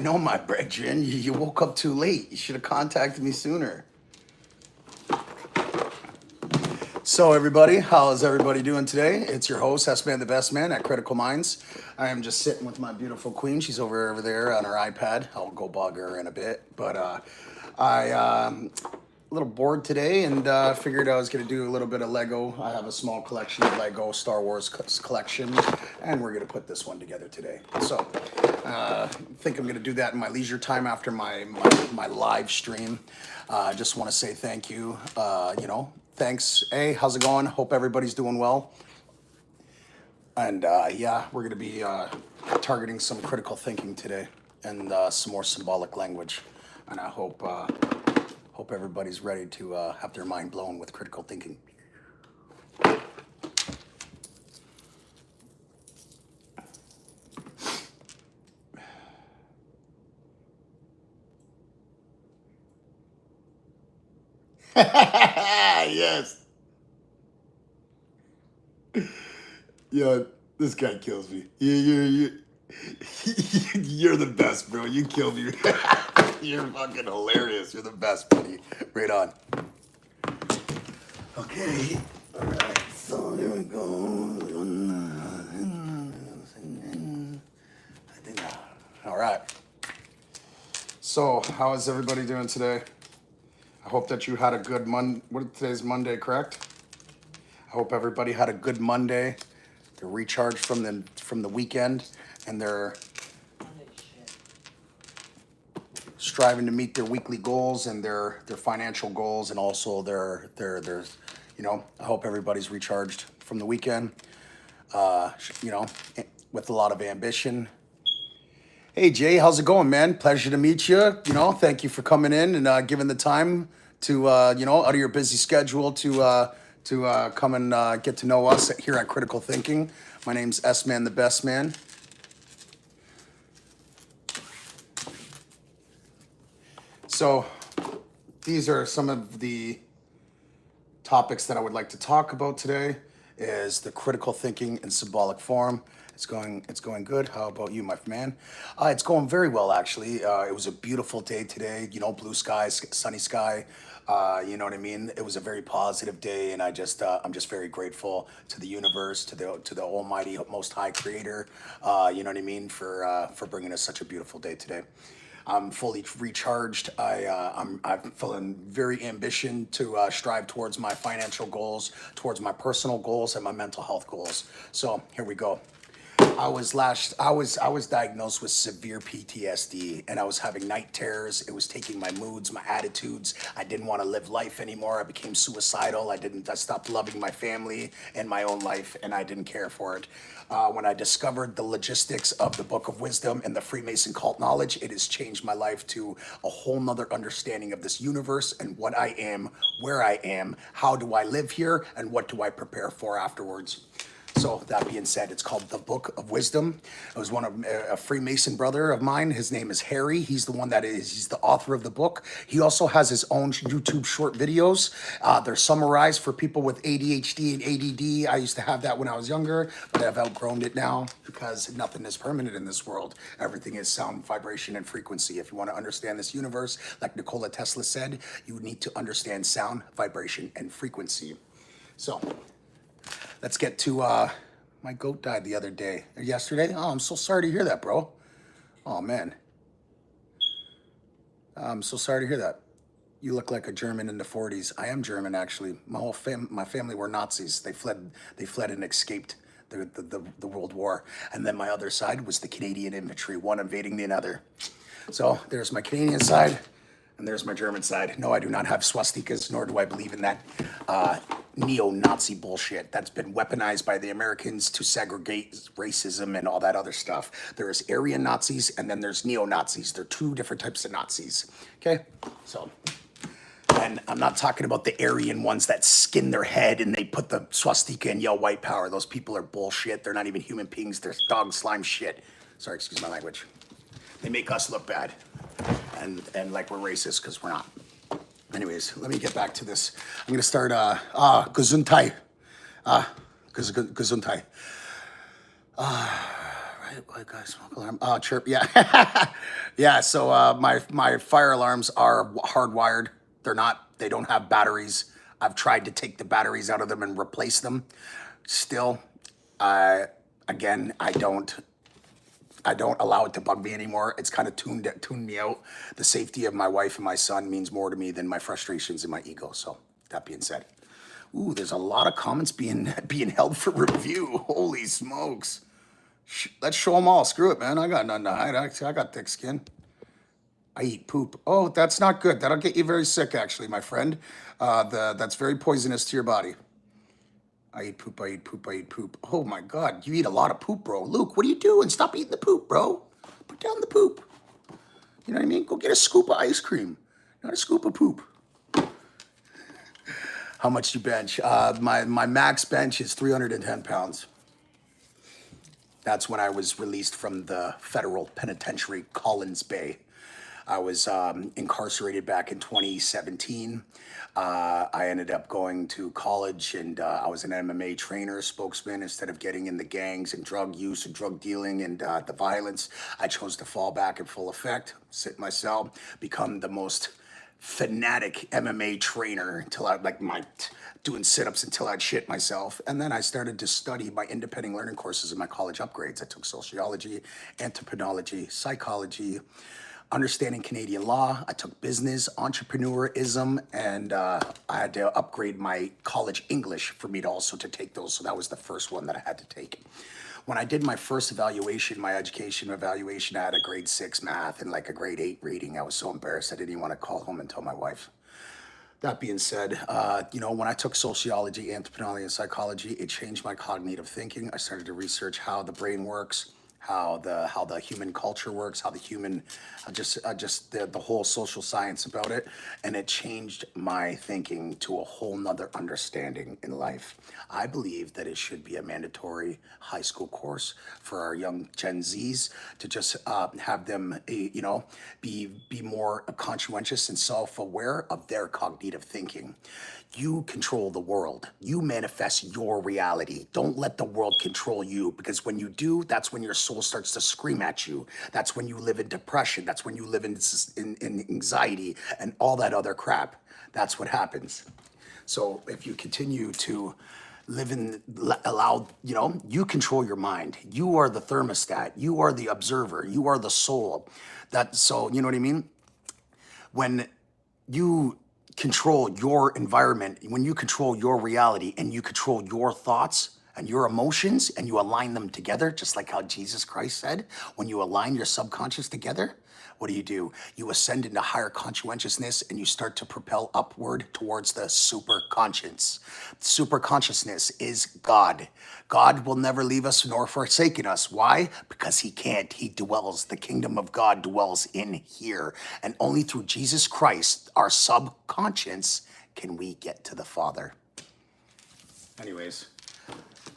know, my brethren. You woke up too late. You should have contacted me sooner. So, everybody, how is everybody doing today? It's your host, SMan Da Best Man at Critical Minds. I am just sitting with my beautiful queen. She's over there on her iPad. I'll go bug her in a bit. But a little bored today and figured I was going to do a little bit of Lego. I have a small collection of Lego Star Wars collection, and we're going to put this one together today. So I think I'm going to do that in my leisure time after my live stream. I just want to say thank you. Thanks. Hey, how's it going? Hope everybody's doing well. And yeah, we're going to be targeting some critical thinking today and some more symbolic language. And I hope everybody's ready to have their mind blown with critical thinking. Yes. Yo, this guy kills me. You're the best, bro. You killed me. You're fucking hilarious. You're the best, buddy. Right on. Okay. All right. So here we go. I think. All right. So, how is everybody doing today? I hope that you had a good today's Monday, correct? I hope everybody had a good Monday. They're recharged from the weekend, and they're striving to meet their weekly goals and their financial goals, and also their I hope everybody's recharged from the weekend. With a lot of ambition. Hey Jay, how's it going, man? Pleasure to meet you. Thank you for coming in and giving the time to out of your busy schedule to come and get to know us here at Critical Thinking. My name's SMan Da Best Man. So these are some of the topics that I would like to talk about today. Is the critical thinking in symbolic form. It's going good. How about you, my man? It's going very well, actually. It was a beautiful day today. Blue skies, sunny sky. You know what I mean? It was a very positive day, and I'm just very grateful to the universe, to the Almighty, Most High Creator. You know what I mean, for bringing us such a beautiful day today. I'm fully recharged. I'm feeling very ambition to strive towards my financial goals, towards my personal goals, and my mental health goals. So here we go. I was diagnosed with severe PTSD, and I was having night terrors. It was taking my moods, my attitudes. I didn't want to live life anymore. I became suicidal. I stopped loving my family and my own life, and I didn't care for it. When I discovered the logistics of the Book of Wisdom and the Freemason cult knowledge, it has changed my life to a whole nother understanding of this universe and what I am, where I am, how do I live here, and what do I prepare for afterwards. So that being said, it's called The Book of Wisdom. It was one of a Freemason brother of mine. His name is Harry. He's the author of the book. He also has his own YouTube short videos. They're summarized for people with ADHD and ADD. I used to have that when I was younger, but I've outgrown it now because nothing is permanent in this world. Everything is sound, vibration, and frequency. If you want to understand this universe, like Nikola Tesla said, you need to understand sound, vibration, and frequency. So let's get to, my goat died the other day, or yesterday. Oh, I'm so sorry to hear that, bro. Oh, man. I'm so sorry to hear that. You look like a German in the 40s. I am German, actually. My family were Nazis. They fled and escaped the World War. And then my other side was the Canadian infantry, one invading the other. So there's my Canadian side, and there's my German side. No, I do not have swastikas, nor do I believe in that neo-Nazi bullshit that's been weaponized by the Americans to segregate racism and all that other stuff. There is Aryan Nazis, and then there's neo-Nazis. They're two different types of Nazis. Okay? So, and I'm not talking about the Aryan ones that skin their head and they put the swastika and yell white power. Those people are bullshit. They're not even human beings. They're dog slime shit. Sorry, excuse my language. They make us look bad. And like we're racist because we're not. Anyways, let me get back to this. I'm going to start, Gesundheit. Gesundheit. Why guys smoke alarm? Oh, chirp. Yeah, yeah. So my fire alarms are hardwired. They're not. They don't have batteries. I've tried to take the batteries out of them and replace them. Still, again, I don't allow it to bug me anymore. It's kind of tuned me out. The safety of my wife and my son means more to me than my frustrations and my ego. So that being said, ooh, there's a lot of comments being held for review. Holy smokes! Let's show them all. Screw it, man. I got nothing to hide. I got thick skin. I eat poop. Oh, that's not good. That'll get you very sick, actually, my friend. That's very poisonous to your body. I eat poop, I eat poop, I eat poop. Oh my God, you eat a lot of poop, bro. Luke, what are you doing? Stop eating the poop, bro. Put down the poop. You know what I mean? Go get a scoop of ice cream, not a scoop of poop. How much do you bench? My max bench is 310 pounds. That's when I was released from the federal penitentiary, Collins Bay. I was incarcerated back in 2017. I ended up going to college and I was an MMA trainer, spokesman. Instead of getting in the gangs and drug use and drug dealing and the violence, I chose to fall back in full effect, sit in my cell, become the most fanatic MMA trainer until I doing sit-ups until I'd shit myself. And then I started to study my independent learning courses in my college upgrades. I took sociology, anthropology, psychology, understanding Canadian law. I took business, entrepreneurism, and I had to upgrade my college English for me to also to take those. So that was the first one that I had to take. When I did my first evaluation, my education evaluation, I had a grade 6 math and like a grade 8 reading. I was so embarrassed I didn't even want to call home and tell my wife. That being said, when I took sociology, anthropology, and psychology, it changed my cognitive thinking. I started to research how the brain works, how the human culture works, how the human, the whole social science about it, and it changed my thinking to a whole nother understanding in life. I believe that it should be a mandatory high school course for our young Gen Zs to just have them, be more conscientious and self-aware of their cognitive thinking. You control the world. You manifest your reality. Don't let the world control you, because when you do, that's when your soul starts to scream at you. That's when you live in depression. That's when you live in anxiety and all that other crap. That's what happens. So if you continue to you control your mind. You are the thermostat. You are the observer. You are the soul. You know what I mean? When you control your environment, when you control your reality and you control your thoughts and your emotions and you align them together, just like how Jesus Christ said, when you align your subconscious together, what do? You ascend into higher conscientiousness and you start to propel upward towards the super conscience. Super consciousness is God. God will never leave us nor forsaken us. Why? Because he can't. He dwells. The kingdom of God dwells in here. And only through Jesus Christ, our subconscious, can we get to the Father. Anyways,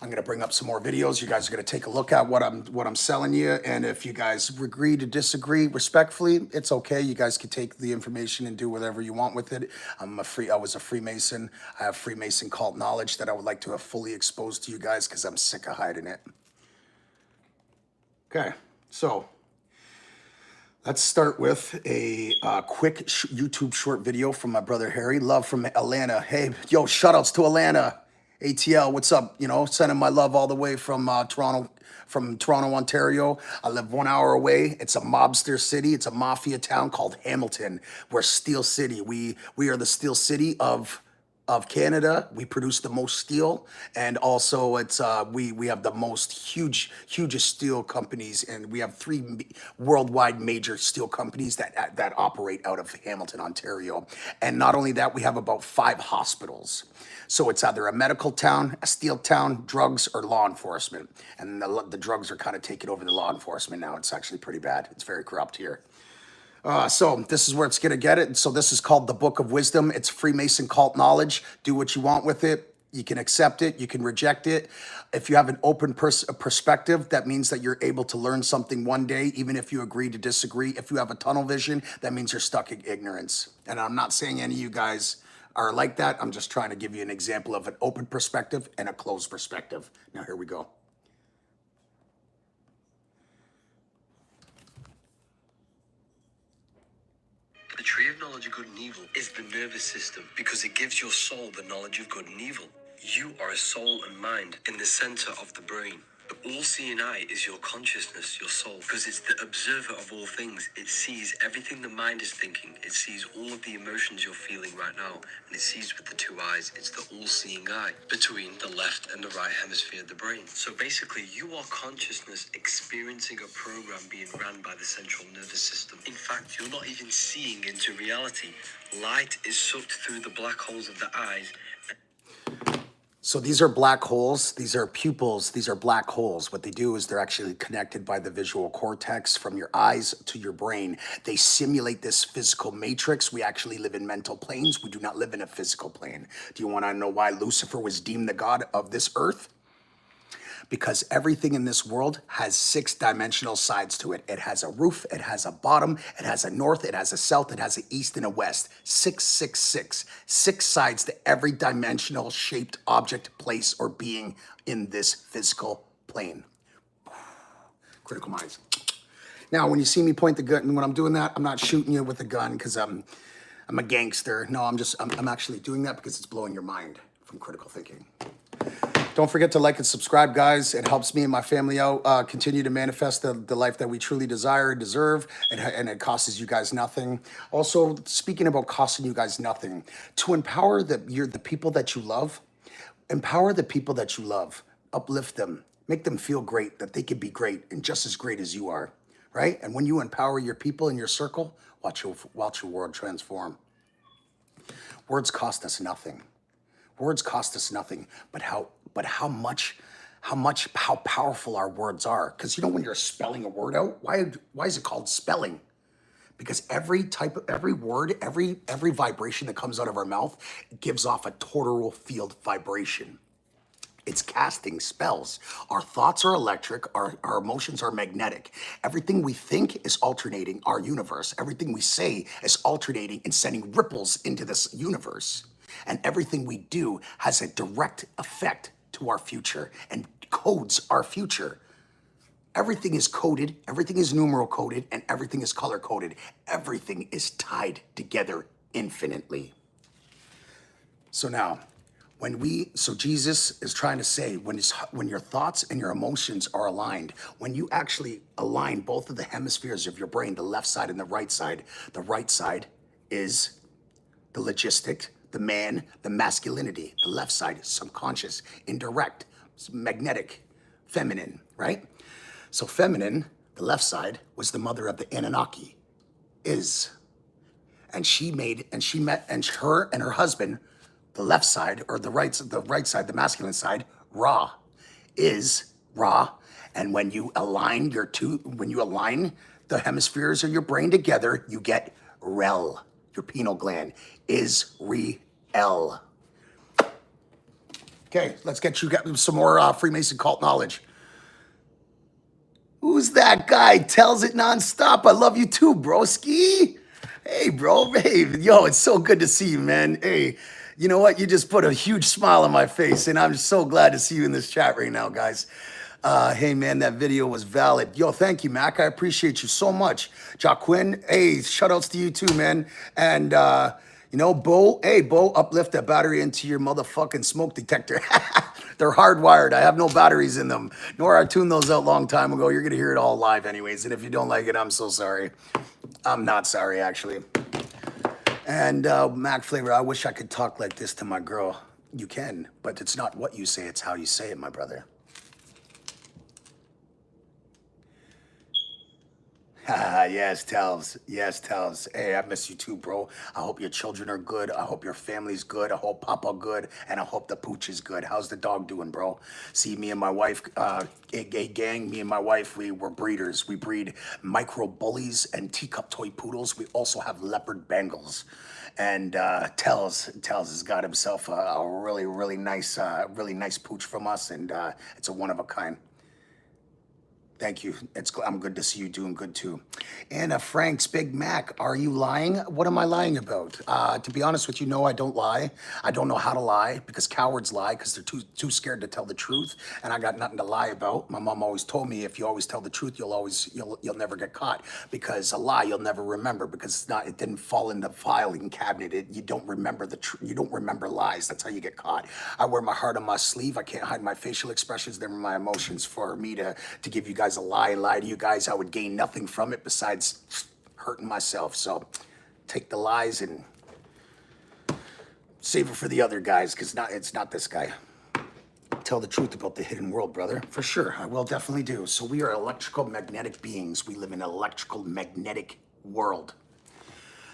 I'm gonna bring up some more videos. You guys are gonna take a look at what I'm selling you, and if you guys agree to disagree respectfully, it's okay. You guys can take the information and do whatever you want with it. I was a Freemason. I have Freemason cult knowledge that I would like to have fully exposed to you guys because I'm sick of hiding it. Okay, so let's start with a quick YouTube short video from my brother Harry. Love from Atlanta. Hey, yo, shoutouts to Atlanta. ATL, what's up? Sending my love all the way from Toronto, Ontario. I live 1 hour away. It's a mobster city. It's a mafia town called Hamilton. We're Steel City. We are the Steel City of Canada. We produce the most steel, and also it's we have the hugest steel companies, and we have 3 worldwide major steel companies that operate out of Hamilton, Ontario. And not only that, we have about 5 hospitals. So it's either a medical town, a steel town, drugs, or law enforcement. And the drugs are kind of taking over the law enforcement now. It's actually pretty bad. It's very corrupt here. So this is where it's gonna get it. So this is called the Book of Wisdom. It's Freemason cult knowledge. Do what you want with it. You can accept it, you can reject it. If you have an open perspective, that means that you're able to learn something one day, even if you agree to disagree. If you have a tunnel vision, that means you're stuck in ignorance. And I'm not saying any of you guys are like that. I'm just trying to give you an example of an open perspective and a closed perspective. Now here we go. The tree of knowledge of good and evil is the nervous system because it gives your soul the knowledge of good and evil. You are a soul and mind in the center of the brain. The all-seeing eye is your consciousness, your soul, because it's the observer of all things. It sees everything the mind is thinking. It sees all of the emotions you're feeling right now, and it sees with the two eyes. It's the all-seeing eye between the left and the right hemisphere of the brain. So basically, you are consciousness experiencing a program being ran by the central nervous system. In fact, you're not even seeing into reality. Light is sucked through the black holes of the eyes. So these are black holes. These are pupils. These are black holes. What they do is they're actually connected by the visual cortex from your eyes to your brain. They simulate this physical matrix. We actually live in mental planes. We do not live in a physical plane. Do you want to know why Lucifer was deemed the god of this earth? Because everything in this world has 6-dimensional sides to it. It has a roof, it has a bottom, it has a north, it has a south, it has an east and a west. 666. 6 sides to every dimensional shaped object, place, or being in this physical plane. Critical minds. Now, when you see me point the gun, and when I'm doing that, I'm not shooting you with a gun because I'm a gangster. No, I'm actually doing that because it's blowing your mind from critical thinking. Don't forget to like and subscribe, guys. It helps me and my family out continue to manifest the life that we truly desire and deserve, and it costs you guys nothing. Also, speaking about costing you guys nothing, to empower the people that you love, empower the people that you love, uplift them, make them feel great, that they can be great and just as great as you are, right? And when you empower your people in your circle, watch your world transform. Words cost us nothing. Words cost us nothing, but how powerful our words are. Because you know when you're spelling a word out, why is it called spelling? Because every word, every vibration that comes out of our mouth gives off a toroidal field vibration. It's casting spells. Our thoughts are electric, our emotions are magnetic. Everything we think is alternating our universe. Everything we say is alternating and sending ripples into this universe. And everything we do has a direct effect to our future and codes our future. Everything is coded, everything is numeral coded, and everything is color coded. Everything is tied together infinitely. So now, so Jesus is trying to say, when your thoughts and your emotions are aligned, when you actually align both of the hemispheres of your brain, the left side and the right side is the logistic, the man, the masculinity, the left side, subconscious, indirect, magnetic, feminine, right? So feminine, the left side, was the mother of the Anunnaki, and her and her husband, the left side, or the right side, the masculine side, Ra, is Ra. And when you align the hemispheres of your brain together, you get Rel. Your pineal gland is Real. Okay, let's get you some more Freemason cult knowledge. Who's that guy? Tells it nonstop. I love you too, broski. Hey, bro. Hey, yo, it's so good to see you, man. Hey, you know what? You just put a huge smile on my face, and I'm so glad to see you in this chat right now, guys. Hey, man, that video was valid. Yo, thank you, Mac. I appreciate you so much. Jaquin, hey, shoutouts to you too, man. And, Bo, hey, Bo, uplift that battery into your motherfucking smoke detector. They're hardwired. I have no batteries in them. Nor I tuned those out a long time ago. You're going to hear it all live anyways. And if you don't like it, I'm so sorry. I'm not sorry, actually. And Mac Flavor, I wish I could talk like this to my girl. You can, but it's not what you say, it's how you say it, my brother. Yes, Tells. Yes, Tells. Hey, I miss you too, bro. I hope your children are good. I hope your family's good. I hope Papa good. And I hope the pooch is good. How's the dog doing, bro? See, me and my wife, gay gang, me and my wife, we were breeders. We breed micro bullies and teacup toy poodles. We also have leopard Bengals. And Tells has got himself a really nice pooch from us. And it's a one of a kind. Thank you. I'm good to see you doing good too. And Frank's Big Mac, are you lying? What am I lying about? To be honest with you, no, I don't lie. I don't know how to lie because cowards lie because they're too scared to tell the truth. And I got nothing to lie about. My mom always told me if you always tell the truth, you'll never get caught, because a lie you'll never remember, because it didn't fall in the filing cabinet. You don't remember you don't remember lies. That's how you get caught. I wear my heart on my sleeve. I can't hide my facial expressions. They're my emotions. For me to give you guys a lie to you guys, I would gain nothing from it besides hurting myself. So take the lies and save it for the other guys, because it's not this guy. Tell the truth about the hidden world, brother. For sure, I will definitely do. So we are electrical magnetic beings. We live in an electrical magnetic world.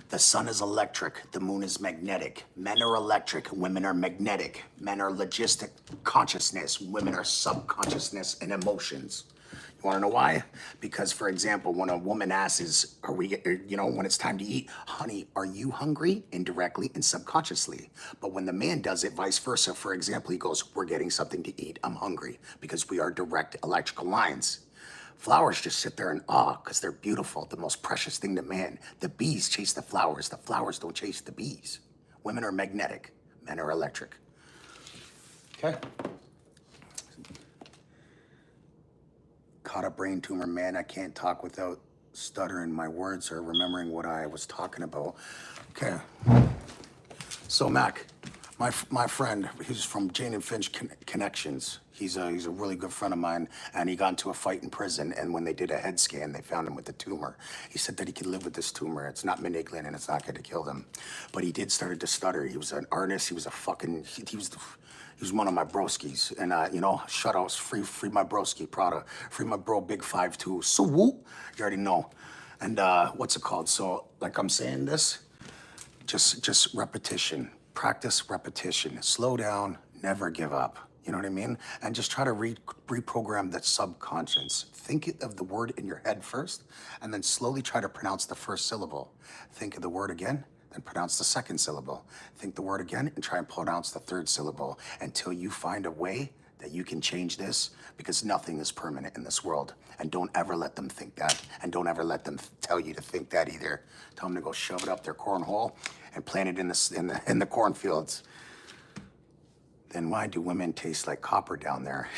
The sun is electric, the moon is magnetic. Men are electric, women are magnetic. Men are logistic consciousness, women are subconsciousness and emotions. You wanna know why? Because, for example, when a woman asks, when it's time to eat, honey, are you hungry? Indirectly and subconsciously. But when the man does it, vice versa, for example, he goes, we're getting something to eat, I'm hungry, because we are direct electrical lines. Flowers just sit there in awe because they're beautiful, the most precious thing to man. The bees chase the flowers don't chase the bees. Women are magnetic, men are electric. Okay. Caught a brain tumor, man. I can't talk without stuttering my words or remembering what I was talking about. Okay. So Mac, my friend, he's from Jane and Finch Connections. He's a really good friend of mine, and he got into a fight in prison, and when they did a head scan, they found him with a tumor. He said that he could live with this tumor. It's not malignant, and it's not going to kill him. But he did start to stutter. He was an artist. He was he was one of my broskies. And, shoutouts, free my broski, Prada. Free my bro, Big 5'2". So whoop, you already know. And what's it called? So, like I'm saying this, just repetition. Practice repetition. Slow down, never give up. You know what I mean? And just try to reprogram that subconscious. Think of the word in your head first, and then slowly try to pronounce the first syllable. Think of the word again, then pronounce the second syllable. Think the word again, and try and pronounce the third syllable until you find a way that you can change this, because nothing is permanent in this world. And don't ever let them think that, and don't ever let them tell you to think that either. Tell them to go shove it up their cornhole and plant it in the cornfields. Then why do women taste like copper down there?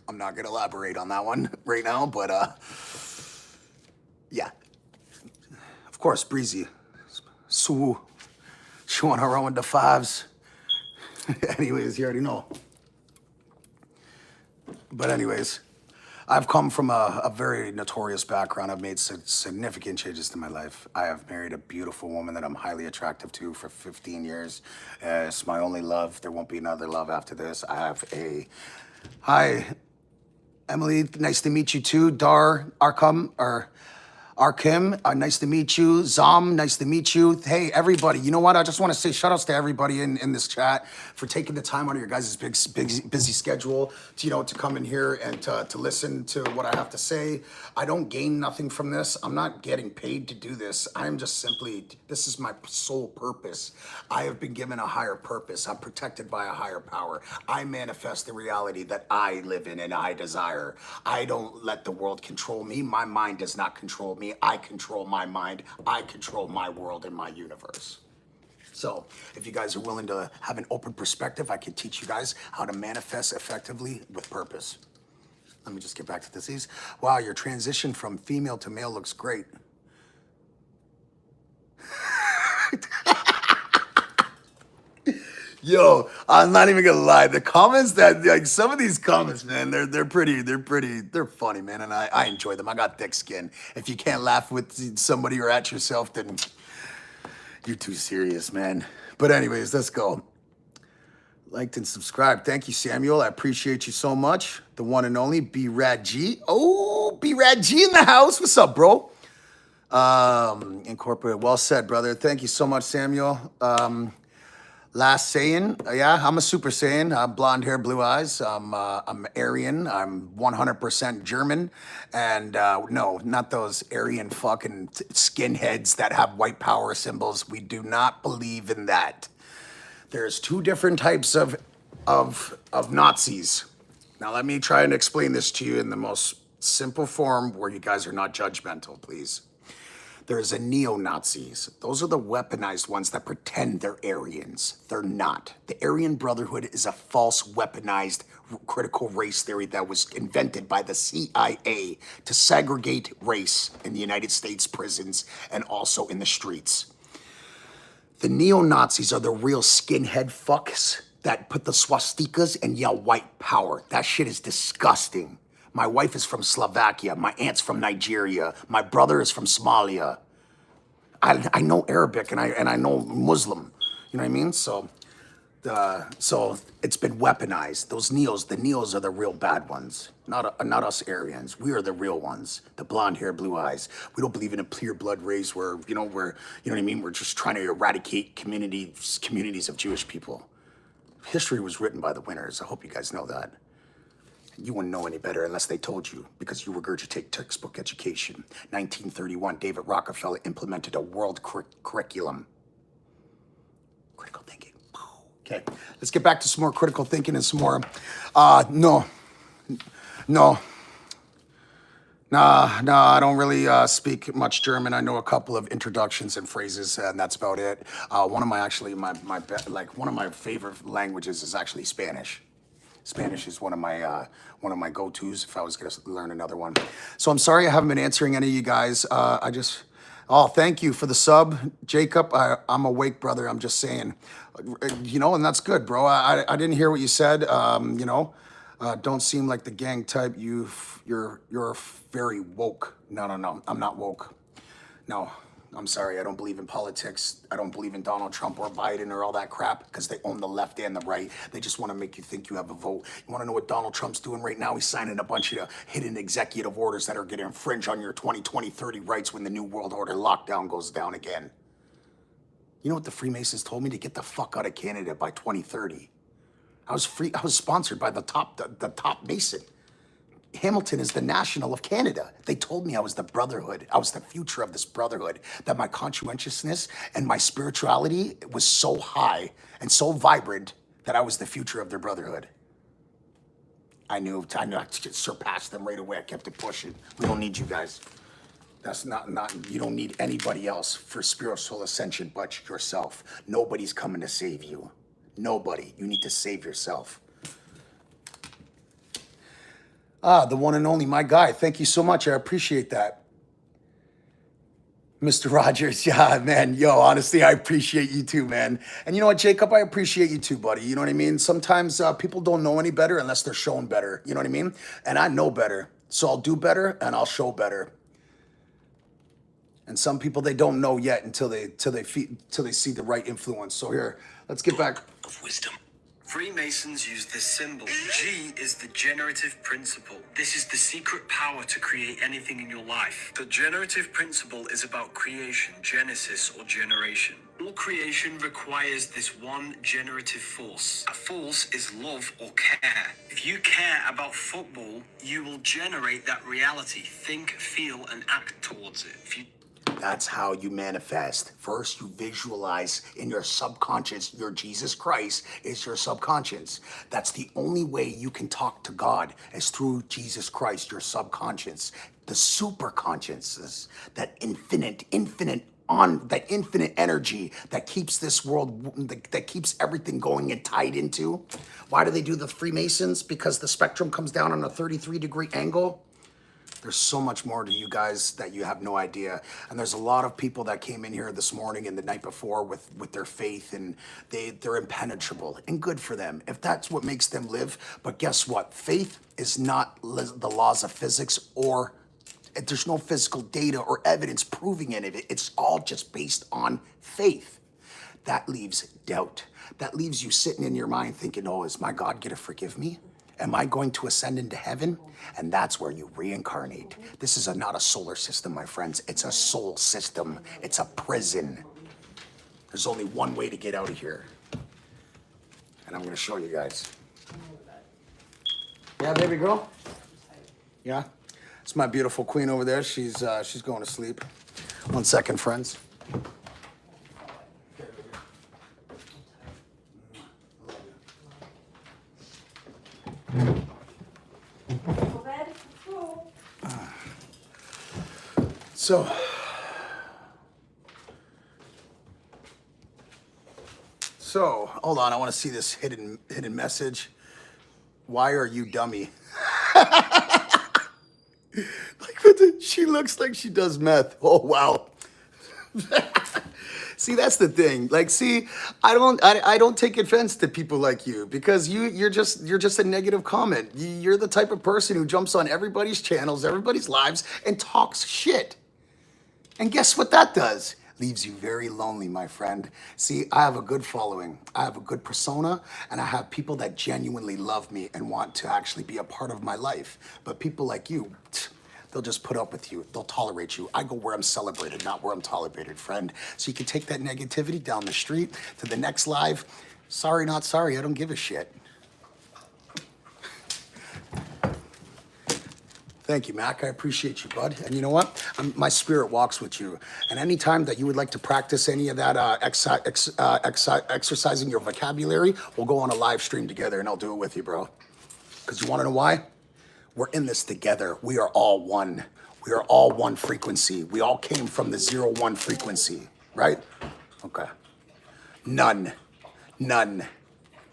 I'm not gonna elaborate on that one right now, but yeah. Of course, Breezy. Sue. She want her own the fives. Anyways, you already know. But anyways, I've come from a very notorious background. I've made significant changes to my life. I have married a beautiful woman that I'm highly attractive to for 15 years. It's my only love. There won't be another love after this. Hi, Emily, nice to meet you too. Arkim, nice to meet you. Zom, nice to meet you. Hey, everybody, you know what? I just want to say shout outs to everybody in this chat for taking the time out of your guys' busy schedule to come in here and to listen to what I have to say. I don't gain nothing from this. I'm not getting paid to do this. I'm just simply, this is my sole purpose. I have been given a higher purpose. I'm protected by a higher power. I manifest the reality that I live in and I desire. I don't let the world control me. My mind does not control me. I control my mind. I control my world and my universe. So if you guys are willing to have an open perspective, I can teach you guys how to manifest effectively with purpose. Let me just get back to disease. Wow, your transition from female to male looks great. Yo, I'm not even gonna lie. The comments some of these comments, man, they're funny, man, and I enjoy them. I got thick skin. If you can't laugh with somebody or at yourself, then you're too serious, man. But anyways, let's go. Liked and subscribed. Thank you, Samuel. I appreciate you so much. The one and only B-Rad G. Oh, B-Rad G in the house. What's up, bro? Incorporated. Well said, brother. Thank you so much, Samuel. Last Saiyan, yeah, I'm a Super Saiyan. Blonde hair, blue eyes. I'm Aryan. I'm 100% German, and no, not those Aryan fucking skinheads that have white power symbols. We do not believe in that. There's two different types of Nazis. Now let me try and explain this to you in the most simple form where you guys are not judgmental, please. There's a neo-Nazis. Those are the weaponized ones that pretend they're Aryans. They're not. The Aryan Brotherhood is a false weaponized critical race theory that was invented by the CIA to segregate race in the United States prisons and also in the streets. The neo-Nazis are the real skinhead fucks that put the swastikas and yell white power. That shit is disgusting. My wife is from Slovakia. My aunt's from Nigeria. My brother is from Somalia. I know Arabic and I know Muslim. You know what I mean? So it's been weaponized. The neos are the real bad ones, not us Aryans. We are the real ones. The blonde hair, blue eyes. We don't believe in a pure blood race where you know what I mean. We're just trying to eradicate communities of Jewish people. History was written by the winners. I hope you guys know that. You wouldn't know any better unless they told you, because you regurgitate textbook education. 1931, David Rockefeller implemented a world curriculum. Critical thinking. Okay, let's get back to some more critical thinking and some more. No, I don't really speak much German. I know a couple of introductions and phrases, and that's about it. One of my favorite languages is actually Spanish. Spanish is one of my go-tos if I was gonna learn another one. So I'm sorry I haven't been answering any of you guys. Thank you for the sub, Jacob. I'm awake, brother. I'm just saying, and that's good, bro. I didn't hear what you said. Don't seem like the gang type. You're very woke. No. I'm not woke. No. I'm sorry, I don't believe in politics. I don't believe in Donald Trump or Biden or all that crap, because they own the left and the right. They just want to make you think you have a vote. You want to know what Donald Trump's doing right now? He's signing a bunch of hidden executive orders that are going to infringe on your 2020, 30 rights when the New World Order lockdown goes down again. You know what the Freemasons told me? To get the fuck out of Canada by 2030. I was sponsored by the top Mason. Hamilton is the national of Canada. They told me I was the brotherhood. I was the future of this brotherhood, that my conscientiousness and my spirituality was so high and so vibrant that I was the future of their brotherhood. I knew I surpassed them right away. I kept it pushing. We don't need you guys. That's not, you don't need anybody else for spiritual ascension but yourself. Nobody's coming to save you. Nobody. You need to save yourself. The one and only, my guy. Thank you so much. I appreciate that. Mr. Rogers, yeah, man. Yo, honestly, I appreciate you too, man. And you know what, Jacob? I appreciate you too, buddy. You know what I mean? Sometimes people don't know any better unless they're shown better. You know what I mean? And I know better. So I'll do better and I'll show better. And some people, they don't know yet until they see the right influence. So here, let's get back. Of wisdom. Freemasons use this symbol. G is the generative principle. This is the secret power to create anything in your life. The generative principle is about creation, genesis, or generation. All creation requires this one generative force. A force is love or care. If you care about football, you will generate that reality. Think, feel, and act towards it. That's how you manifest. First, you visualize in your subconscious, your Jesus Christ is your subconscious. That's the only way you can talk to God, is through Jesus Christ, your subconscious. The superconsciousness, that infinite energy that keeps this world, that keeps everything going and tied into. Why do they do the Freemasons? Because the spectrum comes down on a 33-degree angle. There's so much more to you guys that you have no idea. And there's a lot of people that came in here this morning and the night before with their faith, and they're impenetrable, and good for them if that's what makes them live. But guess what? Faith is not the laws of physics, or there's no physical data or evidence proving any of it. It's all just based on faith. That leaves doubt. That leaves you sitting in your mind thinking, oh, is my God going to forgive me? Am I going to ascend into heaven? And that's where you reincarnate. This is not a solar system, my friends. It's a soul system. It's a prison. There's only one way to get out of here. And I'm going to show you guys. Yeah, baby girl? Yeah? It's my beautiful queen over there. She's going to sleep. 1 second, friends. So hold on, I want to see this hidden message. Why are you dummy? She looks like she does meth. Oh wow. See, that's the thing. Like, see, I don't take offense to people like you because you're just a negative comment. You're the type of person who jumps on everybody's channels, everybody's lives, and talks shit. And guess what that does? Leaves you very lonely, my friend. See, I have a good following. I have a good persona, and I have people that genuinely love me and want to actually be a part of my life. But people like you, they'll just put up with you. They'll tolerate you. I go where I'm celebrated, not where I'm tolerated, friend. So you can take that negativity down the street to the next live. Sorry, not sorry. I don't give a shit. Thank you, Mac. I appreciate you, bud. And you know what? My spirit walks with you. And anytime that you would like to practice any of that exercising your vocabulary, we'll go on a live stream together and I'll do it with you, bro. Because you want to know why? We're in this together. We are all one. We are all one frequency. We all came from the 0-1 frequency, right? Okay. None.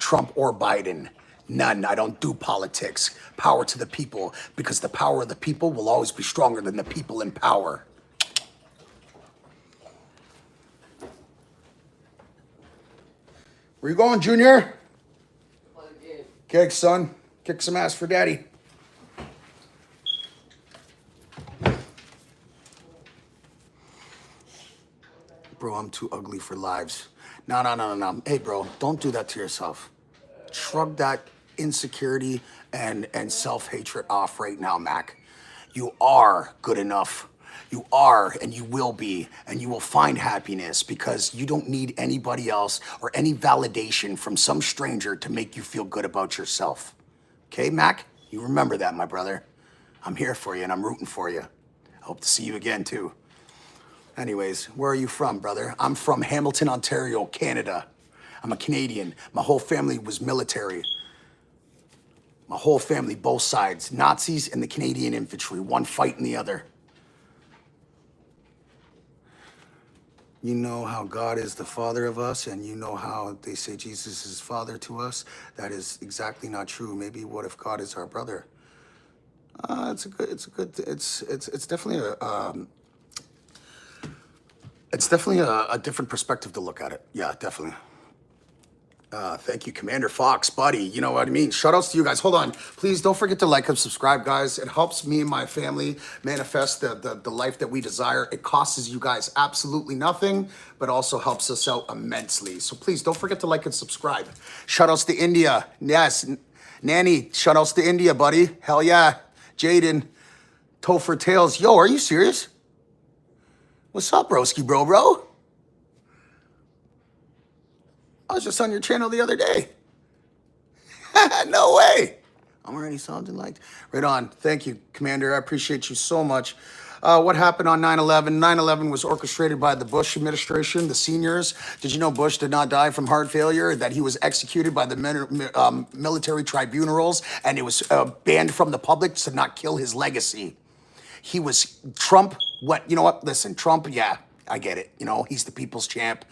Trump or Biden. None. I don't do politics. Power to the people, because the power of the people will always be stronger than the people in power. Where you going, Junior? Okay, son. Kick some ass for daddy. Bro, I'm too ugly for lives. No. Hey, bro, don't do that to yourself. Shrug that insecurity and self-hatred off right now, Mac. You are good enough. You are, and you will be, and you will find happiness because you don't need anybody else or any validation from some stranger to make you feel good about yourself. Okay, Mac? You remember that, my brother. I'm here for you and I'm rooting for you. I hope to see you again, too. Anyways, where are you from, brother? I'm from Hamilton, Ontario, Canada. I'm a Canadian. My whole family was military. My whole family, both sides, Nazis and the Canadian infantry, one fighting the other. You know how God is the father of us, and you know how they say Jesus is father to us? That is exactly not true. Maybe what if God is our brother? It's definitely a different perspective to look at it. Yeah, definitely. Thank you, Commander Fox, buddy. You know what I mean? Shoutouts to you guys. Hold on. Please don't forget to like and subscribe, guys. It helps me and my family manifest the life that we desire. It costs you guys absolutely nothing, but also helps us out immensely. So please don't forget to like and subscribe. Shoutouts to India. Yes. Nanny, shoutouts to India, buddy. Hell yeah. Jaden, Topher Tails. Yo, are you serious? What's up, broski, bro? I was just on your channel the other day. No way. I'm already something like right on. Thank you, Commander. I appreciate you so much. What happened on 9/11? 9/11 was orchestrated by the Bush administration, the seniors. Did you know Bush did not die from heart failure? That he was executed by the military tribunals, and it was banned from the public to not kill his legacy. He was Trump. You know what? Listen, Trump, yeah, I get it. You know, he's the people's champ.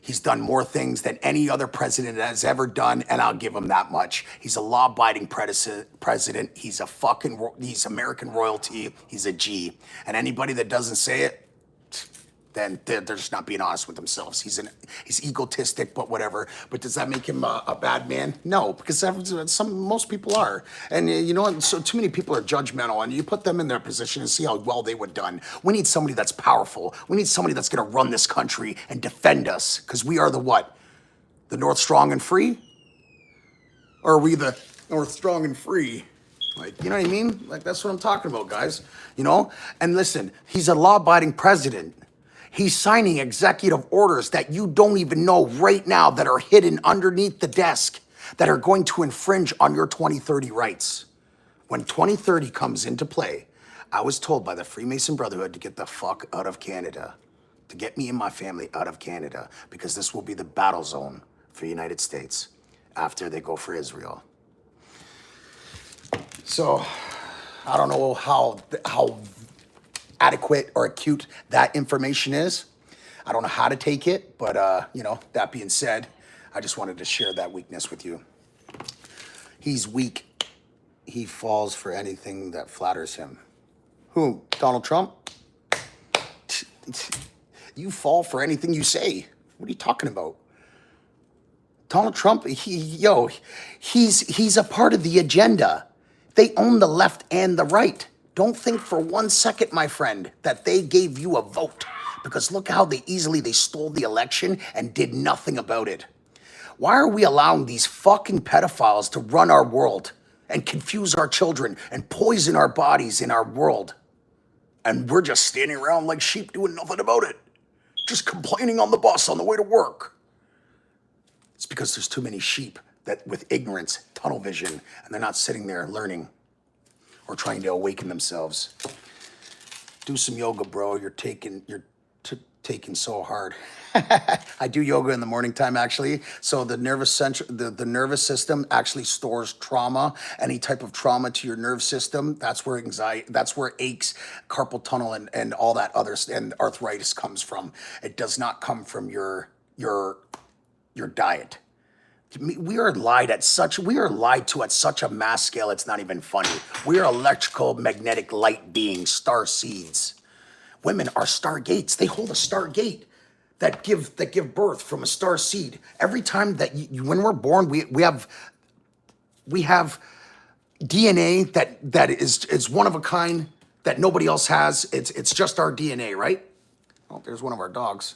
He's done more things than any other president has ever done, and I'll give him that much. He's a law-abiding president. He's he's American royalty. He's a G. And anybody that doesn't say it, then they're just not being honest with themselves. He's egotistic, but whatever. But does that make him a bad man? No, because most people are. And you know what? So too many people are judgmental, and you put them in their position and see how well they would done. We need somebody that's powerful. We need somebody that's going to run this country and defend us, because we are the what? The North strong and free? Or are we the North strong and free? Like, you know what I mean? Like, that's what I'm talking about, guys. You know? And listen, he's a law-abiding president. He's signing executive orders that you don't even know right now that are hidden underneath the desk that are going to infringe on your 2030 rights. When 2030 comes into play, I was told by the Freemason Brotherhood to get the fuck out of Canada, to get me and my family out of Canada, because this will be the battle zone for the United States after they go for Israel. So I don't know how adequate or acute that information is. I don't know how to take it, but that being said, I just wanted to share that weakness with you. He's weak. He falls for anything that flatters him. Who? Donald Trump? You fall for anything you say. What are you talking about? Donald Trump, he's a part of the agenda. They own the left and the right. Don't think for 1 second, my friend, that they gave you a vote. Because look how easily they stole the election and did nothing about it. Why are we allowing these fucking pedophiles to run our world and confuse our children and poison our bodies in our world? And we're just standing around like sheep doing nothing about it. Just complaining on the bus on the way to work. It's because there's too many sheep that with ignorance, tunnel vision, and they're not sitting there learning or trying to awaken themselves. Do some yoga, bro. You're taking so hard. I do yoga in the morning time, actually. So the nervous system actually stores trauma, any type of trauma to your nerve system. That's where anxiety, that's where aches, carpal tunnel, and all that other, and arthritis comes from. It does not come from your diet. We are lied to at such a mass scale, it's not even funny. We are electrical magnetic light beings, star seeds. Women are stargates. They hold a stargate that give birth from a star seed. Every time that when we're born, we have DNA that is one of a kind that nobody else has. It's just our DNA, right? Oh, there's one of our dogs.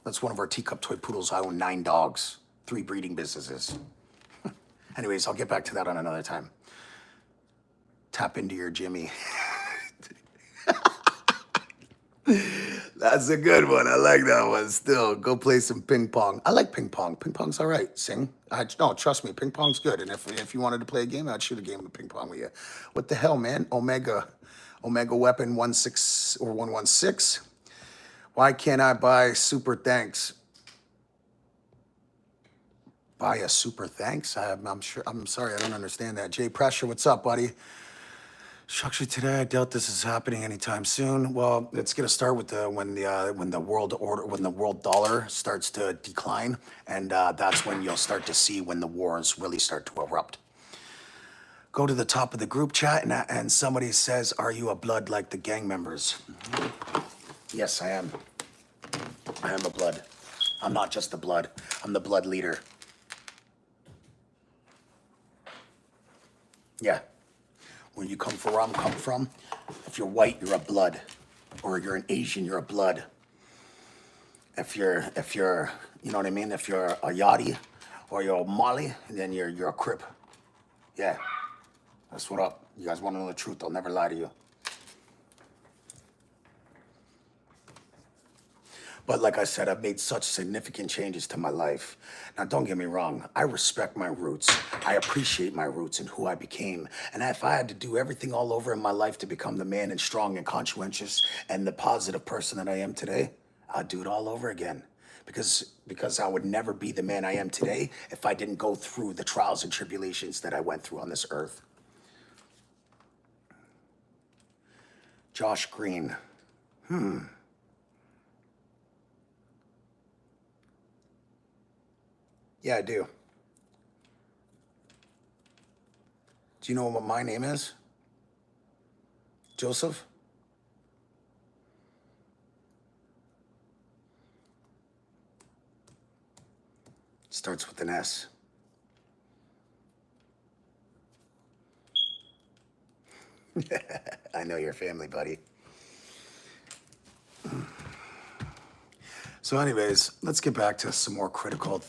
That's one of our teacup toy poodles. I own 9 dogs, 3 breeding businesses. Anyways, I'll get back to that on another time. Tap into your Jimmy. That's a good one. I like that one still. Go play some ping pong. I like ping pong. Ping pong's all right. Sing. No, trust me, ping pong's good. And if you wanted to play a game, I'd shoot a game of ping pong with you. What the hell, man? Omega Weapon 16 or 116. Why can't I buy super thanks? Buy a super thanks? I'm sorry, I don't understand that. Jay Pressure, what's up, buddy? Structure today, I doubt this is happening anytime soon. Well, it's gonna start with when the world dollar starts to decline, and that's when you'll start to see when the wars really start to erupt. Go to the top of the group chat, and somebody says, "Are you a blood like the gang members?" Yes, I am. I am a blood. I'm not just the blood. I'm the blood leader. Yeah. Where you come from, if you're white, you're a blood. Or you're an Asian, you're a blood. If you're, you know what I mean? If you're a Yachty or you're a Mali, then you're a Crip. Yeah. That's what up. You guys want to know the truth, I'll never lie to you. But like I said, I've made such significant changes to my life. Now, don't get me wrong. I respect my roots. I appreciate my roots and who I became. And if I had to do everything all over in my life to become the man and strong and conscientious and the positive person that I am today, I'd do it all over again. Because I would never be the man I am today if I didn't go through the trials and tribulations that I went through on this earth. Josh Green. Yeah, I do. Do you know what my name is? Joseph? Starts with an S. I know your family, buddy. So anyways, let's get back to some more critical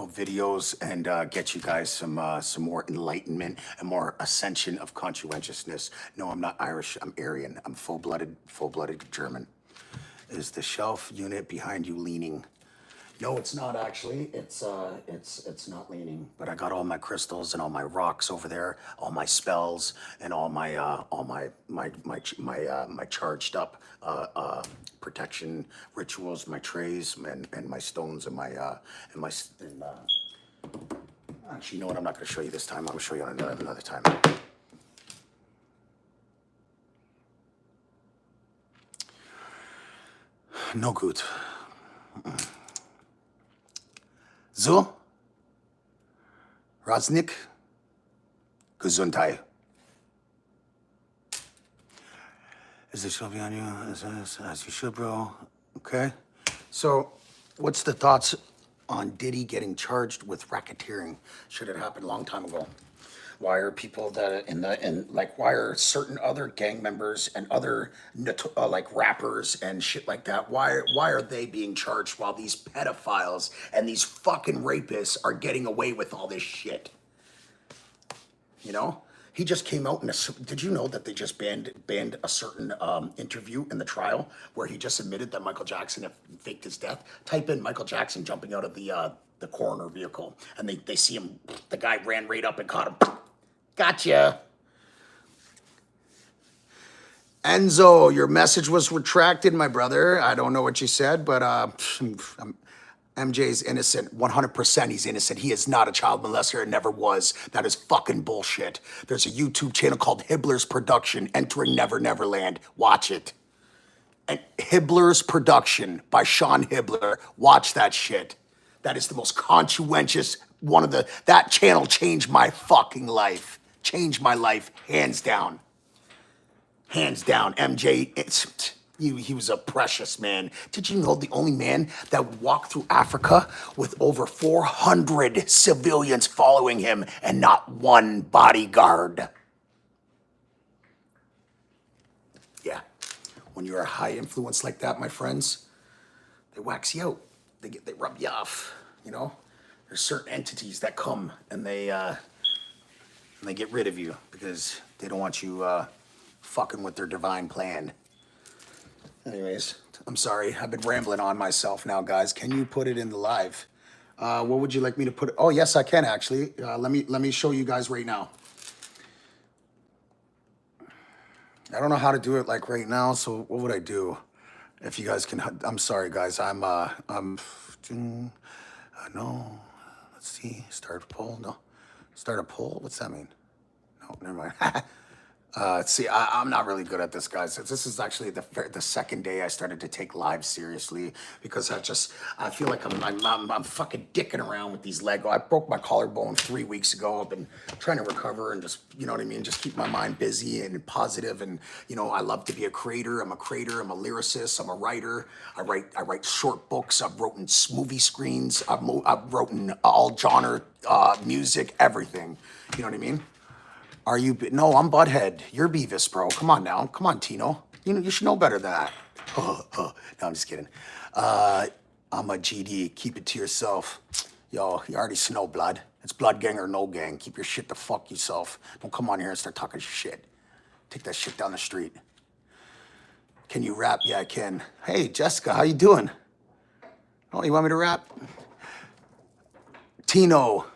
videos and get you guys some more enlightenment and more ascension of conscientiousness. No, I'm not Irish, I'm Aryan. I'm full-blooded German. Is the shelf unit behind you leaning? No, it's not actually. It's not leaning. But I got all my crystals and all my rocks over there, all my spells and all my charged up protection rituals, my trays and my stones and actually, you know what? I'm not going to show you this time. I'm going to show you on another time. No gut. So, Raznik, Gesundheit. Is this still behind you? As you should, bro. Okay. So, what's the thoughts on Diddy getting charged with racketeering? Should it happen a long time ago? Why are people that why are certain other gang members and other like rappers and shit like that? Why are they being charged while these pedophiles and these fucking rapists are getting away with all this shit? You know, he just came out and did you know that they just banned a certain interview in the trial where he just admitted that Michael Jackson had faked his death? Type in Michael Jackson jumping out of the coroner vehicle, and they see him. The guy ran right up and caught him. Gotcha. Enzo, your message was retracted, my brother. I don't know what you said, but MJ's innocent. 100% he's innocent. He is not a child molester and never was. That is fucking bullshit. There's a YouTube channel called Hibbler's Production, Entering Never Neverland. Watch it. And Hibbler's Production by Sean Hibbler. Watch that shit. That is the most conscientious that channel changed my fucking life. Changed my life, hands down. Hands down, MJ, he was a precious man. Did you know the only man that walked through Africa with over 400 civilians following him and not one bodyguard? Yeah, when you're a high influence like that, my friends, they wax you out. They rub you off, you know? There's certain entities that come and they get rid of you because they don't want you fucking with their divine plan. Anyways, I'm sorry. I've been rambling on myself now, guys. Can you put it in the live? What would you like me to put? Oh, yes, I can actually. Let me show you guys right now. I don't know how to do it like right now, so what would I do? If you guys can, I'm sorry, guys. No. Let's see. Start a poll. No. Start a poll? What's that mean? No, never mind. See, I'm not really good at this, guys. This is actually the second day I started to take live seriously because I feel like I'm fucking dicking around with these Lego. I broke my collarbone 3 weeks ago. I've been trying to recover and just, you know what I mean, just keep my mind busy and positive. And you know, I love to be a creator. I'm a creator. I'm a lyricist. I'm a writer. I write short books. I've written movie screens. I've written all genre music, everything. You know what I mean? Are you? No, I'm Butthead. You're Beavis, bro. Come on now. Come on, Tino. You should know better than that. No, I'm just kidding. I'm a GD. Keep it to yourself. Yo, you already know, blood. It's blood gang or no gang. Keep your shit the fuck yourself. Don't come on here and start talking shit. Take that shit down the street. Can you rap? Yeah, I can. Hey, Jessica, how you doing? Oh, you want me to rap? Tino.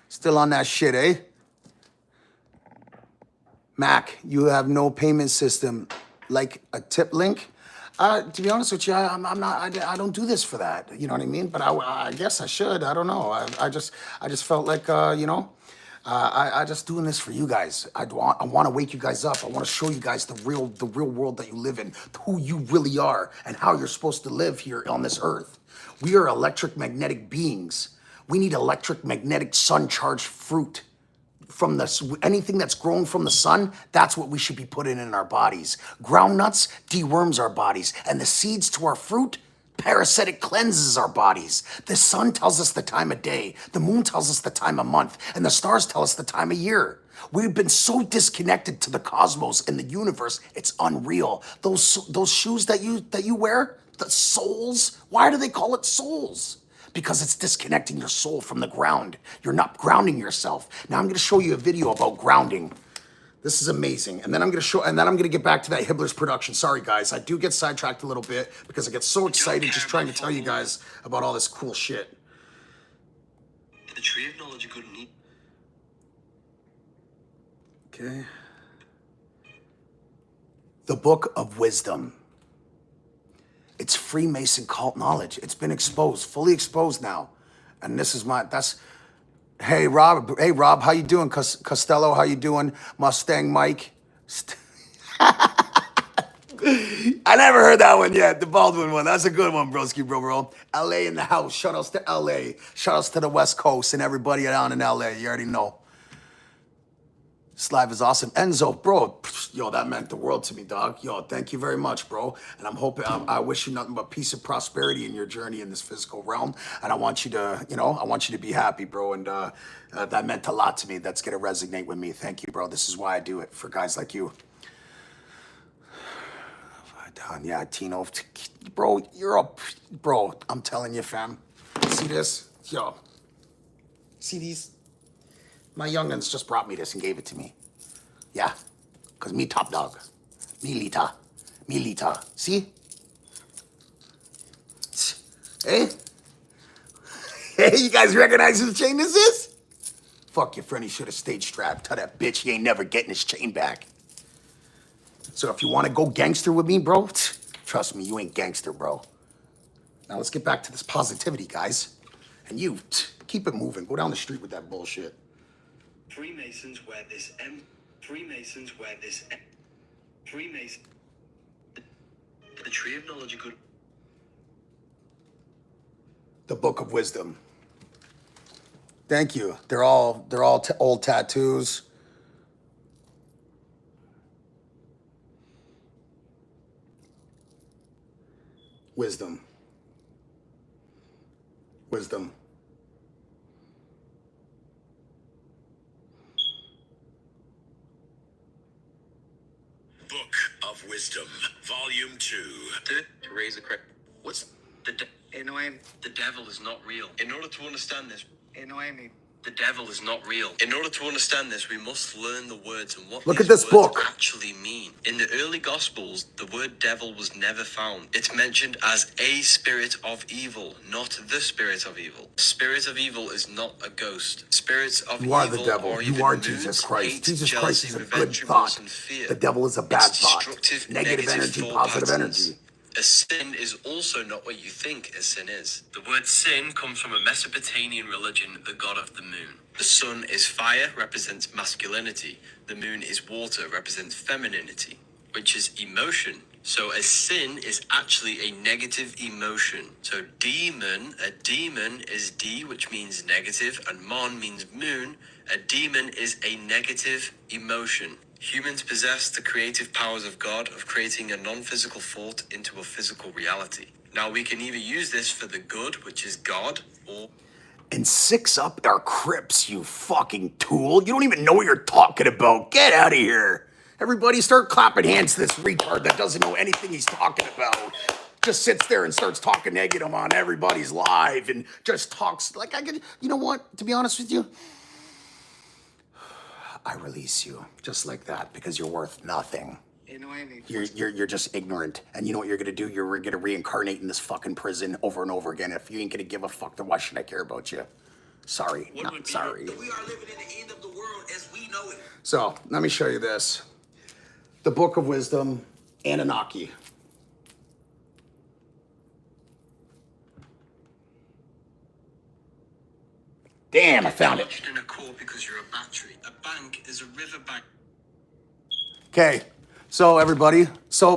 Still on that shit, eh? Mac, you have no payment system, like a tip link. To be honest with you, I'm not. I don't do this for that. You know what I mean? But I guess I should. I don't know. I just felt like you know, I just doing this for you guys. I want to wake you guys up. I want to show you guys the real world that you live in, who you really are, and how you're supposed to live here on this earth. We are electric magnetic beings. We need electric magnetic sun charged fruit. From anything that's grown from the sun, that's what we should be putting in our bodies. Ground nuts deworms our bodies, and the seeds to our fruit, parasitic cleanses our bodies. The sun tells us the time of day, the moon tells us the time of month, and the stars tell us the time of year. We've been so disconnected to the cosmos and the universe, it's unreal. Those shoes that you wear, the soles, why do they call it soles? Because it's disconnecting your soul from the ground. You're not grounding yourself. Now I'm gonna show you a video about grounding. This is amazing. And then I'm gonna get back to that Hibbler's Production. Sorry guys, I do get sidetracked a little bit because I get so excited just trying to tell you guys about all this cool shit. The tree of knowledge of good and evil. Okay. The Book of Wisdom. It's Freemason cult knowledge. It's been exposed, fully exposed now. And this is hey Rob, how you doing? Costello, how you doing? Mustang Mike. I never heard that one yet. The Baldwin one. That's a good one, broski, bro. LA in the house. Shoutouts to LA. Shoutouts to the West Coast and everybody down in LA. You already know. This live is awesome. Enzo, bro, yo, that meant the world to me, dog. Yo, thank you very much, bro. And I'm hoping, I wish you nothing but peace and prosperity in your journey in this physical realm. And I want you to, I want you to be happy, bro. And that meant a lot to me. That's going to resonate with me. Thank you, bro. This is why I do it, for guys like you. Yeah, Tino, bro, you're up, bro. I'm telling you, fam. See this? Yo, see these? My youngins just brought me this and gave it to me. Yeah, because me top dog. Me Lita. See? Hey? Hey, you guys recognize whose chain this is? Fuck, your friend, he should have stayed strapped. Tell that bitch he ain't never getting his chain back. So if you want to go gangster with me, bro, trust me, you ain't gangster, bro. Now let's get back to this positivity, guys. And you, keep it moving. Go down the street with that bullshit. Freemasons wear this Freemasons wear this Freemason. The tree of knowledge of good. The Book of Wisdom. Thank you. They're all old tattoos. Wisdom. Book of Wisdom, Volume 2. To raise a credit. What's the devil is not real. In order to understand this, the devil is not real. In order to understand this, we must learn the words and what Look these at this words book. actually mean. In the early Gospels, the word devil was never found. It's mentioned as a spirit of evil, not the spirit of evil. Spirit of evil is not a ghost. Spirits of evil You are the devil. are You even are moods, Jesus Christ. hate, Jesus jealousy, Christ is a good revenge, thought. remorse, and fear. The devil is a bad It's thought. destructive, Negative energy, thought positive patterns. energy. A sin is also not what you think a sin is. The word sin comes from a Mesopotamian religion, the god of the moon. The sun is fire, represents masculinity. The moon is water, represents femininity, which is emotion. So a sin is actually a negative emotion. So a demon is D, which means negative, and mon means moon. A demon is a negative emotion. Humans possess the creative powers of God of creating a non-physical thought into a physical reality. Now we can either use this for the good, which is God, or... And 6 up are Crips, you fucking tool. You don't even know what you're talking about. Get out of here. Everybody start clapping hands to this retard that doesn't know anything he's talking about. Just sits there and starts talking negative on everybody's live and just talks like I could, you know what, to be honest with you, I release you just like that because you're worth nothing. You're just ignorant. And you know what you're gonna do? You're gonna reincarnate in this fucking prison over and over again. If you ain't gonna give a fuck, then why should I care about you? Sorry, not sorry. We are living in the end of the world as we know it. So let me show you this. The Book of Wisdom, Anunnaki. Damn, I found it. In a core because you're a battery. A bank is a river bank. Okay, so everybody,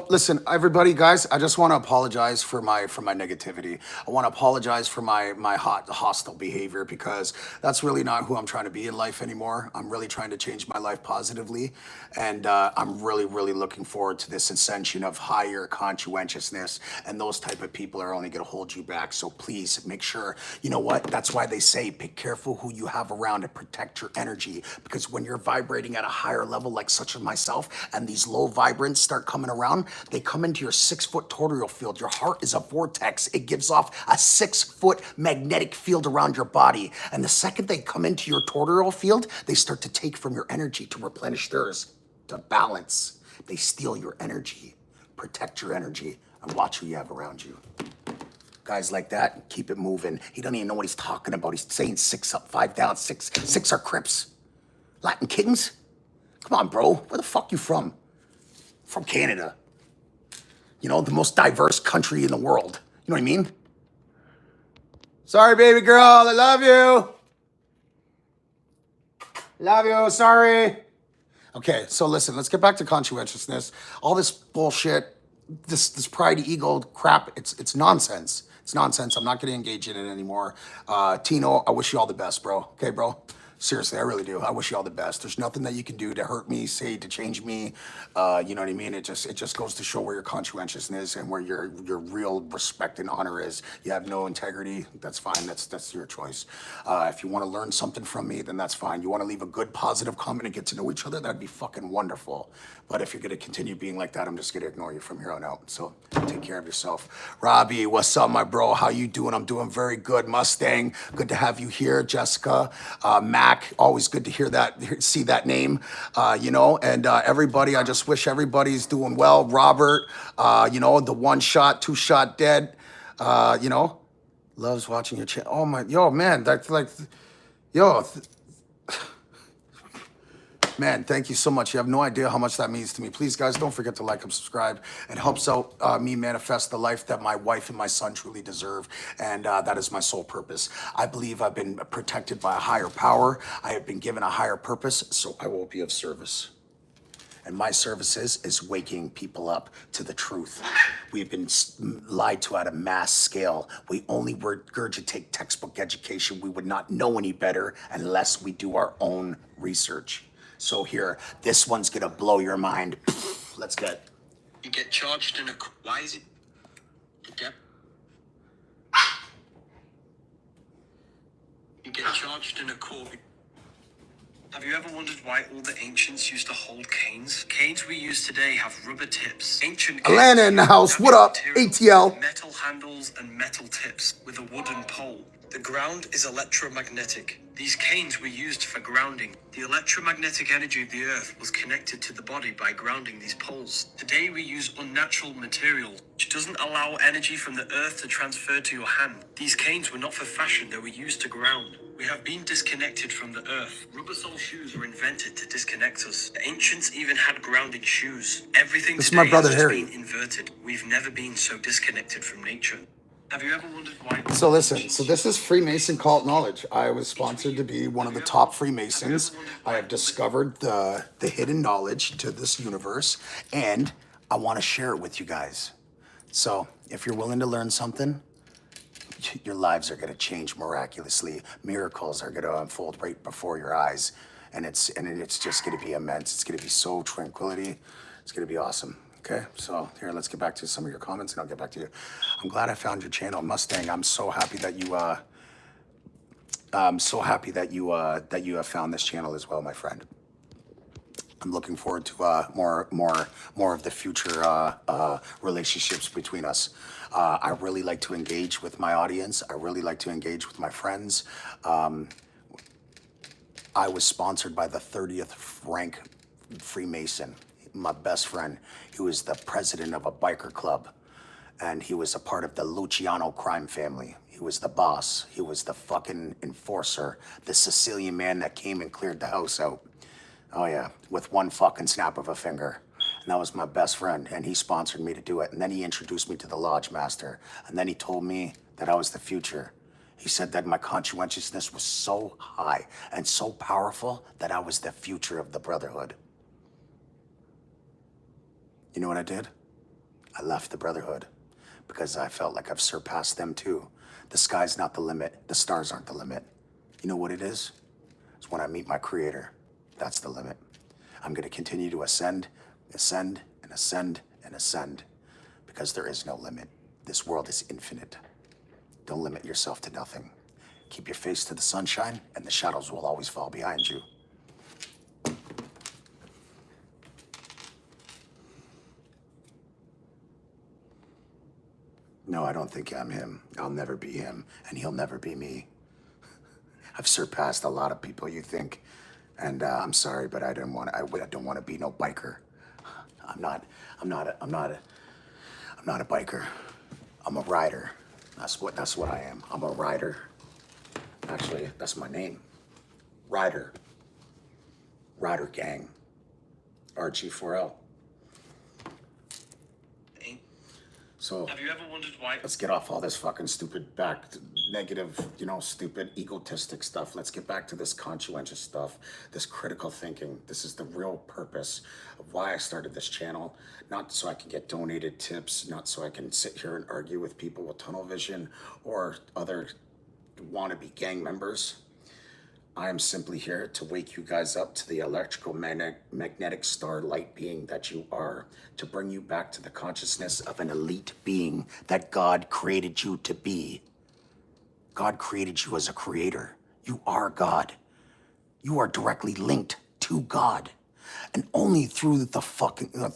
listen, everybody, guys, I just want to apologize for my negativity. I want to apologize for my hostile behavior because that's really not who I'm trying to be in life anymore. I'm really trying to change my life positively, and I'm really looking forward to this ascension of higher conscientiousness. And those type of people are only going to hold you back. So please make sure, you know what? That's why they say be careful who you have around and protect your energy, because when you're vibrating at a higher level, like such as myself, and these low vibrants start coming around, they come into your 6-foot toroidal field. Your heart is a vortex. It gives off a 6-foot magnetic field around your body. And the second they come into your toroidal field, they start to take from your energy to replenish theirs, to balance. They steal your energy. Protect your energy and watch who you have around you. Guys like that, keep it moving. He doesn't even know what he's talking about. He's saying 6 up, 5 down, 6 are Crips. Latin Kings? Come on, bro. Where the fuck you from? From Canada. You know, the most diverse country in the world. You know what I mean? Sorry, baby girl. I love you. Love you. Sorry. Okay, so listen, let's get back to conscientiousness. All this bullshit, this pride, ego crap, it's nonsense. It's nonsense. I'm not going to engage in it anymore. Tino, I wish you all the best, bro. Okay, bro? Seriously, I really do. I wish you all the best. There's nothing that you can do to hurt me, say to change me. You know what I mean? It just goes to show where your conscientiousness is and where your real respect and honor is. You have no integrity. That's fine. That's your choice. If you want to learn something from me, then that's fine. You want to leave a good, positive comment and get to know each other, that'd be fucking wonderful. But if you're gonna continue being like that, I'm just gonna ignore you from here on out. So take care of yourself. Robbie, what's up, my bro? How you doing? I'm doing very good. Mustang, good to have you here. Jessica, Mac, always good to hear that, see that name. You know, and everybody, I just wish everybody's doing well. Robert, you know, the 1 shot, 2 shot dead. You know, loves watching your channel. Oh my, yo, man, that's like, yo. Man, thank you so much. You have no idea how much that means to me. Please, guys, don't forget to like and subscribe. It helps out me manifest the life that my wife and my son truly deserve, and that is my sole purpose. I believe I've been protected by a higher power. I have been given a higher purpose, so I will be of service. And my service is waking people up to the truth. We've been lied to at a mass scale. We only regurgitate textbook education. We would not know any better unless we do our own research. So here, this one's gonna blow your mind. Let's get. You get charged in a... Why is it... You get charged in a court. Have you ever wondered why all the ancients used to hold canes? Canes we use today have rubber tips. Ancient canes Alana in the house. What up? ATL. Metal handles and metal tips with a wooden pole. The ground is electromagnetic. These canes were used for grounding. The electromagnetic energy of the earth was connected to the body by grounding these poles. Today we use unnatural material, which doesn't allow energy from the earth to transfer to your hand. These canes were not for fashion, they were used to ground. We have been disconnected from the earth. Rubber sole shoes were invented to disconnect us. The ancients even had grounding shoes. Everything This is today my brother has just Harry. been inverted. We've never been so disconnected from nature. Have you ever wondered why? So listen, so this is Freemason cult knowledge. I was sponsored to be one of the top Freemasons. I have discovered the hidden knowledge to this universe, and I want to share it with you guys. So if you're willing to learn something, your lives are going to change miraculously. Miracles are going to unfold right before your eyes, and it's just going to be immense. It's going to be so tranquility. It's going to be awesome. Okay, so here, let's get back to some of your comments, and I'll get back to you. I'm glad I found your channel, Mustang. I'm so happy that you have found this channel as well, my friend. I'm looking forward to more of the future relationships between us. I really like to engage with my audience. I really like to engage with my friends. I was sponsored by the 30th rank Freemason, my best friend. He was the president of a biker club, and he was a part of the Luciano crime family. He was the boss. He was the fucking enforcer, the Sicilian man that came and cleared the house out. Oh yeah, with one fucking snap of a finger. And that was my best friend, and he sponsored me to do it. And then he introduced me to the Lodge Master, and then he told me that I was the future. He said that my conscientiousness was so high and so powerful that I was the future of the Brotherhood. You know what I did? I left the Brotherhood because I felt like I've surpassed them too. The sky's not the limit. The stars aren't the limit. You know what it is? It's when I meet my creator. That's the limit. I'm going to continue to ascend, ascend, and ascend, and ascend because there is no limit. This world is infinite. Don't limit yourself to nothing. Keep your face to the sunshine, and the shadows will always fall behind you. No, I don't think I'm him. I'll never be him, and he'll never be me. I've surpassed a lot of people, you think, and I'm sorry, but I don't want to be no biker. I'm not a biker. I'm a rider. That's what I am. I'm a rider. Actually, that's my name. Ryder. Ryder Gang. RG4L. So Have you ever wondered why? let's get off all this fucking stupid negative, stupid egotistic stuff. Let's get back to this conscientious stuff, this critical thinking. This is the real purpose of why I started this channel. Not so I can get donated tips, not so I can sit here and argue with people with tunnel vision or other wannabe gang members. I am simply here to wake you guys up to the electrical magnetic star light being that you are, to bring you back to the consciousness of an elite being that God created you to be. God created you as a creator. You are God. You are directly linked to God. And only through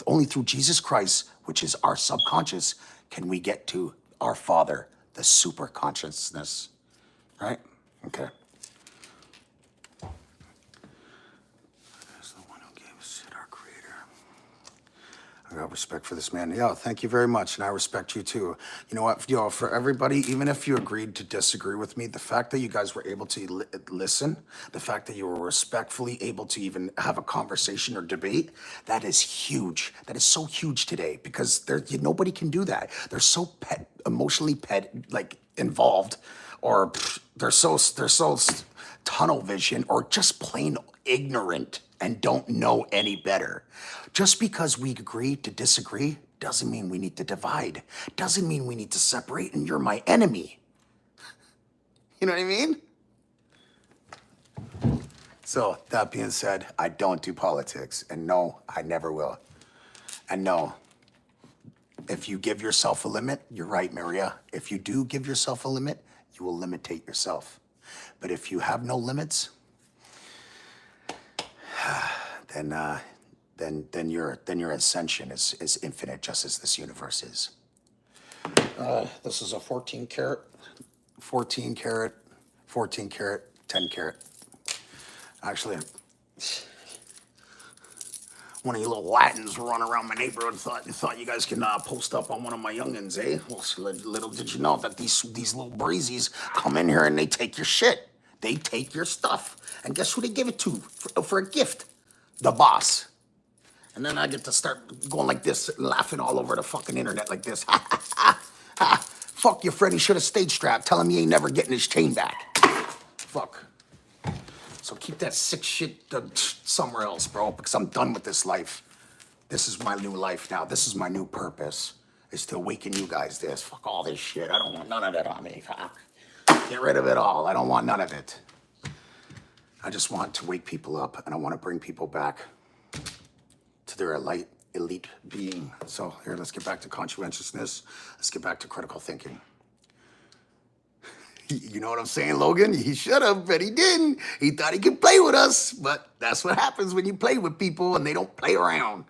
only through Jesus Christ, which is our subconscious, can we get to our Father, the super consciousness. Right? Okay. I got respect for this man. Yeah, thank you very much, and I respect you too. You know what, for everybody, even if you agreed to disagree with me, the fact that you guys were able to listen, the fact that you were respectfully able to even have a conversation or debate, that is huge. That is so huge today, because nobody can do that. They're so emotionally involved, or they're so tunnel vision, or just plain ignorant and don't know any better. Just because we agree to disagree doesn't mean we need to divide. Doesn't mean we need to separate and you're my enemy. You know what I mean? So that being said, I don't do politics, and no, I never will. And no, if you give yourself a limit, you're right, Maria. If you do give yourself a limit, you will limitate yourself. But if you have no limits, then your ascension is infinite, just as this universe is. This is a 14 karat, 10 karat. Actually, one of you little Latins run around my neighborhood thought you guys can post up on one of my youngins, eh? Well, little did you know that these little breezies come in here and they take your shit. They take your stuff. And guess who they give it to for a gift? The boss. And then I get to start going like this, laughing all over the fucking internet like this. Ha, ha, ha, ha. Fuck you, Freddie should have stayed strapped. Tell him he ain't never getting his chain back. Fuck. So keep that sick shit somewhere else, bro, because I'm done with this life. This is my new life now. This is my new purpose, is to awaken you guys this. Fuck all this shit. I don't want none of it on me. Get rid of it all. I don't want none of it. I just want to wake people up, and I want to bring people back to their elite being. So here, let's get back to conscientiousness. Let's get back to critical thinking. You know what I'm saying, Logan? He should have, but he didn't. He thought he could play with us, but that's what happens when you play with people and they don't play around.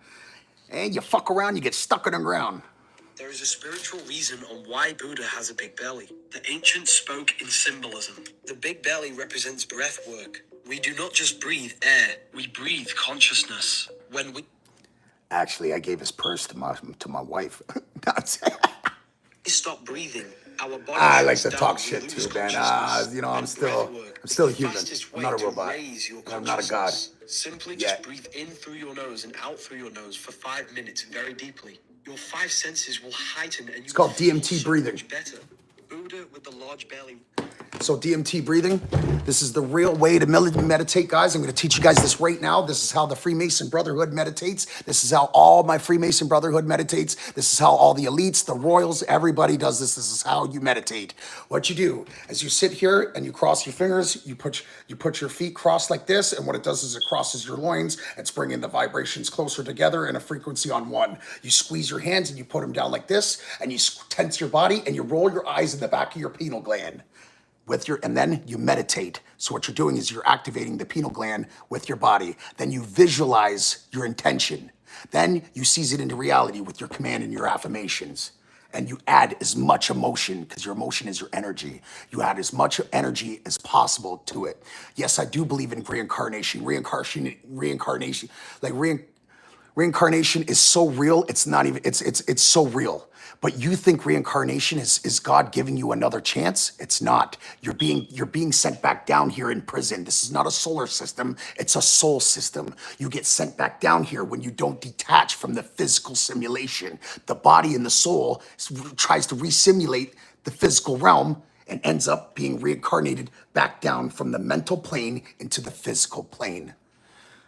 And you fuck around, you get stuck in the ground. There is a spiritual reason on why Buddha has a big belly. The ancients spoke in symbolism. The big belly represents breath work. We do not just breathe air, we breathe consciousness. When we Actually, I gave his purse to my wife. stop breathing, our body I like shuts to down, talk we shit lose too, man. consciousness. I'm And still breath work is human. the fastest I'm not a way to robot. raise your I'm not a god. consciousness. Simply Yet. just breathe in through your nose and out through your nose for 5 minutes very deeply. Your 5 senses will heighten and It's called DMT so breathing. much better. Buddha with the large belly. So DMT breathing, this is the real way to meditate, guys. I'm going to teach you guys this right now. This is how the Freemason Brotherhood meditates. This is how all my Freemason Brotherhood meditates. This is how all the elites, the royals, everybody does this. This is how you meditate. What you do is you sit here and you cross your fingers. You put your feet crossed like this, and what it does is it crosses your loins. It's bringing the vibrations closer together in a frequency on one. You squeeze your hands and you put them down like this, and you tense your body, and you roll your eyes in the back of your pineal gland. And then you meditate. So what you're doing is you're activating the pineal gland with your body. Then you visualize your intention. Then you seize it into reality with your command and your affirmations. And you add as much emotion, because your emotion is your energy. You add as much energy as possible to it. Yes, I do believe in reincarnation. Reincarnation is so real, it's not even, it's so real. But you think reincarnation is God giving you another chance? It's not. You're being sent back down here in prison. This is not a solar system, it's a soul system. You get sent back down here when you don't detach from the physical simulation. The body and the soul tries to re-simulate the physical realm and ends up being reincarnated back down from the mental plane into the physical plane.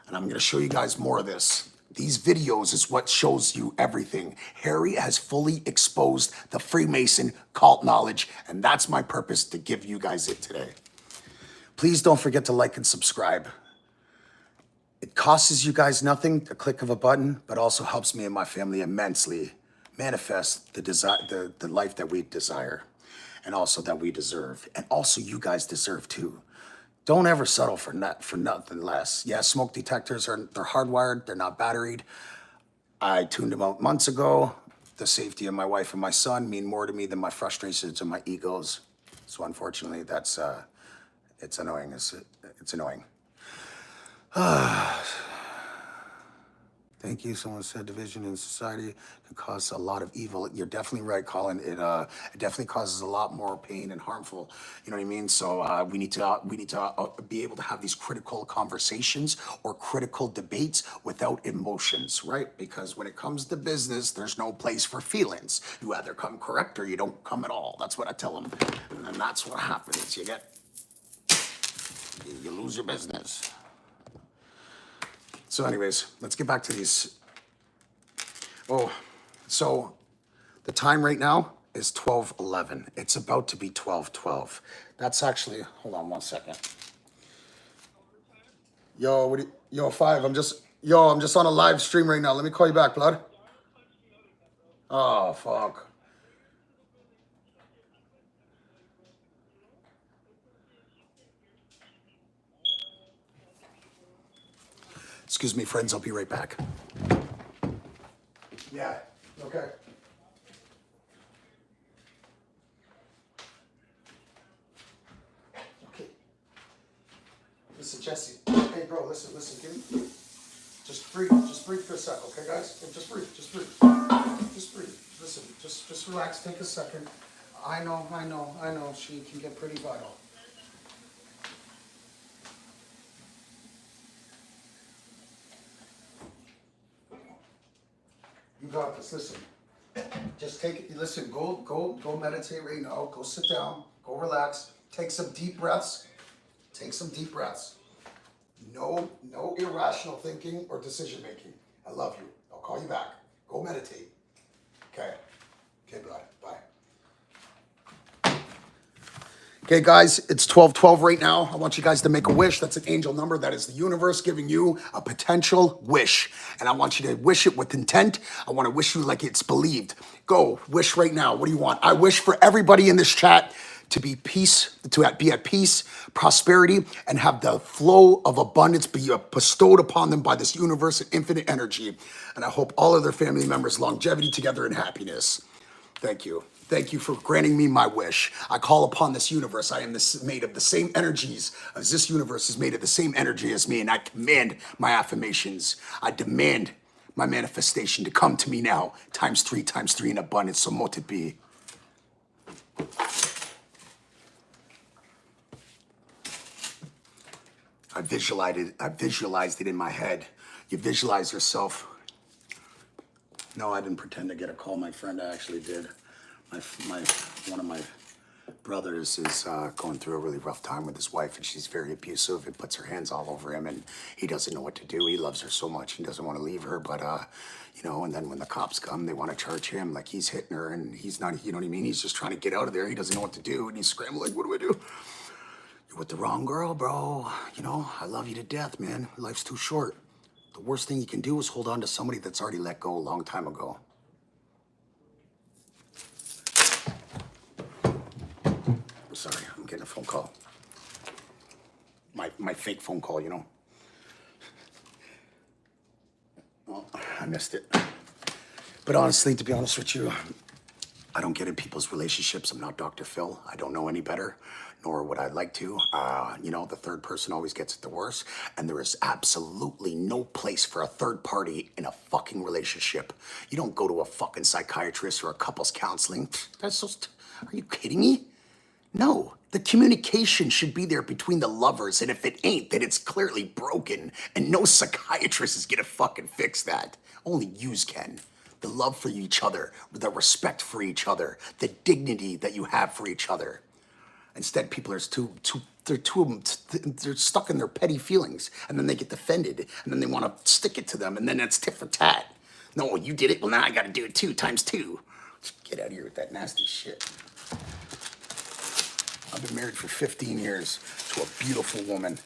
And I'm gonna show you guys more of this. These videos is what shows you everything. Harry has fully exposed the Freemason cult knowledge, and that's my purpose to give you guys it today. Please don't forget to like and subscribe. It costs you guys nothing, a click of a button, but also helps me and my family immensely manifest the life that we desire, and also that we deserve, and also you guys deserve too. Don't ever settle for nothing less. Yeah, smoke detectors they're hardwired, they're not batteried. I tuned them out months ago. The safety of my wife and my son mean more to me than my frustrations and my egos. So unfortunately, it's annoying. It's annoying. Thank you. Someone said division in society can cause a lot of evil. You're definitely right, Colin. It definitely causes a lot more pain and harmful. You know what I mean? So we need to be able to have these critical conversations or critical debates without emotions, right? Because when it comes to business, there's no place for feelings. You either come correct or you don't come at all. That's what I tell them, and that's what happens. You lose your business. So anyways, let's get back to these. Oh, so the time right now is 12:11. It's about to be 12:12. That's actually, hold on one second. Yo, yo, Five, I'm just on a live stream right now. Let me call you back, blood. Oh, fuck. Excuse me, friends, I'll be right back. Yeah, okay. Okay. Listen, Jesse. Hey, bro, listen, give me. Just breathe for a sec, okay, guys? Just breathe. Listen, just relax, take a second. I know. She can get pretty vital. You got this. Listen, just take it. Listen, go meditate right now. Go sit down. Go relax. Take some deep breaths. No irrational thinking or decision making. I love you. I'll call you back. Go meditate. Okay, bud. Bye. Okay, guys, it's 12:12 right now. I want you guys to make a wish. That's an angel number. That is the universe giving you a potential wish. And I want you to wish it with intent. I want to wish you like it's believed. Go, wish right now. What do you want? I wish for everybody in this chat to be at peace, prosperity, and have the flow of abundance be bestowed upon them by this universe and infinite energy. And I hope all of their family members longevity together in happiness. Thank you. Thank you for granting me my wish. I call upon this universe. I am made of the same energies as this universe is made of the same energy as me, and I command my affirmations. I demand my manifestation to come to me now, times three in abundance, so mote it be. I visualized it in my head. You visualize yourself. No, I didn't pretend to get a call. My friend actually did. One of my brothers is going through a really rough time with his wife, and she's very abusive and puts her hands all over him, and he doesn't know what to do. He loves her so much, he doesn't want to leave her, but and then when the cops come, they want to charge him like he's hitting her, and he's not, you know what I mean? He's just trying to get out of there. He doesn't know what to do, and he's scrambling like, what do I do? You're with the wrong girl, bro. I love you to death, man. Life's too short. The worst thing you can do is hold on to somebody that's already let go a long time ago. Sorry, I'm getting a phone call. My fake phone call, Oh, I missed it. But honestly, to be honest with you, I don't get in people's relationships. I'm not Dr. Phil. I don't know any better, nor would I like to. You know, the third person always gets it the worst. And there is absolutely no place for a third party in a fucking relationship. You don't go to a fucking psychiatrist or a couples counseling. That's just, are you kidding me? No, the communication should be there between the lovers, and if it ain't, then it's clearly broken, and no psychiatrist is gonna fucking fix that. Only yous can. The love for each other, the respect for each other, the dignity that you have for each other. Instead, people are they're stuck in their petty feelings, and then they get offended, and then they want to stick it to them, and then it's tit for tat. No, you did it, well now I gotta do it too, times two. Get out of here with that nasty shit. I've been married for 15 years to a beautiful woman.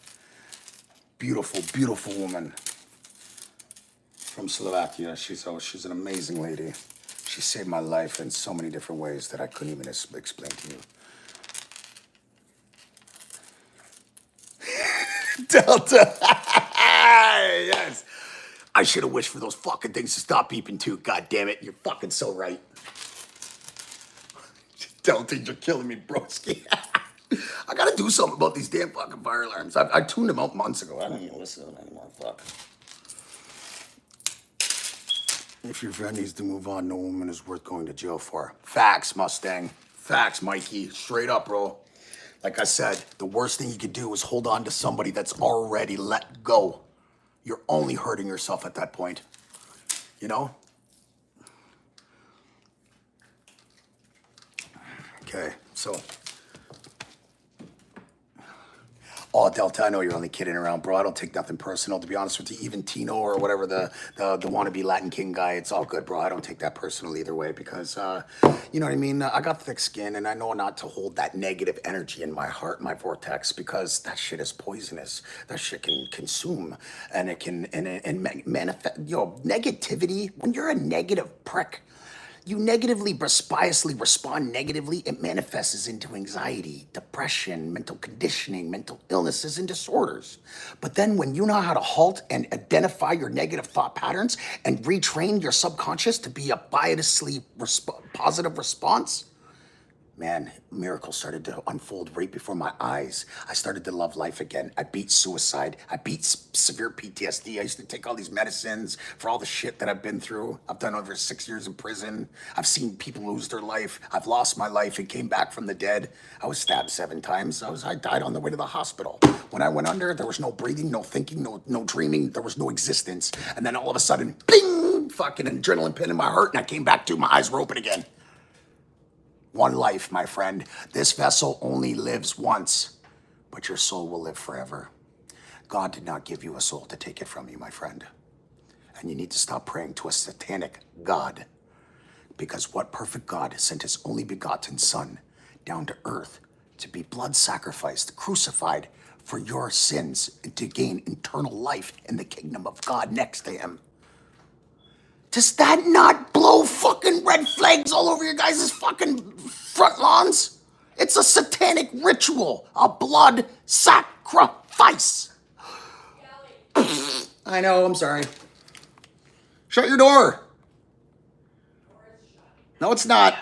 Beautiful, beautiful woman from Slovakia. She's an amazing lady. She saved my life in so many different ways that I couldn't even explain to you. Delta. Yes. I should have wished for those fucking things to stop beeping too. God damn it. You're fucking so right. Delta, you're killing me, broski. I gotta do something about these damn fucking fire alarms. I tuned them out months ago. I don't even listen to them anymore. Fuck. If your friend needs to move on, no woman is worth going to jail for. Facts, Mustang. Facts, Mikey. Straight up, bro. Like I said, the worst thing you could do is hold on to somebody that's already let go. You're only hurting yourself at that point. You know? Okay, so. Oh, Delta, I know you're only kidding around, bro. I don't take nothing personal, to be honest with you. Even Tino or whatever, the wannabe Latin King guy, it's all good, bro. I don't take that personal either way because, you know what I mean? I got thick skin, and I know not to hold that negative energy in my heart, my vortex, because that shit is poisonous. That shit can consume, and it can manifest. Yo, negativity, when you're a negative prick, you negatively, spiously respond negatively, it manifests into anxiety, depression, mental conditioning, mental illnesses, and disorders. But then when you know how to halt and identify your negative thought patterns and retrain your subconscious to be a biasly positive response, man, miracles started to unfold right before my eyes. I started to love life again. I beat suicide. I beat severe PTSD. I used to take all these medicines for all the shit that I've been through. I've done over 6 years in prison. I've seen people lose their life. I've lost my life and came back from the dead. I was stabbed 7 times. I died on the way to the hospital. When I went under, there was no breathing, no thinking, no dreaming. There was no existence. And then all of a sudden, bing, fucking adrenaline pin in my heart, and I came back to, my eyes were open again. One life, my friend. This vessel only lives once, but your soul will live forever. God did not give you a soul to take it from you, my friend. And you need to stop praying to a satanic God. Because what perfect God sent his only begotten Son down to earth to be blood sacrificed, crucified for your sins, and to gain eternal life in the kingdom of God next to him? Does that not blow fucking red flags all over your guys' fucking front lawns? It's a satanic ritual, a blood sacrifice. I know, I'm sorry. Shut your door. No, it's not.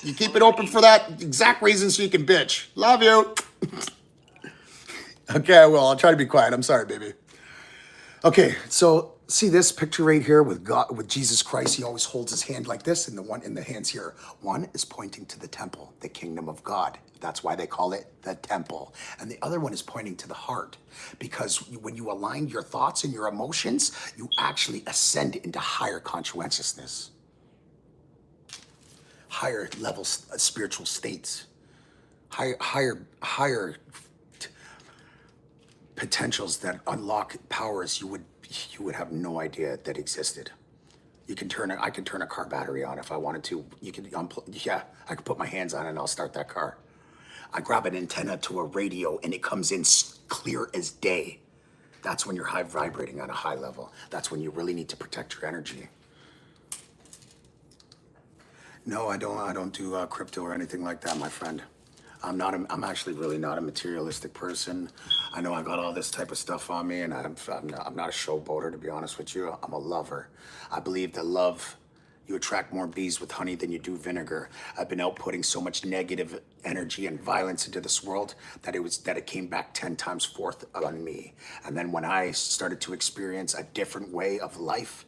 You keep it open for that exact reason so you can bitch. Love you. Okay, I will. I'll try to be quiet. I'm sorry, baby. Okay, so see this picture right here with God, with Jesus Christ. He always holds his hand like this, and the one in the hands here. One is pointing to the temple, the kingdom of God. That's why they call it the temple. And the other one is pointing to the heart, because when you align your thoughts and your emotions, you actually ascend into higher consciousness, higher levels, spiritual states, higher potentials that unlock powers you would have no idea that existed. I can turn a car battery on if I wanted to. You can I could put my hands on it and I'll start that car. I grab an antenna to a radio and it comes in clear as day. That's when you're high vibrating on a high level. That's when you really need to protect your energy. No, I don't do crypto or anything like that, my friend. I'm actually really not a materialistic person. I know I got all this type of stuff on me, and I'm not a showboater, to be honest with you. I'm a lover. I believe that love You attract more bees with honey than you do vinegar. I've been outputting so much negative energy and violence into this world that it came back 10 times forth on me. And then when I started to experience a different way of life,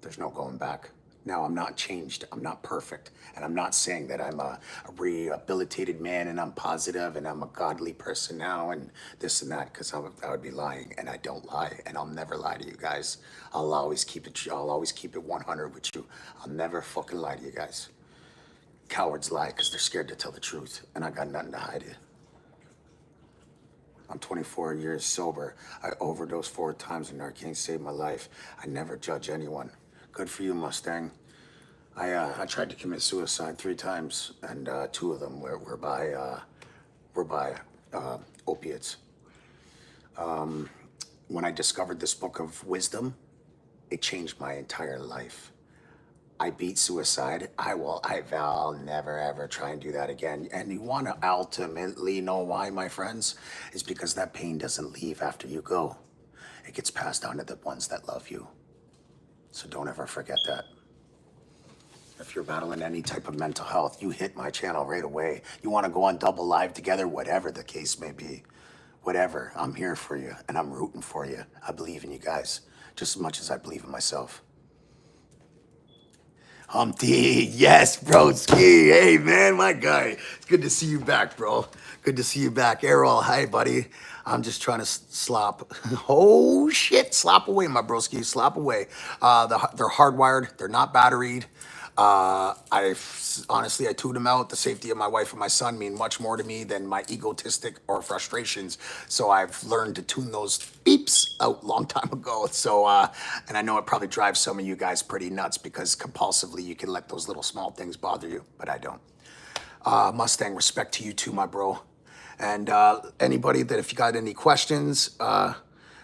there's no going back. Now, I'm not changed. I'm not perfect. And I'm not saying that I'm a rehabilitated man and I'm positive and I'm a godly person now and this and that, because I would be lying, and I don't lie, and I'll never lie to you guys. I'll always keep it 100 with you. I'll never fucking lie to you guys. Cowards lie because they're scared to tell the truth, and I got nothing to hide it. I'm 24 years sober. I overdosed 4 times and Narcan saved my life. I never judge anyone. Good for you, Mustang. I tried to commit suicide 3 times, and 2 of them were by opiates. When I discovered this book of wisdom, it changed my entire life. I beat suicide. I vow I'll never ever try and do that again. And you want to ultimately know why, my friends? Is because that pain doesn't leave after you go. It gets passed on to the ones that love you. So don't ever forget that. If you're battling any type of mental health, you hit my channel right away. You want to go on double live together, whatever the case may be. Whatever, I'm here for you, and I'm rooting for you. I believe in you guys just as much as I believe in myself. Humpty, yes, broski. Hey, man, my guy. It's good to see you back, bro. Good to see you back. Errol, hi, buddy. I'm just trying to slop. Oh, shit. Slop away, my broski. Slop away. They're hardwired. They're not batteried. Honestly, I tuned them out. The safety of my wife and my son mean much more to me than my egotistic or frustrations. So I've learned to tune those beeps out a long time ago. So, and I know it probably drives some of you guys pretty nuts because compulsively you can let those little small things bother you, but I don't. Mustang, respect to you too, my bro. And anybody that, if you got any questions,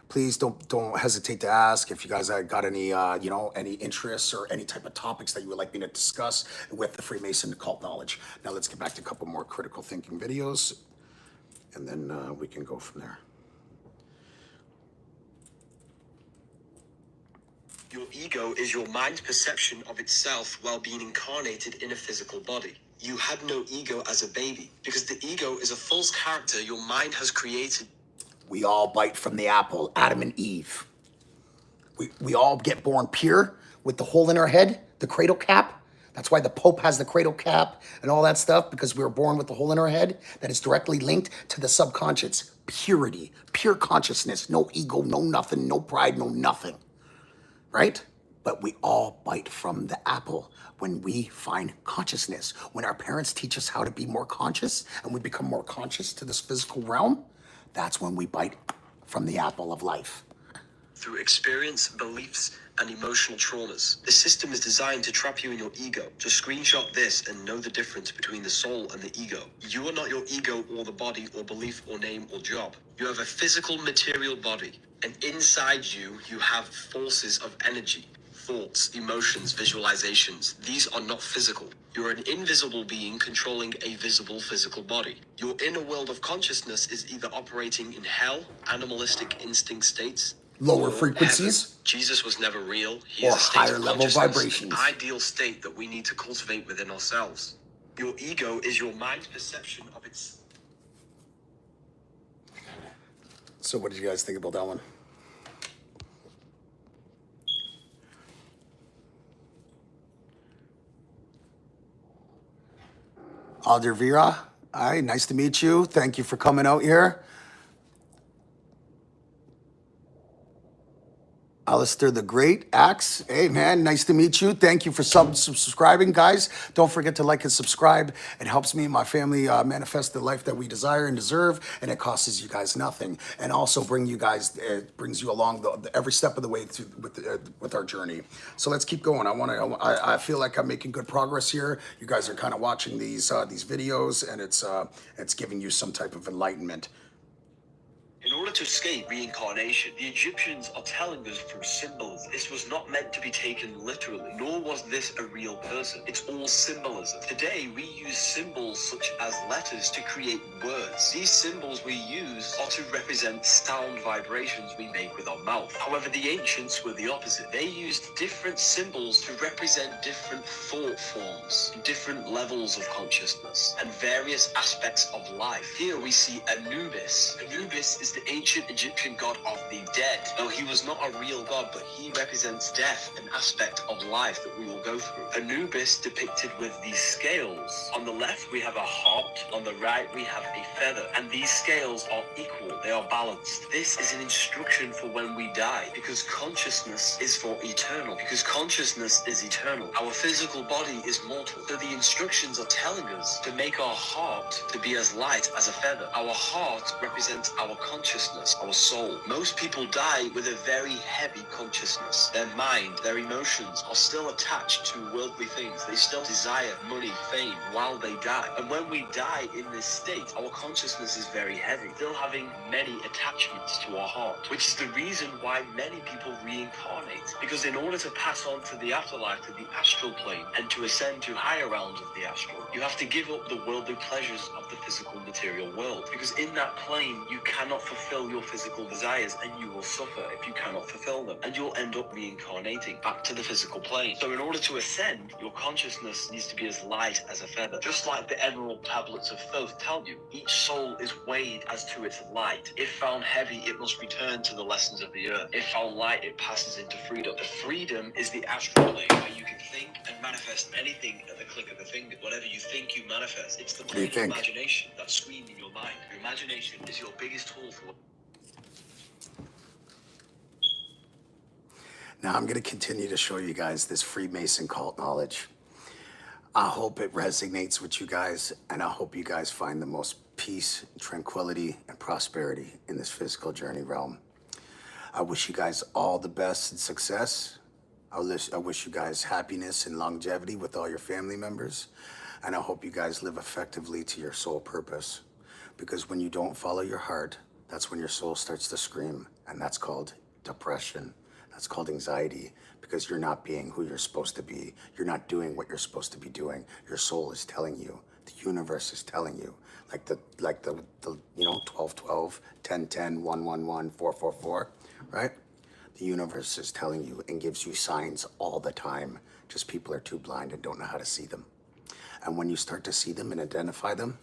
please don't hesitate to ask. If you guys got any, any interests or any type of topics that you would like me to discuss with the Freemason cult knowledge. Now let's get back to a couple more critical thinking videos, and then we can go from there. Your ego is your mind's perception of itself while being incarnated in a physical body. You had no ego as a baby because the ego is a false character your mind has created. We all bite from the apple, Adam and Eve. We all get born pure with the hole in our head, the cradle cap. That's why the Pope has the cradle cap and all that stuff, because we were born with the hole in our head that is directly linked to the subconscious. Purity, pure consciousness, no ego, no nothing, no pride, no nothing. Right? But we all bite from the apple when we find consciousness. When our parents teach us how to be more conscious and we become more conscious to this physical realm, that's when we bite from the apple of life. Through experience, beliefs, and emotional traumas. The system is designed to trap you in your ego. Just screenshot this and know the difference between the soul and the ego. You are not your ego or the body or belief or name or job. You have a physical material body. And inside you, you have forces of energy. Thoughts, emotions, visualizations. These are not physical. You're an invisible being controlling a visible physical body. Your inner world of consciousness is either operating in hell, animalistic instinct states, lower frequencies, heaven. Jesus was never real. He or is a state higher of level consciousness, vibrations. an ideal state that we need to cultivate within ourselves. Your ego is your mind's perception of its. So what did you guys think about that one? Alder Vera, hi, nice to meet you. Thank you for coming out here. Alistair the Great, Axe, hey man, nice to meet you. Thank you for subscribing, guys. Don't forget to like and subscribe. It helps me and my family manifest the life that we desire and deserve, and it costs you guys nothing. And also it brings you along every step of the way with our journey. So let's keep going. I feel like I'm making good progress here. You guys are kind of watching these videos, and it's giving you some type of enlightenment. In order to escape reincarnation, the Egyptians are telling us through symbols. This was not meant to be taken literally, nor was this a real person. It's all symbolism. Today, we use symbols such as letters to create words. These symbols we use are to represent sound vibrations we make with our mouth. However, the ancients were the opposite. They used different symbols to represent different thought forms, different levels of consciousness, and various aspects of life. Here we see Anubis. Anubis is the ancient Egyptian god of the dead. Now, he was not a real god, but he represents death, an aspect of life that we will go through. Anubis depicted with these scales. On the left, we have a heart. On the right, we have a feather. And these scales are equal. They are balanced. This is an instruction for when we die, because consciousness is for eternal. Because consciousness is eternal. Our physical body is mortal. So the instructions are telling us to make our heart to be as light as a feather. Our heart represents our consciousness, our soul. Most people die with a very heavy consciousness. Their mind, their emotions are still attached to worldly things. They still desire money, fame while they die. And when we die in this state, our consciousness is very heavy, still having many attachments to our heart, which is the reason why many people reincarnate. Because in order to pass on to the afterlife, to the astral plane, and to ascend to higher realms of the astral, you have to give up the worldly pleasures of the physical material world. Because in that plane, you cannot fulfill your physical desires, and you will suffer if you cannot fulfill them, and you'll end up reincarnating back to the physical plane. So in order to ascend, your consciousness needs to be as light as a feather. Just like the emerald tablets of Thoth tell you, each soul is weighed as to its light. If found heavy, it must return to the lessons of the earth. If found light, it passes into freedom. The freedom is the astral plane, where you can think and manifest anything at the click of a finger. Whatever you think, you manifest. It's the plane of imagination, that screen in your mind. Your imagination is your biggest tool for... Now I'm going to continue to show you guys this Freemason cult knowledge. I hope it resonates with you guys, and I hope you guys find the most peace, tranquility, and prosperity in this physical journey realm. I wish you guys all the best and success. I wish you guys happiness and longevity with all your family members. And I hope you guys live effectively to your soul purpose. Because when you don't follow your heart, that's when your soul starts to scream. And that's called depression. That's called anxiety, because you're not being who you're supposed to be. You're not doing what you're supposed to be doing. Your soul is telling you. The universe is telling you. Like the 1212, 1010, 111, 444, right? The universe is telling you and gives you signs all the time. Just people are too blind and don't know how to see them. And when you start to see them and identify them,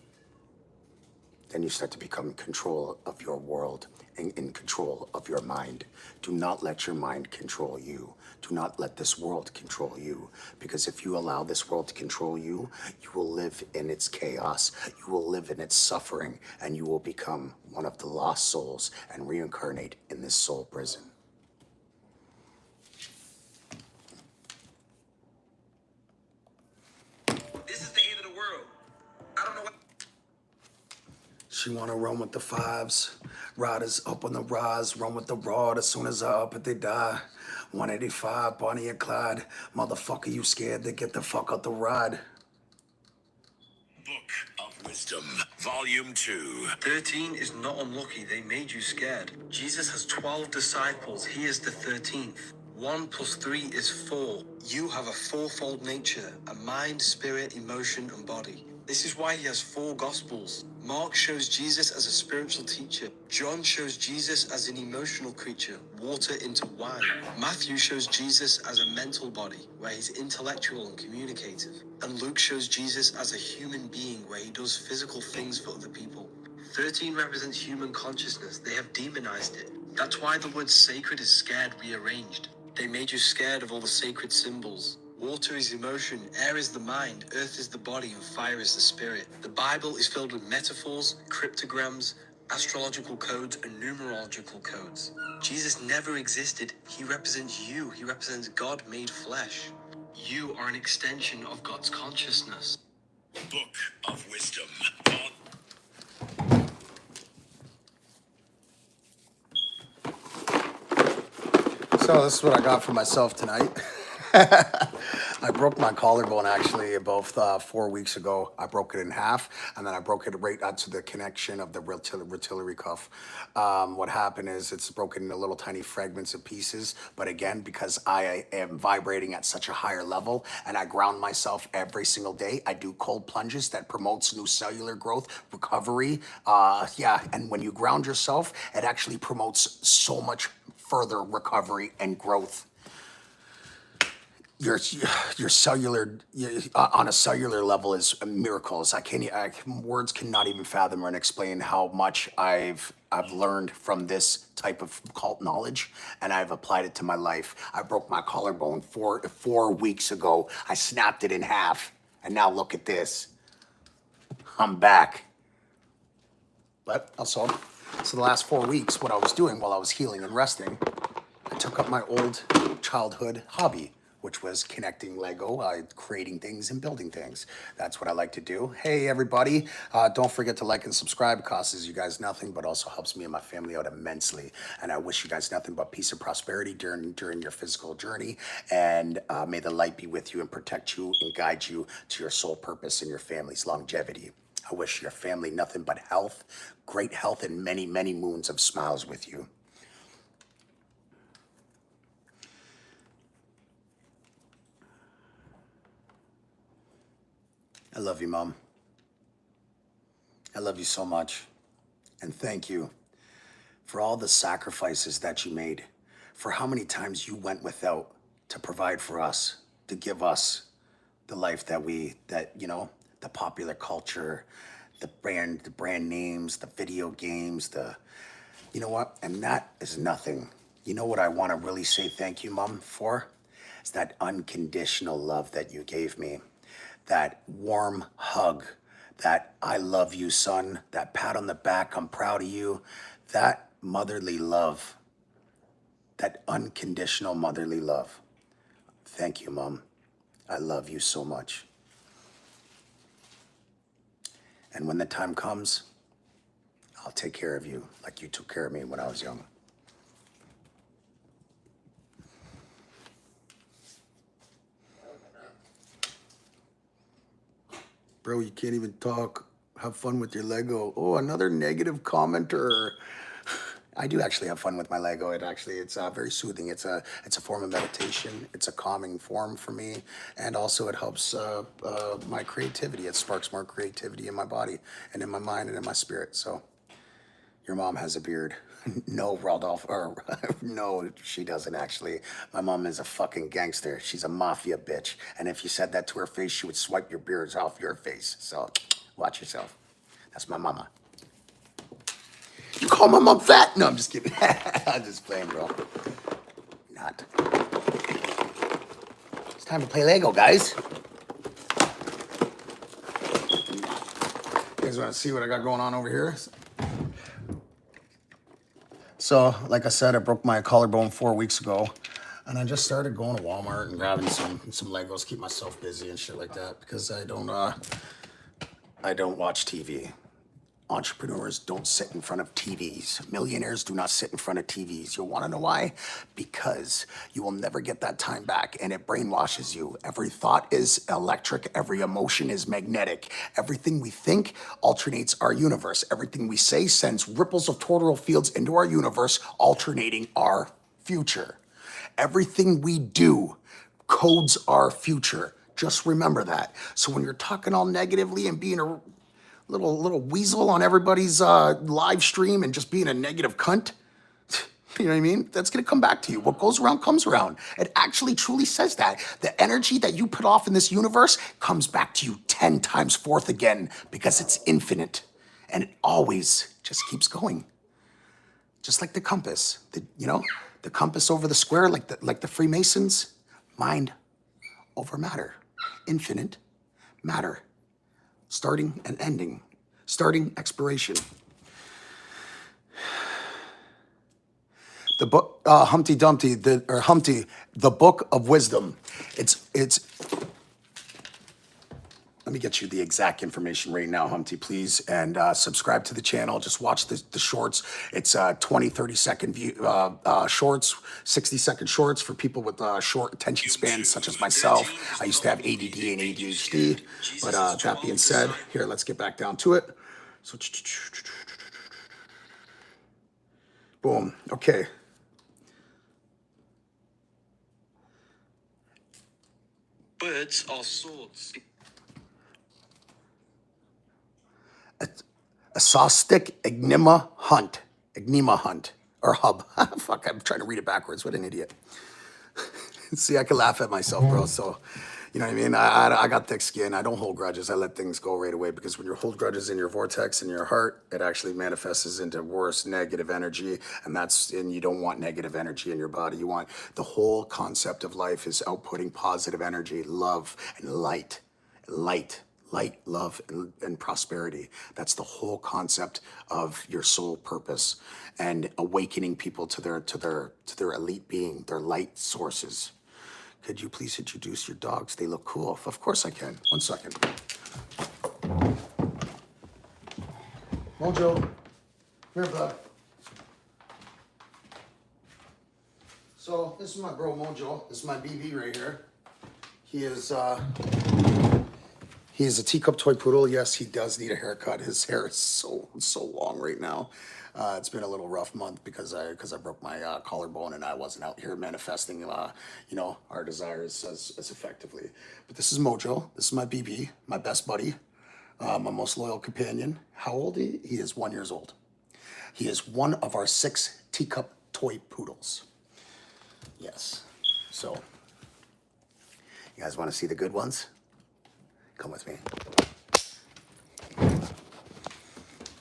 then you start to become in control of your world and in control of your mind. Do not let your mind control you. Do not let this world control you. Because if you allow this world to control you, you will live in its chaos. You will live in its suffering, and you will become one of the lost souls and reincarnate in this soul prison. This is the end of the world. I don't know what... She wanna run with the fives. Riders up on the rise, run with the rod. As soon as I up it, they die. 185, Bonnie and Clyde. Motherfucker, you scared? They get the fuck out the ride. Book of Wisdom, Volume 2. 13 is not unlucky. They made you scared. Jesus has 12 disciples. He is the 13th. 1 plus 3 is 4. You have a fourfold nature: a mind, spirit, emotion, and body. This is why he has 4 gospels. Mark shows Jesus as a spiritual teacher. John shows Jesus as an emotional creature, water into wine. Matthew shows Jesus as a mental body, where he's intellectual and communicative. And Luke shows Jesus as a human being, where he does physical things for other people. 13 represents human consciousness. They have demonized it. That's why the word sacred is scared rearranged. They made you scared of all the sacred symbols. Water is emotion, air is the mind, earth is the body, and fire is the spirit. The Bible is filled with metaphors, cryptograms, astrological codes, and numerological codes. Jesus never existed. He represents you. He represents God made flesh. You are an extension of God's consciousness. Book of Wisdom. So this is what I got for myself tonight. I broke my collarbone actually about 4 weeks ago. I broke it in half, and then I broke it right out to the connection of the rotillary cuff. What happened is it's broken into little tiny fragments and pieces. But again, because I am vibrating at such a higher level, and I ground myself every single day, I do cold plunges that promotes new cellular growth, recovery. Yeah, and when you ground yourself, it actually promotes so much further recovery and growth. Your cellular on a cellular level is miracles. Words cannot even fathom and explain how much I've learned from this type of cult knowledge, and I've applied it to my life. I broke my collarbone four weeks ago. I snapped it in half, and now look at this. I'm back. But also, so the last 4 weeks, what I was doing while I was healing and resting, I took up my old childhood hobby, which was connecting Lego, creating things and building things. That's what I like to do. Hey, everybody. Don't forget to like and subscribe. It costs you guys nothing, but also helps me and my family out immensely. And I wish you guys nothing but peace and prosperity during your physical journey. And may the light be with you and protect you and guide you to your soul purpose and your family's longevity. I wish your family nothing but health, great health, and many, many moons of smiles with you. I love you, Mom. I love you so much. And thank you for all the sacrifices that you made, for how many times you went without to provide for us, to give us the life that the popular culture, the brand names, the video games, you know what? And that is nothing. You know what I want to really say thank you, Mom, for? It's that unconditional love that you gave me. That warm hug, that I love you, son, that pat on the back, I'm proud of you, that motherly love, that unconditional motherly love. Thank you, Mom. I love you so much. And when the time comes, I'll take care of you like you took care of me when I was young. Bro, you can't even talk. Have fun with your Lego. Oh, another negative commenter. I do actually have fun with my Lego. It's very soothing. It's a form of meditation. It's a calming form for me, and also it helps my creativity. It sparks more creativity in my body and in my mind and in my spirit. So, your mom has a beard. No, Rudolph, or no, she doesn't actually. My mom is a fucking gangster. She's a mafia bitch. And if you said that to her face, she would swipe your beards off your face. So watch yourself. That's my mama. You call my mom fat? No, I'm just kidding. I'm just playing, bro. Not. It's time to play Lego, guys. You guys want to see what I got going on over here? So, like I said, I broke my collarbone 4 weeks ago, and I just started going to Walmart and grabbing some Legos, keep myself busy and shit like that, because I don't watch TV. Entrepreneurs don't sit in front of TVs. Millionaires do not sit in front of TVs. You'll want to know why? Because you will never get that time back, and it brainwashes you. Every thought is electric. Every emotion is magnetic. Everything we think alternates our universe. Everything we say sends ripples of toroidal fields into our universe, alternating our future. Everything we do codes our future. Just remember that. So when you're talking all negatively and being a little weasel on everybody's live stream and just being a negative cunt, you know what I mean? That's gonna come back to you. What goes around comes around. It actually truly says that. The energy that you put off in this universe comes back to you 10 times forth again, because it's infinite and it always just keeps going. Just like the compass, the compass over the square, like the Freemasons, mind over matter, infinite matter. Starting and ending. Starting, expiration. The book, Humpty Dumpty, Humpty, the Book of Wisdom. It's let me get you the exact information right now, Humpty, please. And subscribe to the channel. Just watch the shorts. It's 20, 30-second shorts, 60-second shorts for people with short attention spans, such as myself. I used to have ADD and ADHD. But that being said, here, let's get back down to it. So, boom. Okay. Birds are swords. A sawstick ignima hunt. Ignima hunt. Or hub. Fuck, I'm trying to read it backwards. What an idiot. See, I can laugh at myself, bro. So, you know what I mean? I got thick skin. I don't hold grudges. I let things go right away because when you hold grudges in your vortex, in your heart, it actually manifests into worse negative energy. And you don't want negative energy in your body. You want the whole concept of life is outputting positive energy, love, and light. Light, love, and prosperity. That's the whole concept of your soul purpose and awakening people to their elite being, their light sources. Could you please introduce your dogs? They look cool. Of course I can. 1 second. Mojo, here, bud. So this is my bro Mojo. This is my BB right here. He is a teacup toy poodle. Yes, he does need a haircut. His hair is so long right now. It's been a little rough month because I broke my collarbone and I wasn't out here manifesting, our desires as effectively. But this is Mojo. This is my BB, my best buddy, my most loyal companion. How old is he? He is 1 year old. He is one of our 6 teacup toy poodles. Yes. So, you guys want to see the good ones? Come with me.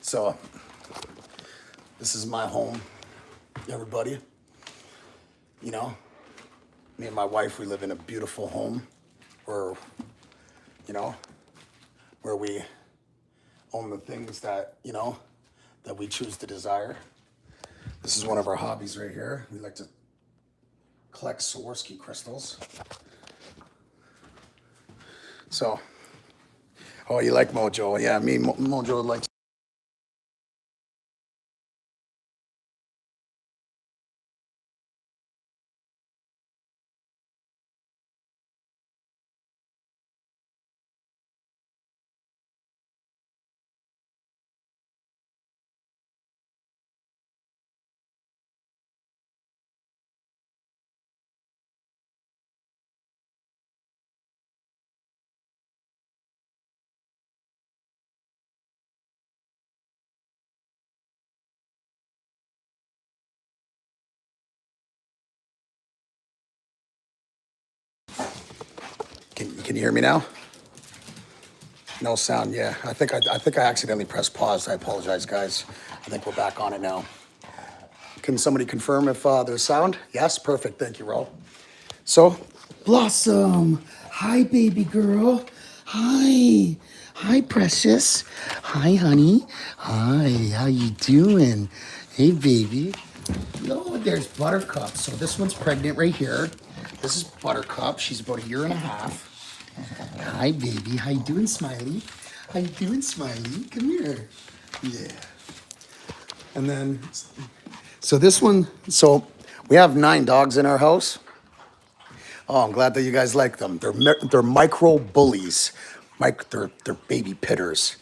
So, this is my home, everybody. You know, me and my wife, we live in a beautiful home where we own the things that we choose to desire. This is one of our hobbies right here. We like to collect Swarovski crystals. So, oh, you like Mojo? Yeah, Mojo likes. Can you hear me now? No sound. Yeah, I think I accidentally pressed pause. I apologize, guys. I think we're back on it now. Can somebody confirm if there's sound? Yes, perfect. Thank you, Ro. So, Blossom. Hi, baby girl. Hi. Hi, precious. Hi, honey. Hi. How you doing? Hey, baby. Oh, there's Buttercup. So this one's pregnant right here. This is Buttercup. She's about 1.5 years. Hi, baby. How you doing, Smiley? How you doing, Smiley? Come here. Yeah. And then, so this one, so we have 9 dogs in our house. Oh, I'm glad that you guys like them. They're micro bullies. They're baby pitters.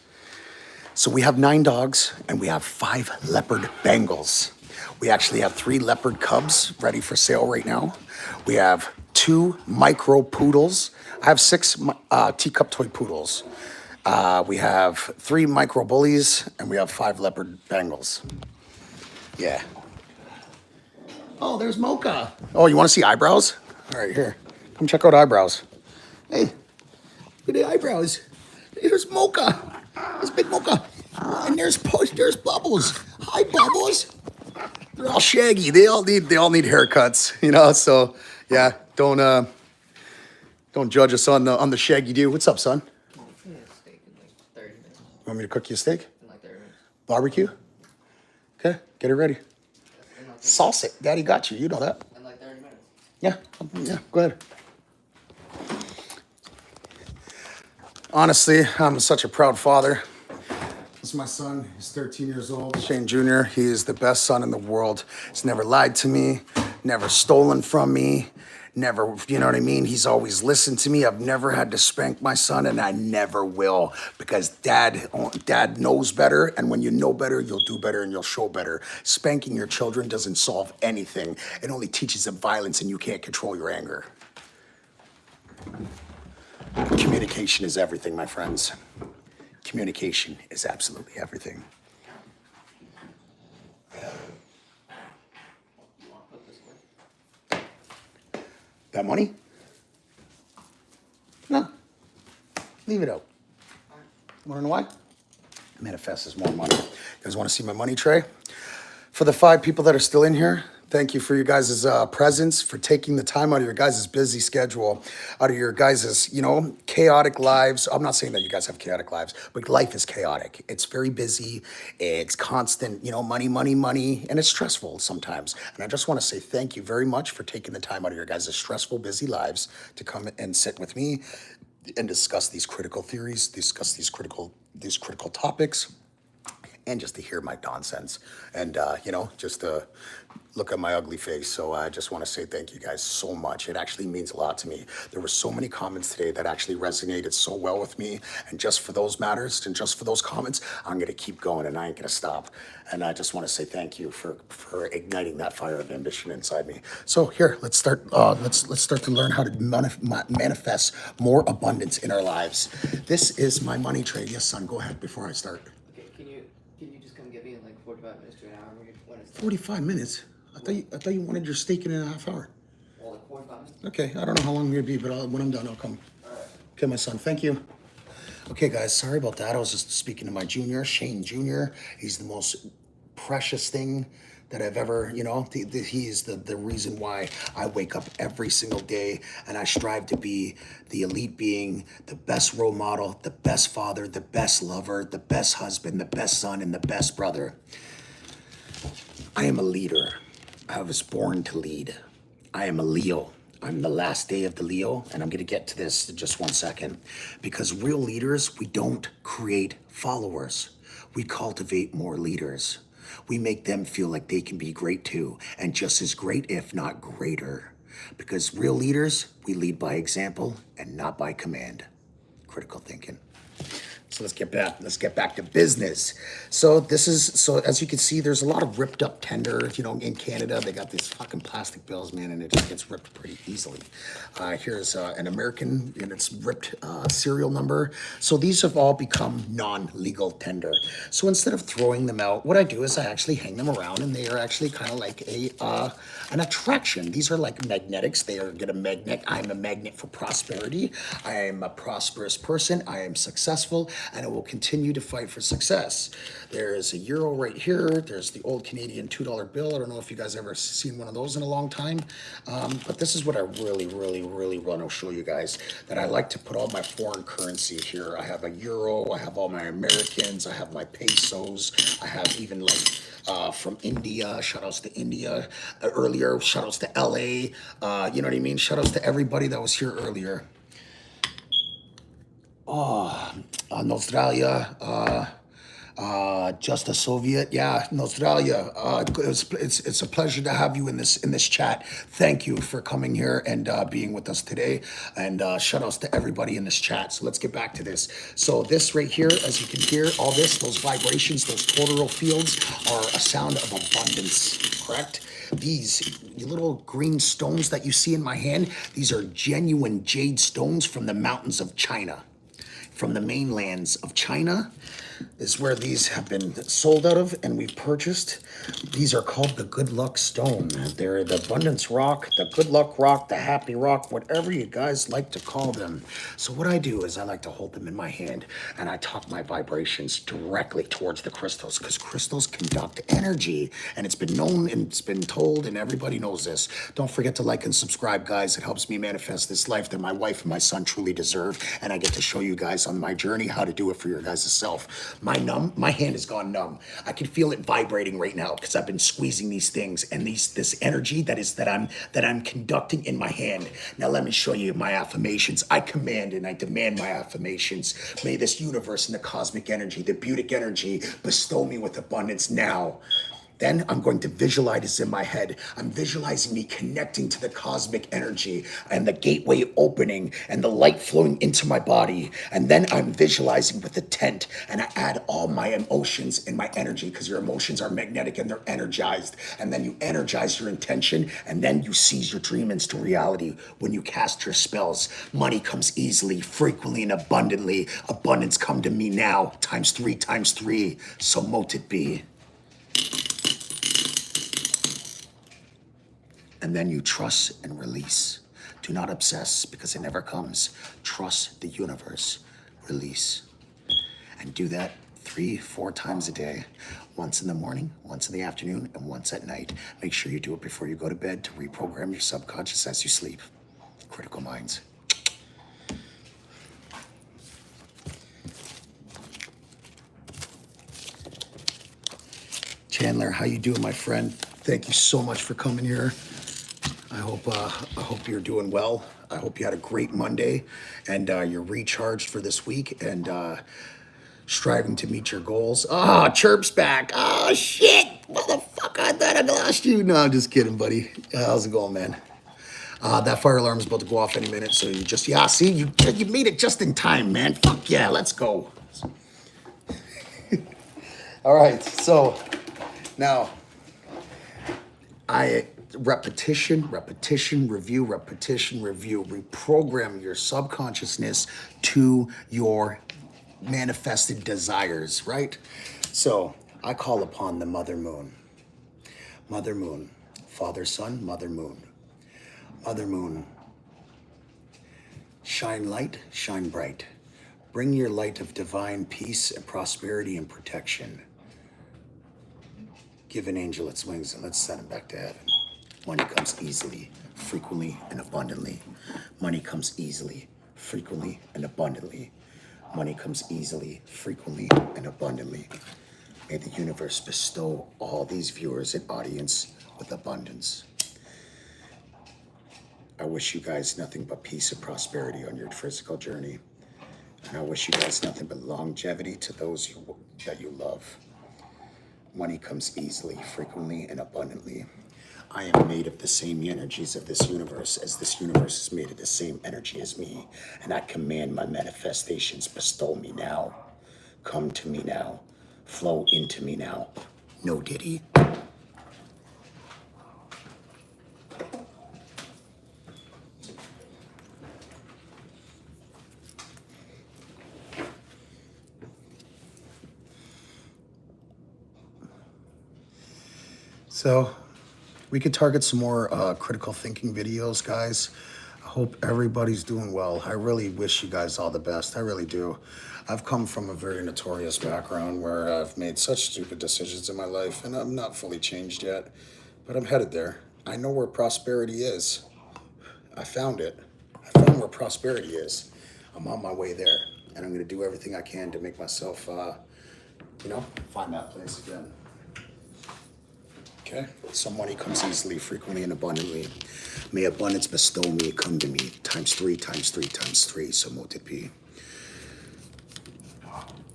So we have 9 dogs and we have 5 leopard Bengals. We actually have 3 leopard cubs ready for sale right now. We have 2 micro poodles. I have 6 teacup toy poodles. We have 3 micro bullies and we have 5 leopard Bengals. Yeah. Oh, there's Mocha. Oh, you want to see eyebrows? All right, here. Come check out eyebrows. Hey, look at the eyebrows. Here's Mocha. There's Big Mocha. And there's Bubbles. Hi, Bubbles. They're all shaggy. They all need haircuts, So yeah, don't judge us on the shaggy do. What's up, son? I'm gonna steak in like 30 minutes. Want me to cook you a steak? In like 30 minutes. Barbecue? Okay, get it ready. In like 30 Sauce it. Daddy got you. You know that. In like 30 minutes. Yeah, go ahead. Honestly, I'm such a proud father. This is my son. He's 13 years old. Shane Jr. He is the best son in the world. He's never lied to me, never stolen from me, never, you know what I mean? He's always listened to me. I've never had to spank my son, and I never will, because dad knows better, and when you know better, you'll do better and you'll show better. Spanking your children doesn't solve anything. It only teaches them violence, and you can't control your anger. Communication is everything, my friends. Communication is absolutely everything. You want to put this away? That money? No. Leave it out. Want to know why? Manifest is more money. You guys want to see my money tray? For the 5 people that are still in here, thank you for your guys' presence, for taking the time out of your guys' busy schedule, out of your guys' chaotic lives. I'm not saying that you guys have chaotic lives, but life is chaotic. It's very busy. It's constant, money, money, money, and it's stressful sometimes. And I just want to say thank you very much for taking the time out of your guys' stressful, busy lives to come and sit with me and discuss these critical theories, discuss these critical topics, and just to hear my nonsense and, just to look at my ugly face. So I just want to say thank you guys so much. It actually means a lot to me. There were so many comments today that actually resonated so well with me. And just for those matters and just for those comments, I'm going to keep going and I ain't going to stop. And I just want to say thank you for igniting that fire of ambition inside me. So here, let's start. Let's start to learn how to manifest more abundance in our lives. This is my money tray. Yes, son, go ahead before I start. Okay, can you just come get me in like 45 minutes to an hour when it's 45 minutes? I thought you wanted your steak in a half hour. well, like 45 minutes? Okay, I don't know how long you're gonna be, but when I'm done, I'll come. Okay, my son, thank you. Okay, guys, sorry about that. I was just speaking to my junior, Shane Jr. He's the most precious thing that I've ever, he is the reason why I wake up every single day and I strive to be the elite being, the best role model, the best father, the best lover, the best husband, the best son, and the best brother. I am a leader. I was born to lead. I am a Leo. I'm the last day of the Leo, and I'm going to get to this in just one second. Because real leaders, we don't create followers. We cultivate more leaders. We make them feel like they can be great too, and just as great, if not greater. Because real leaders, we lead by example and not by command. Critical thinking. So let's get back to business. So as you can see, there's a lot of ripped up tender, in Canada. They got these fucking plastic bills, man, and it just gets ripped pretty easily. Here's an American, and it's ripped serial number. So these have all become non-legal tender. So instead of throwing them out, what I do is I actually hang them around, and they are actually kind of like an attraction. These are like magnetics. They are gonna magnet. I'm a magnet for prosperity. I am a prosperous person. I am successful, and I will continue to fight for success. There is a euro right here. There's the old Canadian $2 bill. I don't know if you guys ever seen one of those in a long time, but this is what I really, really, really want to show you guys, that I like to put all my foreign currency here. I have a euro, I have all my Americans, I have my pesos, I have even like from India, shout outs to India earlier, shout outs to LA, you know what I mean? Shout outs to everybody that was here earlier. Australia, just a Soviet, yeah, Australia. It's a pleasure to have you in this chat. Thank you for coming here and being with us today. And shout outs to everybody in this chat. So let's get back to this. So this right here, as you can hear, all this, those vibrations, those toroidal fields are a sound of abundance, correct? These little green stones that you see in my hand, these are genuine jade stones from the mountains of China. From the mainlands of China is where these have been sold out of, and we've purchased. These are called the good luck stone. They're the abundance rock, the good luck rock, the happy rock, whatever you guys like to call them. So what I do is I like to hold them in my hand and I talk my vibrations directly towards the crystals, because crystals conduct energy, and it's been known and it's been told, and everybody knows this. Don't forget to like and subscribe, guys. It helps me manifest this life that my wife and my son truly deserve, and I get to show you guys on my journey how to do it for your guys' self. My hand has gone numb. I can feel it vibrating right now because I've been squeezing these things and this energy that I'm conducting in my hand. Now let me show you my affirmations. I command and I demand my affirmations. May this universe and the cosmic energy, the butic energy, bestow me with abundance now. Then I'm going to visualize this in my head. I'm visualizing me connecting to the cosmic energy and the gateway opening and the light flowing into my body. And then I'm visualizing with the tent and I add all my emotions and my energy because your emotions are magnetic and they're energized. And then you energize your intention and then you seize your dream into reality when you cast your spells. Money comes easily, frequently, and abundantly. Abundance come to me now, times three. So mote it be. And then you trust and release. Do not obsess because it never comes. Trust the universe. Release. And do that 3-4 times a day. Once in the morning, once in the afternoon, and once at night. Make sure you do it before you go to bed to reprogram your subconscious as you sleep. Critical minds. Chandler, how you doing, my friend? Thank you so much for coming here. I hope you're doing well. I hope you had a great Monday and you're recharged for this week and striving to meet your goals. Ah, Chirp's back. Oh, shit. Motherfucker, I thought I lost you. No, I'm just kidding, buddy. How's it going, man? That fire alarm is about to go off any minute, so see, you made it just in time, man. Fuck yeah, let's go. All right, so now repetition, review. Reprogram your subconsciousness to your manifested desires, right? So I call upon the Mother Moon. Mother Moon, Father, Son, Mother Moon. Mother Moon, shine light, shine bright. Bring your light of divine peace and prosperity and protection. Give an angel its wings and let's send it back to heaven. Money comes easily, frequently, and abundantly. Money comes easily, frequently, and abundantly. Money comes easily, frequently, and abundantly. May the universe bestow all these viewers and audience with abundance. I wish you guys nothing but peace and prosperity on your physical journey. And I wish you guys nothing but longevity to those that you love. Money comes easily, frequently, and abundantly. I am made of the same energies of this universe as this universe is made of the same energy as me. And I command my manifestations, bestow me now. Come to me now. Flow into me now. No Diddy. So we could target some more critical thinking videos, guys. I hope everybody's doing well. I really wish you guys all the best. I really do. I've come from a very notorious background where I've made such stupid decisions in my life, and I'm not fully changed yet, but I'm headed there. I know where prosperity is. I found it. I found where prosperity is. I'm on my way there, and I'm going to do everything I can to make myself, find that place again. Okay, so money comes easily, frequently, and abundantly. May abundance bestow me, come to me, times three, so mote it be.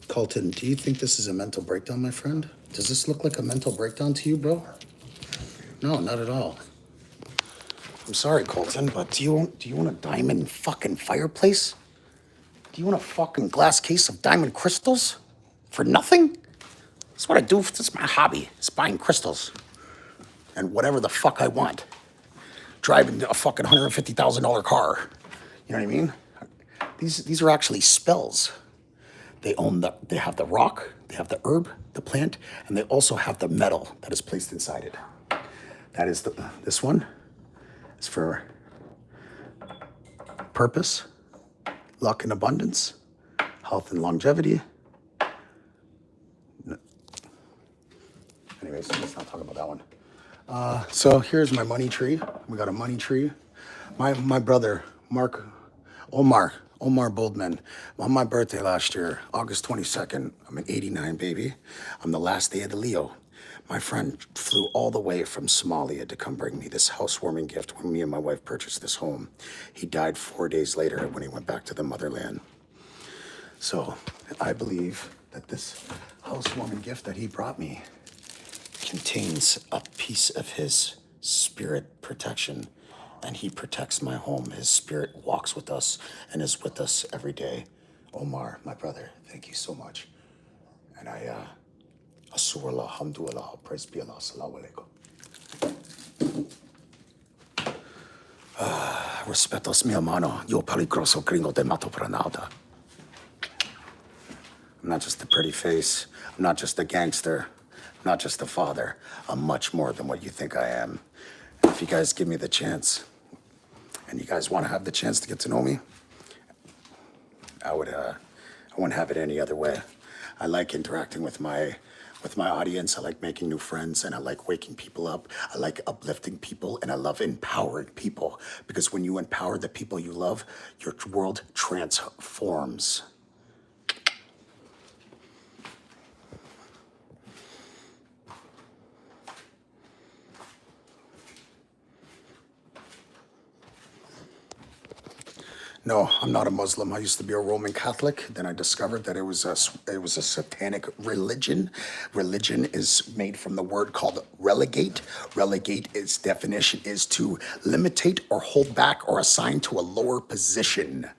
Colton, do you think this is a mental breakdown, my friend? Does this look like a mental breakdown to you, bro? No, not at all. I'm sorry, Colton, but do you want a diamond fucking fireplace? Do you want a fucking glass case of diamond crystals? For nothing? That's what I do, that's my hobby, it's buying crystals. And whatever the fuck I want. Driving a fucking $150,000 car. You know what I mean? These are actually spells. They have the rock, they have the herb, the plant, and they also have the metal that is placed inside it. That is this one is for purpose, luck and abundance, health and longevity. Anyways, let's not talk about that one. So here's my money tree. We got a money tree. My brother, Omar Omar Boldman. On my birthday last year, August 22nd, I'm an 89 baby. I'm the last day of the Leo. My friend flew all the way from Somalia to come bring me this housewarming gift when me and my wife purchased this home. He died 4 days later when he went back to the motherland. So I believe that this housewarming gift that he brought me contains a piece of his spirit protection, and he protects my home. His spirit walks with us and is with us every day. Omar, my brother, thank you so much. And Asurallah, Alhamdulillah, praise be Allah, Assalamu alaikum. Respetos mi hermano, yo peligroso gringo de mato pranada. I'm not just a pretty face. I'm not just a gangster. I'm not just a father. I'm much more than what you think I am. And if you guys give me the chance, and you guys want to have the chance to get to know me, I wouldn't have it any other way. I like interacting with my audience. I like making new friends, and I like waking people up. I like uplifting people, and I love empowering people. Because when you empower the people you love, your world transforms. No, I'm not a Muslim. I used to be a Roman Catholic. Then I discovered that it was a satanic religion. Religion is made from the word called relegate. Relegate, its definition is to limitate or hold back or assign to a lower position.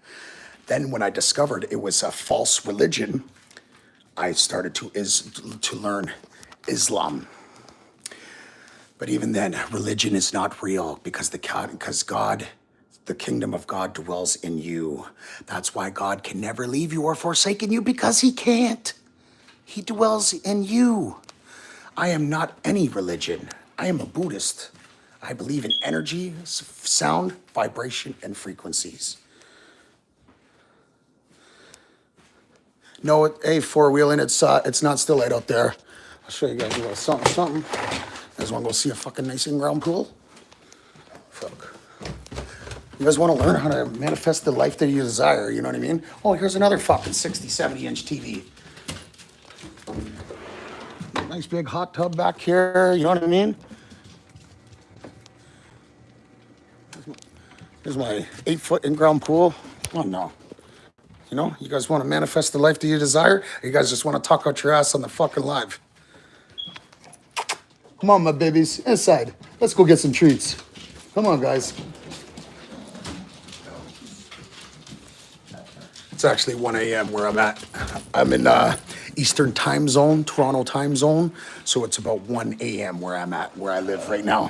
Then when I discovered it was a false religion, I started to learn Islam. But even then, religion is not real because God, the kingdom of God dwells in you. That's why God can never leave you or forsaken you, because he can't. He dwells in you. I am not any religion. I am a Buddhist. I believe in energy, sound, vibration, and frequencies. No, hey, four-wheeling, it's not still light out there. I'll show you guys a little something. You guys want to go see a fucking nice in-ground pool? Fuck. You guys want to learn how to manifest the life that you desire, you know what I mean? Oh, here's another fucking 60, 70-inch TV. Nice big hot tub back here, you know what I mean? Here's my 8-foot in-ground pool. Oh, no. You know, you guys want to manifest the life that you desire? Or you guys just want to talk out your ass on the fucking live? Come on, my babies, inside. Let's go get some treats. Come on, guys. It's actually 1 a.m. where I'm at. I'm in Eastern time zone, Toronto time zone. So it's about 1 a.m. where I'm at, where I live right now.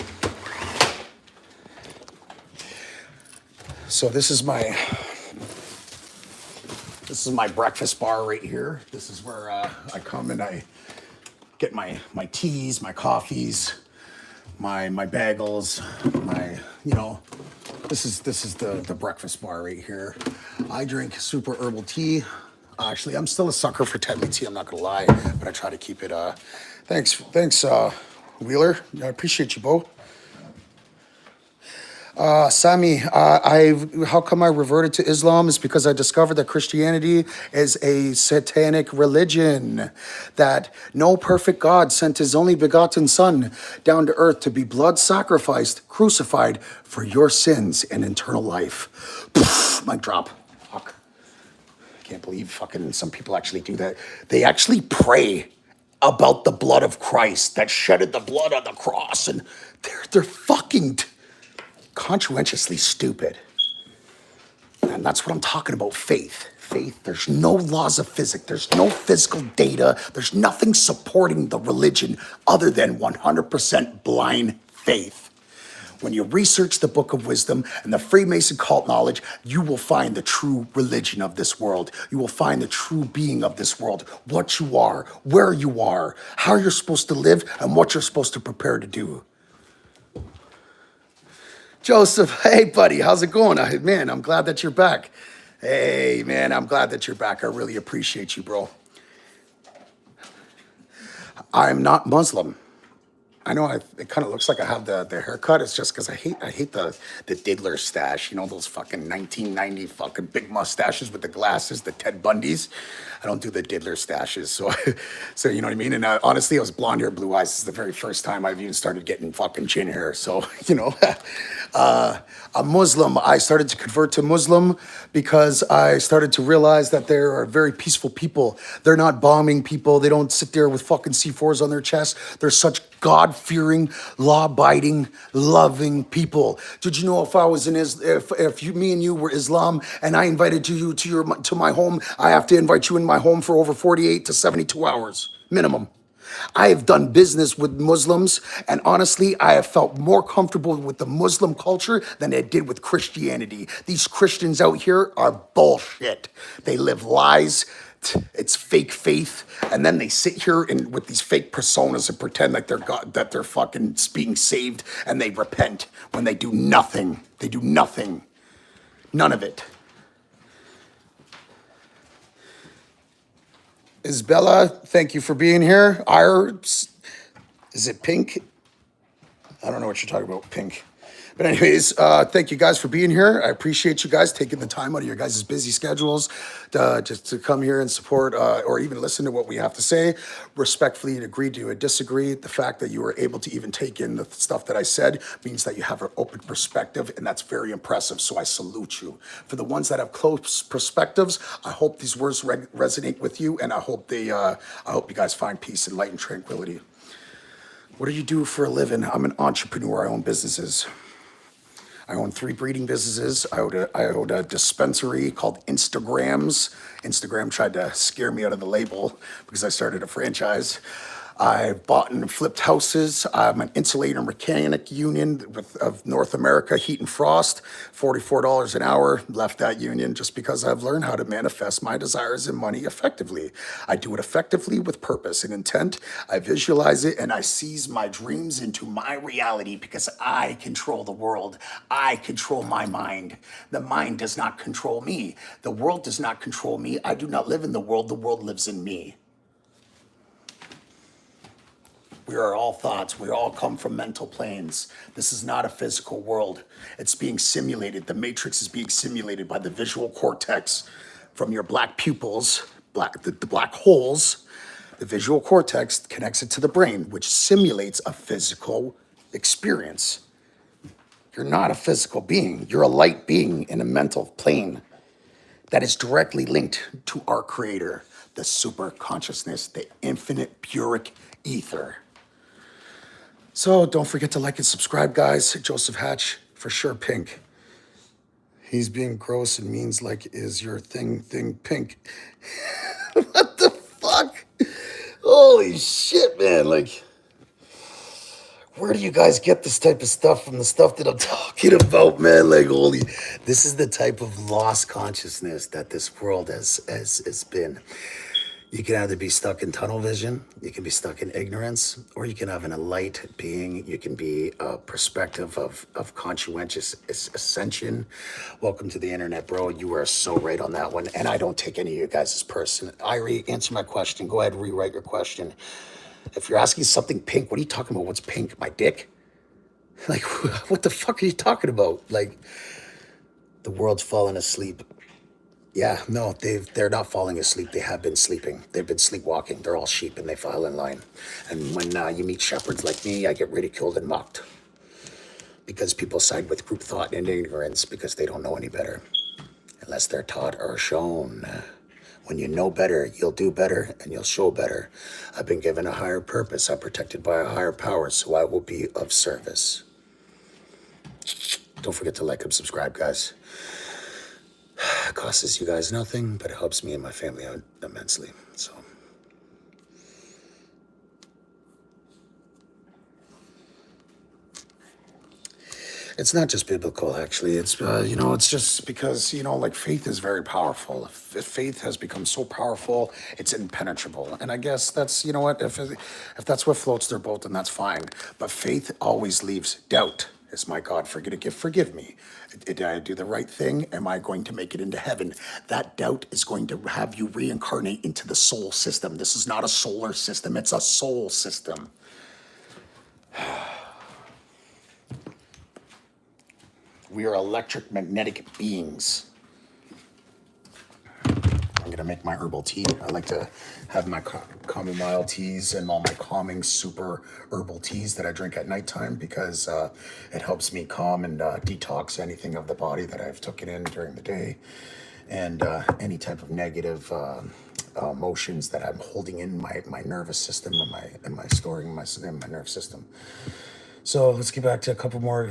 So this is my breakfast bar right here. This is where I come and I get my teas, my coffees, my bagels, this is the breakfast bar right here. I drink super herbal tea. Actually, I'm still a sucker for Tetley tea, I'm not gonna lie, but I try to keep it, thanks, Wheeler. I appreciate you, Bo. Sammy, how come I reverted to Islam is because I discovered that Christianity is a satanic religion, that no perfect God sent his only begotten son down to earth to be blood sacrificed, crucified for your sins and eternal life. Mic drop. Fuck. I can't believe fucking some people actually do that. They actually pray about the blood of Christ that shedded the blood on the cross, and they're fucking conscientiously stupid. And that's what I'm talking about, faith. Faith, there's no laws of physics, there's no physical data, there's nothing supporting the religion other than 100% blind faith. When you research the Book of Wisdom and the Freemason cult knowledge, you will find the true religion of this world. You will find the true being of this world, what you are, where you are, how you're supposed to live, and what you're supposed to prepare to do. Joseph, hey buddy, how's it going? Man, I'm glad that you're back. Hey man, I'm glad that you're back. I really appreciate you, bro. I'm not Muslim. I know it kind of looks like I have the haircut. It's just because I hate the Diddler stash. You know, those fucking 1990 fucking big mustaches with the glasses, the Ted Bundys. I don't do the Diddler stashes. So, so you know what I mean? And honestly, I was blonde hair, blue eyes. This is the very first time I've even started getting fucking chin hair. So, you know, I'm Muslim. I started to convert to Muslim because I started to realize that there are very peaceful people. They're not bombing people. They don't sit there with fucking C4s on their chest. They're such God-fearing, law-abiding, loving people. Did you know if I was if me and you were Islam and I invited you to my home, I have to invite you in my home for over 48 to 72 hours minimum. I have done business with Muslims, and honestly, I have felt more comfortable with the Muslim culture than I did with Christianity. These Christians out here are bullshit. They live lies. It's fake faith, and then they sit here and with these fake personas and pretend like they're God, that they're fucking being saved, and they repent when they do nothing. They do nothing. None of it. Isabella, thank you for being here. Is it Pink? I don't know what you're talking about, Pink. But anyways, thank you guys for being here. I appreciate you guys taking the time out of your guys' busy schedules just to come here and support or even listen to what we have to say. Respectfully agree to disagree. The fact that you were able to even take in the stuff that I said means that you have an open perspective, and that's very impressive. So I salute you. For the ones that have close perspectives, I hope these words resonate with you, and I hope you guys find peace and light and tranquility. What do you do for a living? I'm an entrepreneur. I own businesses. I own 3 breeding businesses. I own a dispensary called Instagrams. Instagram tried to scare me out of the label because I started a franchise. I bought and flipped houses. I'm an insulator mechanic union of North America, Heat and Frost, $44 an hour. Left that union just because I've learned how to manifest my desires and money effectively. I do it effectively with purpose and intent. I visualize it and I seize my dreams into my reality because I control the world. I control my mind. The mind does not control me. The world does not control me. I do not live in the world. The world lives in me. We are all thoughts. We all come from mental planes. This is not a physical world. It's being simulated. The matrix is being simulated by the visual cortex from your black pupils, the black holes. The visual cortex connects it to the brain, which simulates a physical experience. You're not a physical being. You're a light being in a mental plane that is directly linked to our creator, the super consciousness, the infinite puric ether. So don't forget to like and subscribe, guys. Joseph Hatch, for sure, Pink. He's being gross and means like, is your thing pink? What the fuck? Holy shit, man. Like, where do you guys get this type of stuff from the stuff that I'm talking about, man? Like, this is the type of lost consciousness that this world has been. You can either be stuck in tunnel vision, you can be stuck in ignorance, or you can have an light being. You can be a perspective of conscientious ascension. Welcome to the internet, bro. You are so right on that one. And I don't take any of you guys as person. Irie, answer my question. Go ahead, rewrite your question. If you're asking something pink, what are you talking about? What's pink? My dick? Like, what the fuck are you talking about? Like, the world's falling asleep. Yeah, no, they're not falling asleep. They have been sleeping. They've been sleepwalking. They're all sheep and they fall in line. And when you meet shepherds like me, I get ridiculed and mocked because people side with group thought and ignorance because they don't know any better unless they're taught or shown. When you know better, you'll do better and you'll show better. I've been given a higher purpose. I'm protected by a higher power, so I will be of service. Don't forget to like and subscribe, guys. It costs you guys nothing, but it helps me and my family out immensely. So, it's not just biblical, actually. It's it's just because like faith is very powerful. If faith has become so powerful, it's impenetrable. And I guess that's if that's what floats their boat, then that's fine. But faith always leaves doubt. Is my God forgive me? Did I do the right thing? Am I going to make it into heaven? That doubt is going to have you reincarnate into the soul system. This is not a solar system, it's a soul system. We are electric magnetic beings. I'm gonna make my herbal tea. I like to have my chamomile teas and all my calming super herbal teas that I drink at nighttime because it helps me calm and detox anything of the body that I've taken in during the day, and any type of negative emotions that I'm holding in my nervous system and my storing in my nerve system. So let's get back to a couple more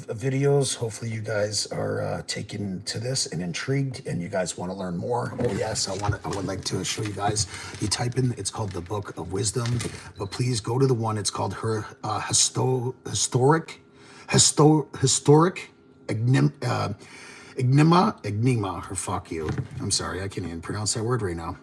videos. Hopefully you guys are taken to this and intrigued, and you guys want to learn more. Oh yes, I would like to show you guys. You type in, it's called the Book of Wisdom, but please go to the one. It's called her historic enigma. Or fuck you. I'm sorry, I can't even pronounce that word right now.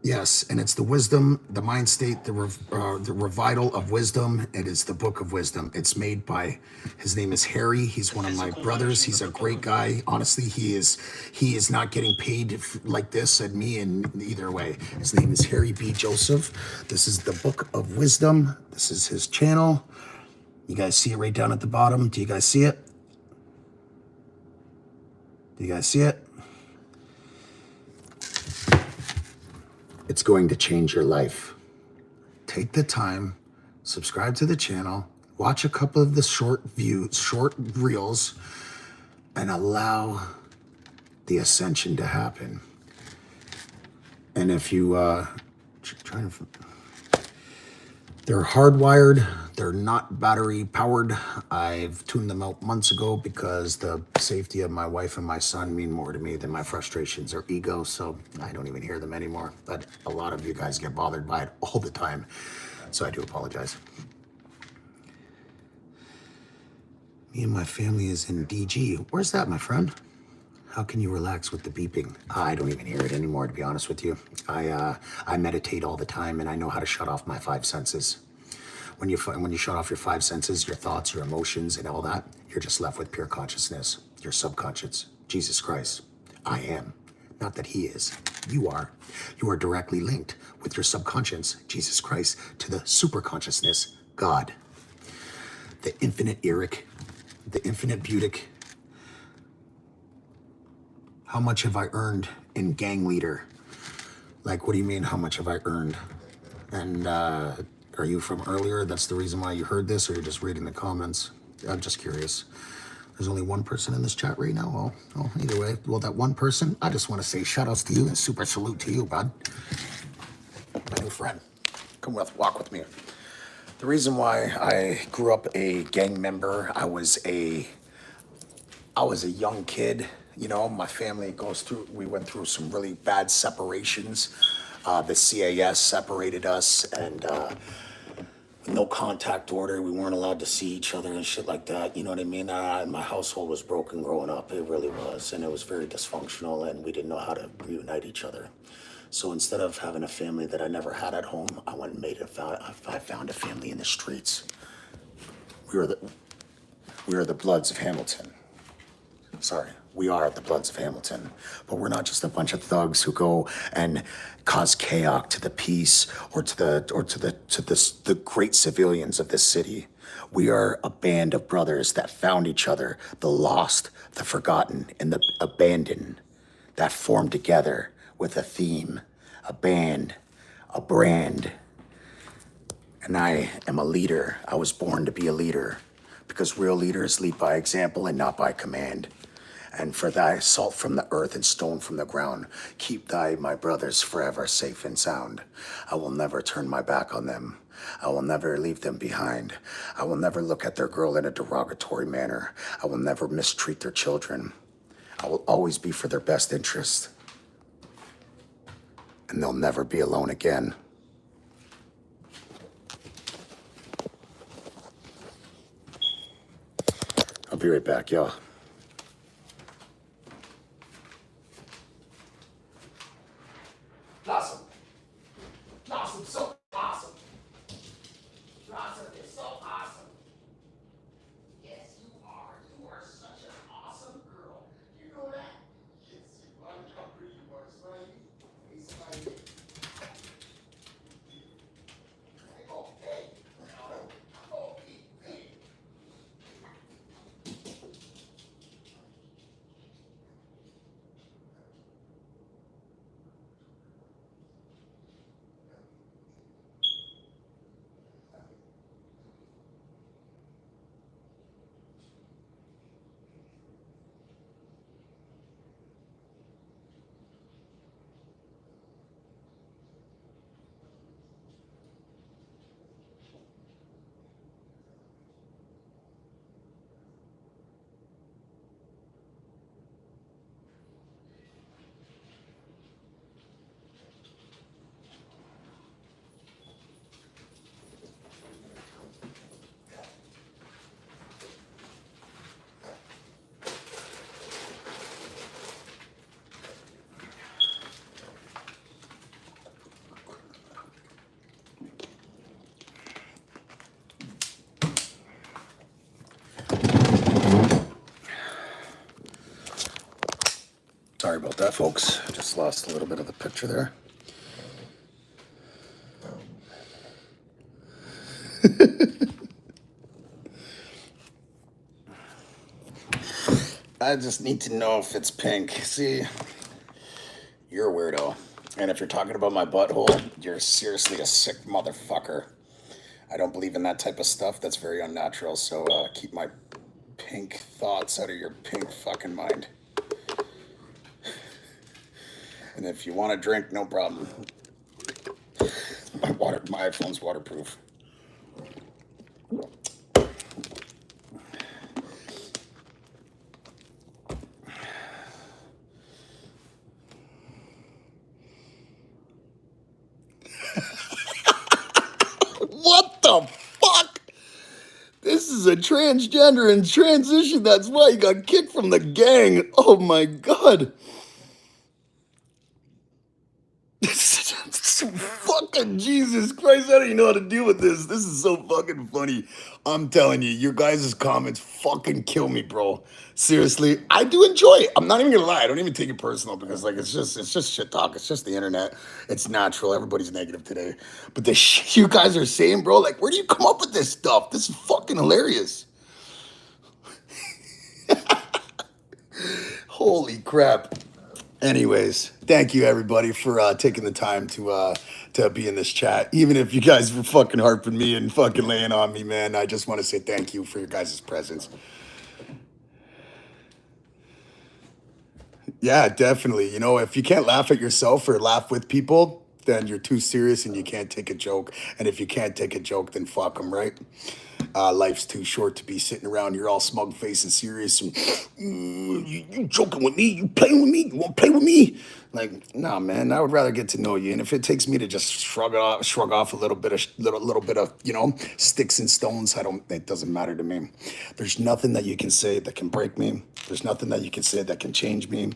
Yes, and it's the wisdom, the mind state, the revital of wisdom. It is the Book of Wisdom. It's made by, his name is Harry. He's one of my brothers. He's a great guy. Honestly, he is not getting paid like this and me in either way. His name is Harry B. Joseph. This is the Book of Wisdom. This is his channel. You guys see it right down at the bottom. Do you guys see it? Do you guys see it? It's going to change your life. Take the time, subscribe to the channel, watch a couple of the short reels, and allow the ascension to happen. And if you they're hardwired, they're not battery powered. I've tuned them out months ago because the safety of my wife and my son mean more to me than my frustrations or ego, so I don't even hear them anymore. But a lot of you guys get bothered by it all the time, so I do apologize. Me and my family is in DG. Where's that, my friend? How can you relax with the beeping? I don't even hear it anymore, to be honest with you. I meditate all the time, and I know how to shut off my 5 senses. When you shut off your 5 senses, your thoughts, your emotions, and all that, you're just left with pure consciousness, your subconscious, Jesus Christ. I am. Not that he is. You are. You are directly linked with your subconscious, Jesus Christ, to the superconsciousness, God. The infinite Eric, the infinite Butic. How much have I earned in gang leader? Like, what do you mean, how much have I earned? And are you from earlier? That's the reason why you heard this, or you're just reading the comments? I'm just curious. There's only one person in this chat right now. Well, either way, well, that one person, I just want to say shout outs to you and super salute to you, bud. My new friend. Come walk with me. The reason why I grew up a gang member, I was a young kid. You know, my family we went through some really bad separations. The CAS separated us, and no contact order. We weren't allowed to see each other and shit like that. You know what I mean? My household was broken growing up. It really was. And it was very dysfunctional, and we didn't know how to reunite each other. So instead of having a family that I never had at home, I went and I found a family in the streets. We are the Bloods of Hamilton. Sorry, we are the Bloods of Hamilton, but we're not just a bunch of thugs who go and cause chaos to the peace or to the great civilians of this city. We are a band of brothers that found each other, the lost, the forgotten, and the abandoned, that formed together with a theme, a band, a brand. And I am a leader. I was born to be a leader, because real leaders lead by example and not by command. And for thy salt from the earth and stone from the ground, keep thy, my brothers, forever safe and sound. I will never turn my back on them. I will never leave them behind. I will never look at their girl in a derogatory manner. I will never mistreat their children. I will always be for their best interest. And they'll never be alone again. I'll be right back, y'all. Blossom. Blossom, so awesome. Blossom is so awesome. Yes, you are. You are such an awesome girl. You know that? Yes, you are. How pretty you are, Smiley. Hey, Smiley. Oh, hey. Sorry about that, folks. I just lost a little bit of the picture there. I just need to know if it's pink. See, you're a weirdo. And if you're talking about my butthole, you're seriously a sick motherfucker. I don't believe in that type of stuff. That's very unnatural. So keep my pink thoughts out of your pink fucking mind. And if you want to drink, no problem. My iPhone's waterproof. What the fuck? This is a transgender in transition. That's why he got kicked from the gang. Oh my god. Fucking Jesus Christ, I don't even know how to deal with this. This is so fucking funny. I'm telling you, your guys' comments fucking kill me, bro. Seriously, I do enjoy it. I'm not even gonna lie. I don't even take it personal because like it's just shit talk. It's just the internet. It's natural. Everybody's negative today. But the shit you guys are saying, bro, like where do you come up with this stuff? This is fucking hilarious. Holy crap. Anyways, thank you everybody for taking the time to be in this chat. Even if you guys were fucking harping me and fucking laying on me, man, I just want to say thank you for your guys' presence. Yeah, definitely. You know, if you can't laugh at yourself or laugh with people, then you're too serious and you can't take a joke. And if you can't take a joke, then fuck them, right? Life's too short to be sitting around. You're all smug face and serious. And you joking with me? You playing with me? You want to play with me? Like, nah, man. I would rather get to know you. And if it takes me to just shrug off a little bit of sticks and stones, It doesn't matter to me. There's nothing that you can say that can break me. There's nothing that you can say that can change me,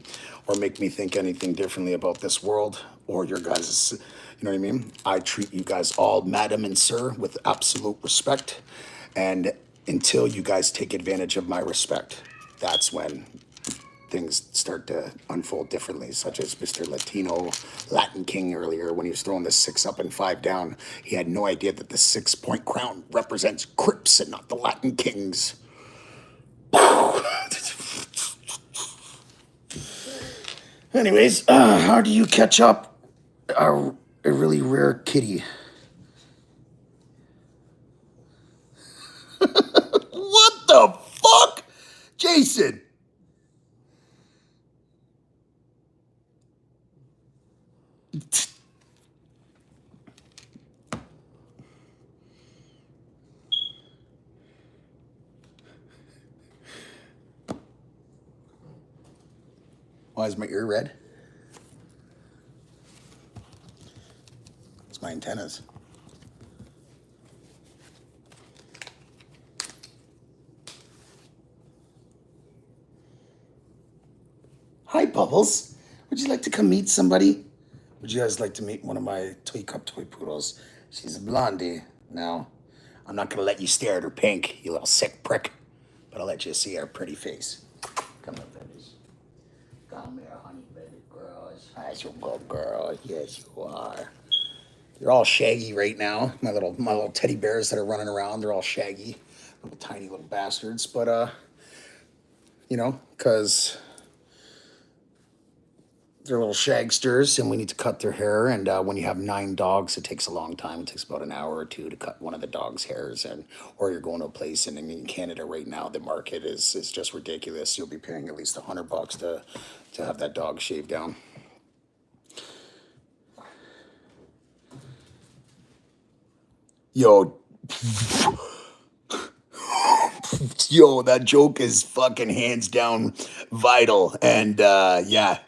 or make me think anything differently about this world or your guys'. You know what I mean? I treat you guys all, madam and sir, with absolute respect. And until you guys take advantage of my respect, that's when things start to unfold differently, such as Mr. Latin King earlier when he was throwing the 6 up and 5 down. He had no idea that the 6-point crown represents Crips and not the Latin Kings. Anyways, how do you catch up a really rare kitty? What the fuck? Jason. Why is my ear red? It's my antennas. Hi, Bubbles. Would you like to come meet somebody? Would you guys like to meet one of my toy poodles? She's a blondie. Now, I'm not going to let you stare at her pink, you little sick prick. But I'll let you see her pretty face. Come here, babies. Come here, honey, baby girls. That's your good girl. Yes, you are. You're all shaggy right now. My little teddy bears that are running around, they're all shaggy. Little tiny little bastards. But, because they're little shagsters and we need to cut their hair. And when you have 9 dogs, it takes a long time. It takes about an hour or 2 to cut one of the dog's hairs. Or you're going to a place, and in Canada right now, the market is just ridiculous. You'll be paying at least $100 to have that dog shaved down. Yo, that joke is fucking hands down vital. And yeah.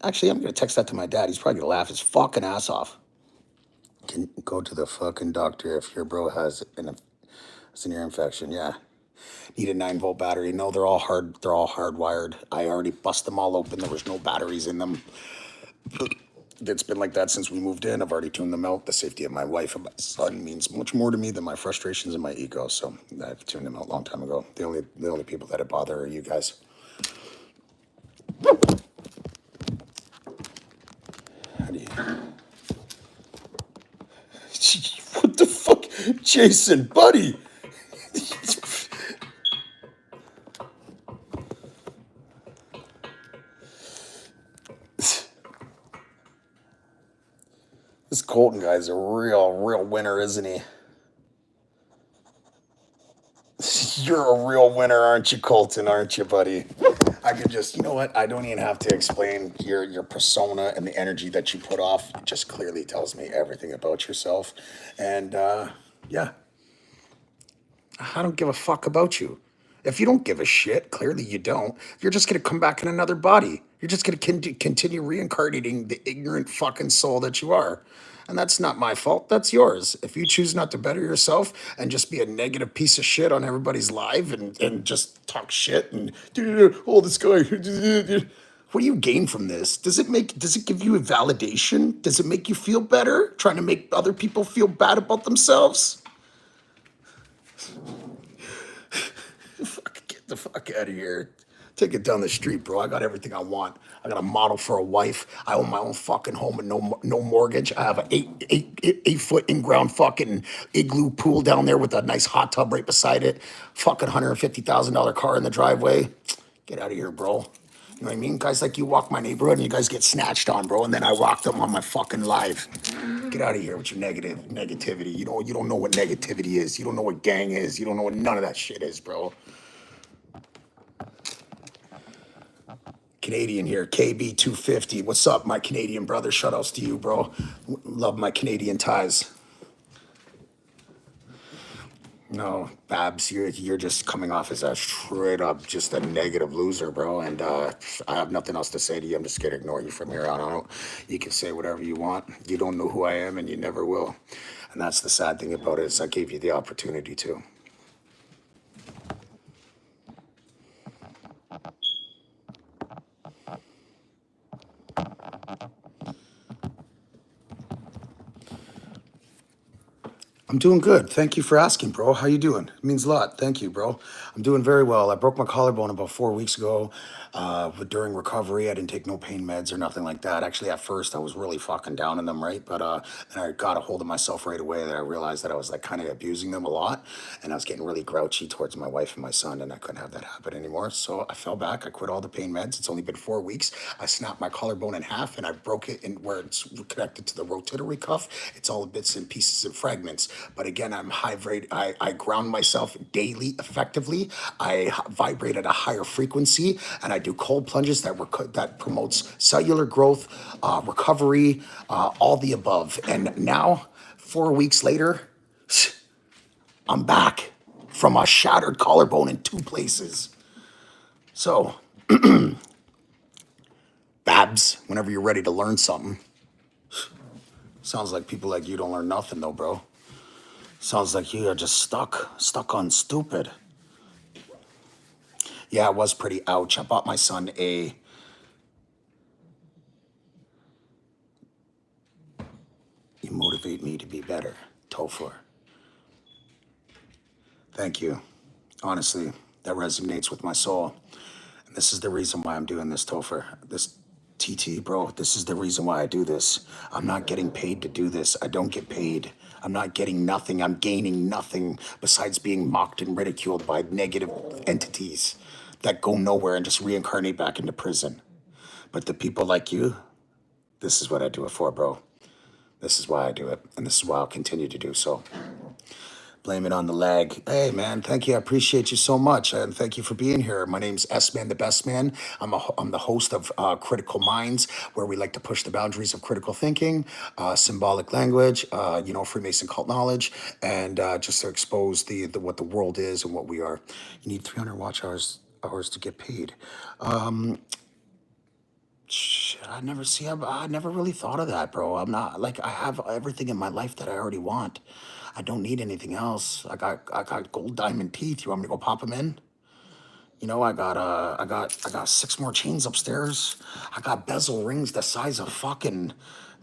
Actually, I'm going to text that to my dad. He's probably going to laugh his fucking ass off. Can go to the fucking doctor if your bro has an ear infection. Yeah. Need a 9-volt battery. No, they're all hardwired. I already bust them all open. There was no batteries in them. It's been like that since we moved in. I've already tuned them out. The safety of my wife and my son means much more to me than my frustrations and my ego. So I've tuned them out a long time ago. The only people that it bother are you guys. buddy. What the fuck? Jason, buddy. This Colton guy's a real winner, isn't he? You're a real winner, aren't you, Colton? Aren't you, buddy? I could just, you know what? I don't even have to explain your persona and the energy that you put off. It just clearly tells me everything about yourself. And yeah, I don't give a fuck about you. If you don't give a shit, clearly you don't. You're just gonna come back in another body. You're just gonna continue reincarnating the ignorant fucking soul that you are. And that's not my fault. That's yours. If you choose not to better yourself and just be a negative piece of shit on everybody's life and just talk shit and oh this guy, what do you gain from this? Does it give you a validation? Does it make you feel better? Trying to make other people feel bad about themselves? Get the fuck out of here. Take it down the street, bro. I got everything I want. I got a model for a wife. I own my own fucking home and no mortgage. I have an eight foot in ground fucking igloo pool down there with a nice hot tub right beside it. Fucking $150,000 car in the driveway. Get out of here, bro. You know what I mean? Guys like you walk my neighborhood and you guys get snatched on, bro, and then I rock them on my fucking live. Get out of here with your negativity. You don't know what negativity is. You don't know what gang is. You don't know what none of that shit is, bro. Canadian here, KB250. What's up, my Canadian brother? Shoutouts to you, bro. Love my Canadian ties. No, Babs, you're just coming off as a straight up just a negative loser, bro. And I have nothing else to say to you. I'm just gonna ignore you from here on out. You can say whatever you want. You don't know who I am, and you never will. And that's the sad thing about it is I gave you the opportunity to. I'm doing good. Thank you for asking, bro. How you doing? It means a lot. Thank you, bro. I'm doing very well. I broke my collarbone about 4 weeks ago. But during recovery, I didn't take no pain meds or nothing like that. Actually, at first, I was really fucking down in them, right? But then I got a hold of myself right away. That I realized that I was like kind of abusing them a lot, and I was getting really grouchy towards my wife and my son, and I couldn't have that happen anymore. So I fell back. I quit all the pain meds. It's only been 4 weeks. I snapped my collarbone in half, and I broke it in where it's connected to the rotatory cuff. It's all bits and pieces and fragments. But again, I'm high vibrate. I ground myself daily effectively. I vibrate at a higher frequency, and I do cold plunges that promotes cellular growth, recovery, all the above. And now, 4 weeks later, I'm back from a shattered collarbone in 2 places. So, Babs, whenever you're ready to learn something. Sounds like people like you don't learn nothing though, bro. Sounds like you are just stuck on stupid. Yeah, it was pretty ouch. I bought my son a You motivate me to be better, Topher. Thank you. Honestly, that resonates with my soul. And this is the reason why I'm doing this, Topher. This TT, bro, this is the reason why I do this. I'm not getting paid to do this. I don't get paid. I'm not getting nothing. I'm gaining nothing besides being mocked and ridiculed by negative entities that go nowhere and just reincarnate back into prison. But the people like you, this is what I do it for, bro. This is why I do it, and this is why I'll continue to do so. Blame it on the lag. Hey, man, thank you. I appreciate you so much, and thank you for being here. My name's SMan Da Best Man. I'm the host of Critical Minds, where we like to push the boundaries of critical thinking, symbolic language, Freemason cult knowledge, and just to expose the what the world is and what we are. You need 300 watch hours to get paid. Shit, I never really thought of that, bro. I'm not like I have everything in my life that I already want. I don't need anything else. I got gold diamond teeth. You want me to go pop them in? You know, I got 6 more chains upstairs. I got bezel rings the size of fucking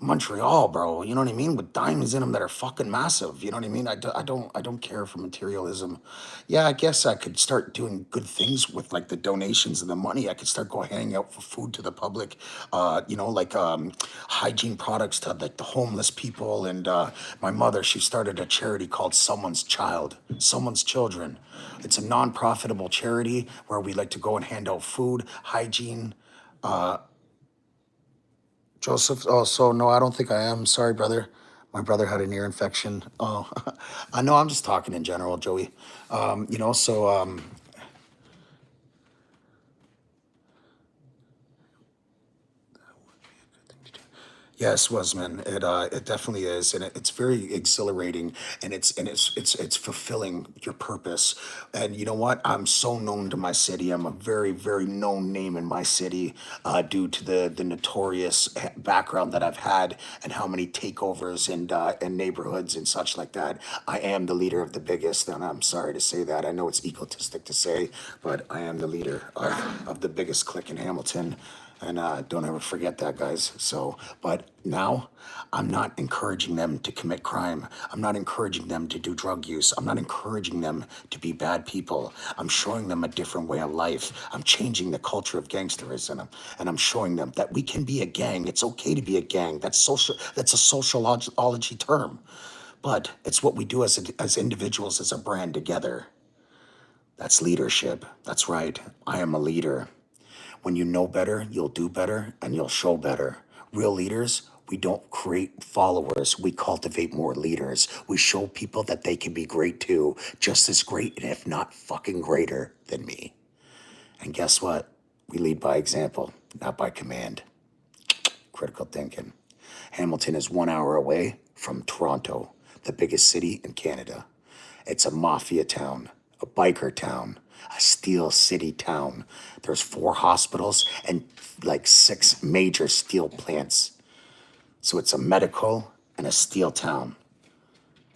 Montreal, bro. You know what I mean? With diamonds in them that are fucking massive. You know what I mean? I don't care for materialism. Yeah, I guess I could start doing good things with like the donations and the money. I could start going handing out for food to the public. You know, like hygiene products to like the homeless people. And my mother, she started a charity called Someone's Children. It's a non-profitable charity where we like to go and hand out food, hygiene. Joseph, oh, so no, I don't think I am. Sorry, brother. My brother had an ear infection. Oh, I know. I'm just talking in general, Joey. You know, so yes, was man. It definitely is, and it's very exhilarating, and it's fulfilling your purpose. And you know what? I'm so known to my city. I'm a very known name in my city, due to the notorious background that I've had and how many takeovers and neighborhoods and such like that. I am the leader of the biggest, and I'm sorry to say that. I know it's egotistic to say, but I am the leader of the biggest clique in Hamilton. And don't ever forget that, guys. So, but now I'm not encouraging them to commit crime. I'm not encouraging them to do drug use. I'm not encouraging them to be bad people. I'm showing them a different way of life. I'm changing the culture of gangsterism, and I'm showing them that we can be a gang. It's okay to be a gang. That's social. That's a sociology term, but it's what we do as individuals, as a brand together. That's leadership. That's right. I am a leader. When you know better, you'll do better and you'll show better. Real leaders, we don't create followers. We cultivate more leaders. We show people that they can be great too, just as great and if not fucking greater than me. And guess what? We lead by example, not by command. Critical thinking. Hamilton is 1 hour away from Toronto, the biggest city in Canada. It's a mafia town, a biker town, a steel city town. There's 4 hospitals and like 6 major steel plants. So it's a medical and a steel town.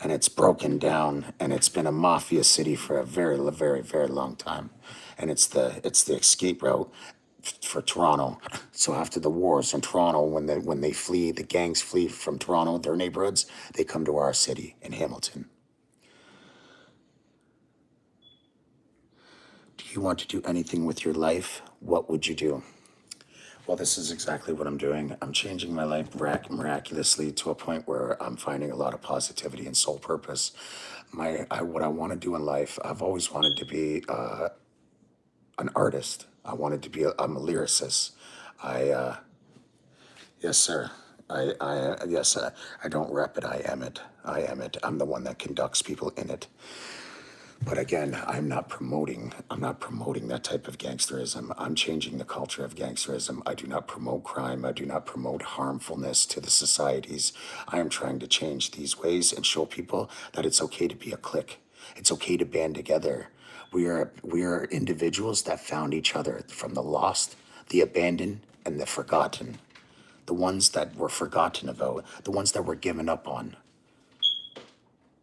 And it's broken down, and it's been a mafia city for a very long time. And it's the escape route for Toronto. So after the wars in Toronto, when they flee, the gangs flee from Toronto, their neighborhoods, they come to our city in Hamilton. Do you want to do anything with your life? What would you do? Well, this is exactly what I'm doing. I'm changing my life miraculously to a point where I'm finding a lot of positivity and soul purpose. What I want to do in life, I've always wanted to be an artist. I'm a lyricist. Yes, sir. Yes, I don't rep it. I am it. I am it. I'm the one that conducts people in it. But again, I'm not promoting that type of gangsterism. I'm changing the culture of gangsterism. I do not promote crime. I do not promote harmfulness to the societies. I am trying to change these ways and show people that it's okay to be a clique. It's okay to band together. We are individuals that found each other from the lost, the abandoned, and the forgotten. The ones that were forgotten about, the ones that were given up on.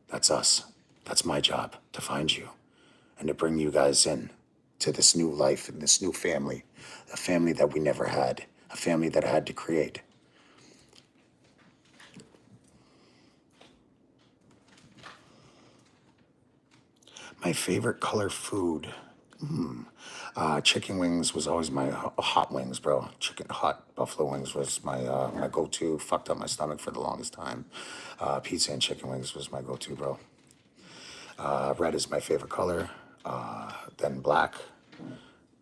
That's us. That's my job, to find you and to bring you guys in to this new life and this new family, a family that we never had, a family that I had to create. My favorite color food. Chicken wings was always my hot wings, bro. Hot buffalo wings was my go-to. Fucked up my stomach for the longest time. Pizza and chicken wings was my go-to, bro. Red is my favorite color. Then black,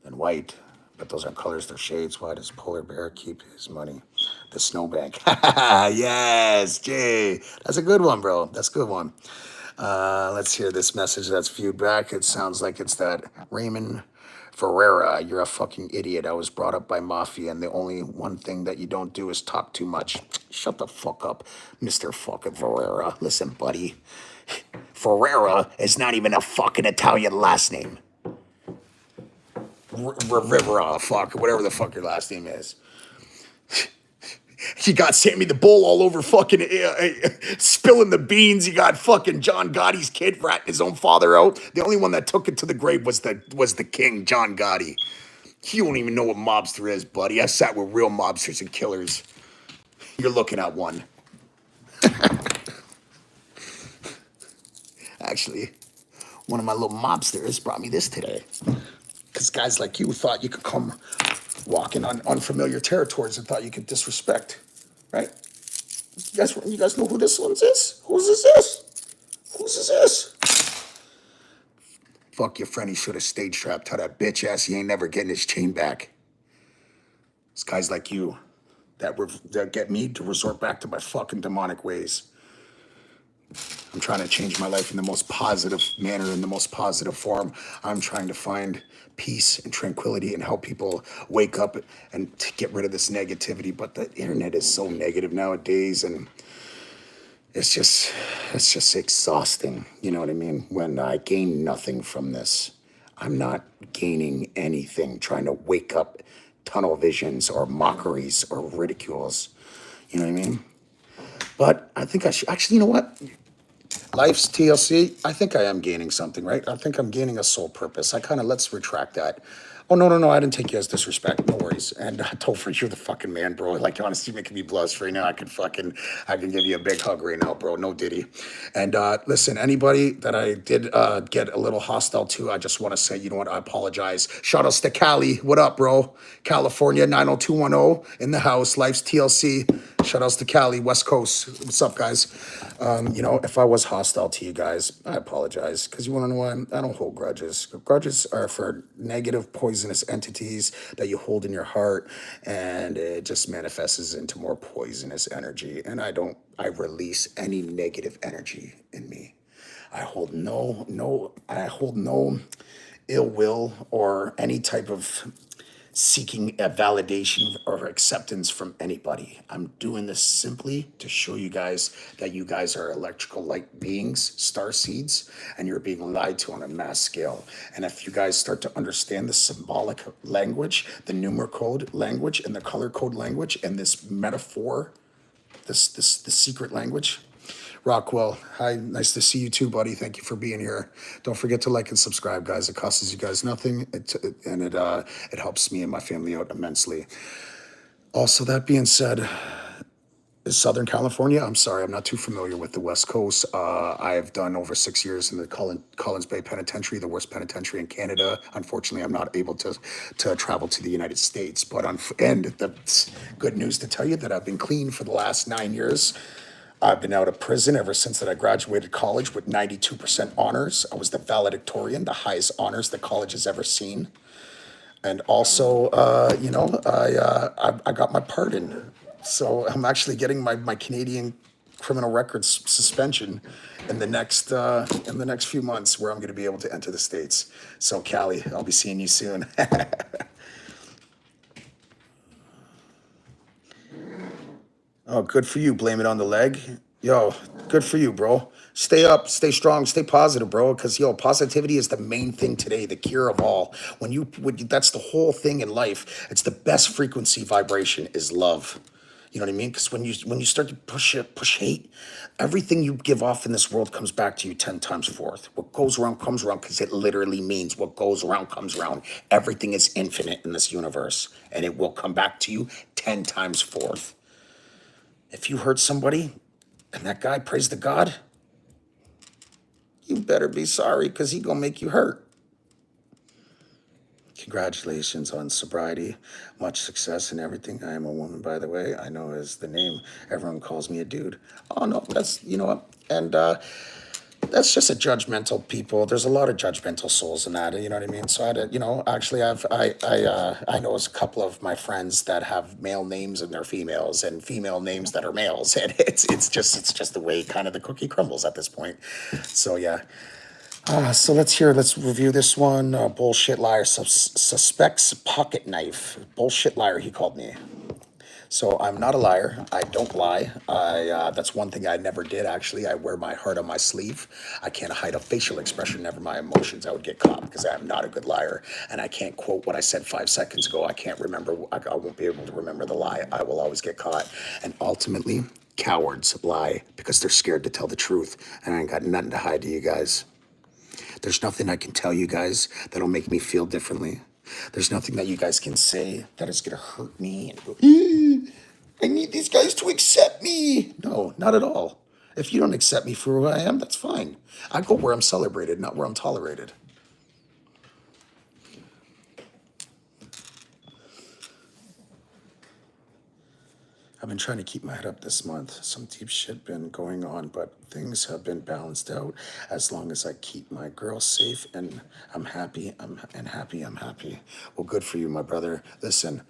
then white. But those aren't colors; they're shades. Why does polar bear keep his money? The snowbank. Yes, Jay. That's a good one, bro. That's a good one. Let's hear this message that's viewed back. It sounds like it's that Raymond Ferreira. You're a fucking idiot. I was brought up by mafia, and the only one thing that you don't do is talk too much. Shut the fuck up, Mr. fucking Ferreira. Listen, buddy. Ferreira is not even a fucking Italian last name. Rivera, fuck, whatever the fuck your last name is. You got Sammy the Bull all over fucking spilling the beans. You got fucking John Gotti's kid ratting his own father out. The only one that took it to the grave was the king, John Gotti. You don't even know what mobster is, buddy. I sat with real mobsters and killers. You're looking at one. Actually, one of my little mobsters brought me this today. Because guys like you thought you could come walking on unfamiliar territories and thought you could disrespect, right? You guys know who this one is? Whose is this? Whose is this? Fuck your friend, he should have stage trapped. Tell that bitch ass he ain't never getting his chain back. It's guys like you that get me to resort back to my fucking demonic ways. I'm trying to change my life in the most positive manner, in the most positive form. I'm trying to find peace and tranquility and help people wake up and to get rid of this negativity. But the internet is so negative nowadays, and it's just exhausting. You know what I mean? When I gain nothing from this, I'm not gaining anything trying to wake up tunnel visions or mockeries or ridicules. You know what I mean? But I think I should actually, you know what? Life's TLC, I think I am gaining something, right? I think I'm gaining a soul purpose. Let's retract that. Oh, no, I didn't take you as disrespect. No worries. And Topher, you're the fucking man, bro. Like, honestly, making me blush right now. I can give you a big hug right now, bro. No Diddy. And listen, anybody that I did get a little hostile to, I just want to say, you know what? I apologize. Shout outs to Cali. What up, bro? California, 90210 in the house. Life's TLC. Shout outs to Cali, West Coast. What's up, guys? If I was hostile to you guys, I apologize. Because you want to know why? I don't hold grudges. Grudges are for negative, poisonous entities that you hold in your heart, and it just manifests into more poisonous energy. And I release any negative energy in me. I hold no ill will or any type of seeking a validation or acceptance from anybody. I'm doing this simply to show you guys that you guys are electrical light beings, star seeds, and you're being lied to on a mass scale. And if you guys start to understand the symbolic language, the numer code language, and the color code language, and this metaphor, this secret language. Rockwell, hi, nice to see you too, buddy. Thank you for being here. Don't forget to like and subscribe, guys. It costs you guys nothing, and it helps me and my family out immensely. Also, that being said, is Southern California? I'm sorry, I'm not too familiar with the West Coast. I have done over 6 years in the Collins Bay Penitentiary, the worst penitentiary in Canada. Unfortunately, I'm not able to travel to the United States. But and the good news to tell you that I've been clean for the last 9 years. I've been out of prison ever since that I graduated college with 92% honors. I was the valedictorian, the highest honors the college has ever seen. And also, I got my pardon. So I'm actually getting my Canadian criminal records suspension in the next few months, where I'm going to be able to enter the States. So Cali, I'll be seeing you soon. Oh, good for you. Blame it on the leg. Yo, good for you, bro. Stay up, stay strong, stay positive, bro. Because positivity is the main thing today, the cure of all. That's the whole thing in life. It's the best frequency vibration is love. You know what I mean? Because when you start to push hate, everything you give off in this world comes back to you 10 times forth. What goes around comes around, because it literally means what goes around comes around. Everything is infinite in this universe, and it will come back to you 10 times forth. If you hurt somebody and that guy prays to God, you better be sorry, because he gonna make you hurt. Congratulations on sobriety. Much success and everything. I am a woman, by the way. I know is the name. Everyone calls me a dude. Oh no, that's, you know what? And that's just a judgmental people. There's a lot of judgmental souls in that. You know what I mean? So actually, I know a couple of my friends that have male names and they're females, and female names that are males, and it's just the way kind of the cookie crumbles at this point. So yeah. So let's review this one. Bullshit liar suspects pocket knife. Bullshit liar, he called me. So I'm not a liar. I don't lie. That's one thing I never did, actually. I wear my heart on my sleeve. I can't hide a facial expression, never my emotions. I would get caught, because I'm not a good liar. And I can't quote what I said 5 seconds ago. I can't remember. I won't be able to remember the lie. I will always get caught. And ultimately, cowards lie because they're scared to tell the truth. And I ain't got nothing to hide to you guys. There's nothing I can tell you guys that'll make me feel differently. There's nothing that you guys can say that is going to hurt me. I need these guys to accept me. No, not at all. If you don't accept me for who I am, that's fine. I go where I'm celebrated, not where I'm tolerated. I've been trying to keep my head up this month. Some deep shit been going on, but things have been balanced out as long as I keep my girl safe and I'm happy. I'm happy. Well, good for you, my brother. Listen,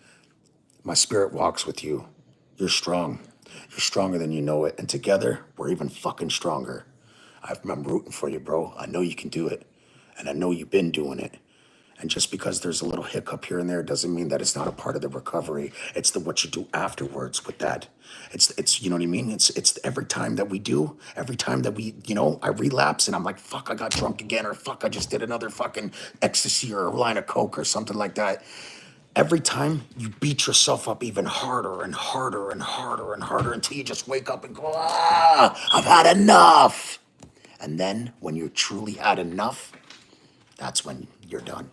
my spirit walks with you. You're strong. You're stronger than you know it. And together, we're even fucking stronger. I'm rooting for you, bro. I know you can do it. And I know you've been doing it. And just because there's a little hiccup here and there doesn't mean that it's not a part of the recovery. It's the what you do afterwards with that. It's you know what I mean? It's every time that we I relapse and I'm like, fuck, I got drunk again, or fuck, I just did another fucking ecstasy or a line of coke or something like that. Every time you beat yourself up even harder and harder and harder and harder until you just wake up and go, I've had enough. And then when you truly had enough, that's when you're done.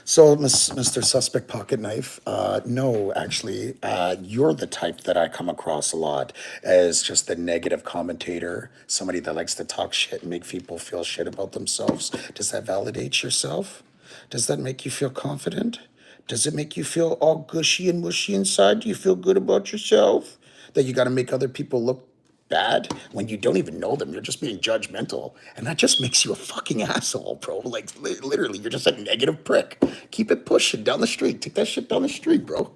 So, Mr. Suspect Pocket Knife, no, actually, you're the type that I come across a lot as just the negative commentator, somebody that likes to talk shit and make people feel shit about themselves. Does that validate yourself? Does that make you feel confident? Does it make you feel all gushy and mushy inside? Do you feel good about yourself? That you got to make other people look bad when you don't even know them. You're just being judgmental. And that just makes you a fucking asshole, bro. Like, literally, you're just a negative prick. Keep it pushing down the street. Take that shit down the street, bro.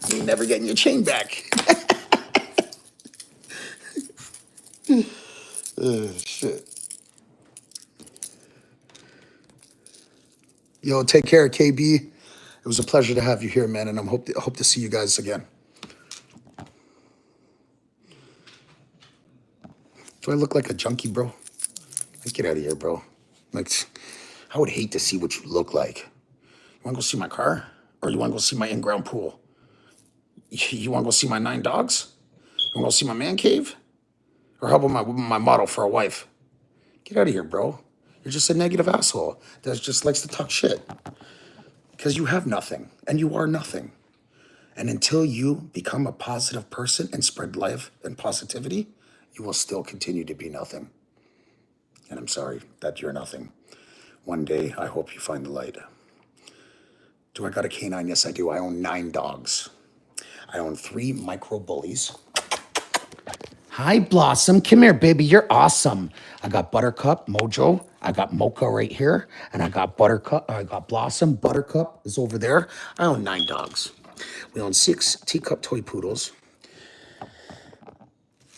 You ain't never getting your chain back. Shit. Yo, take care, KB. It was a pleasure to have you here, man, and I hope to see you guys again. Do I look like a junkie, bro? Like, get out of here, bro. Like, I would hate to see what you look like. You want to go see my car? Or you want to go see my in-ground pool? You want to go see my 9 dogs? You want to go see my man cave? Or how about my model for a wife? Get out of here, bro. You're just a negative asshole that just likes to talk shit. Because you have nothing, and you are nothing. And until you become a positive person and spread life and positivity, you will still continue to be nothing. And I'm sorry that you're nothing. One day, I hope you find the light. Do I got a canine? Yes, I do. I own 9 dogs. I own 3 micro bullies. Hi, Blossom. Come here, baby. You're awesome. I got Buttercup, Mojo. I got Mocha right here. And I got Buttercup. I got Blossom. Buttercup is over there. I own 9 dogs. We own 6 teacup toy poodles.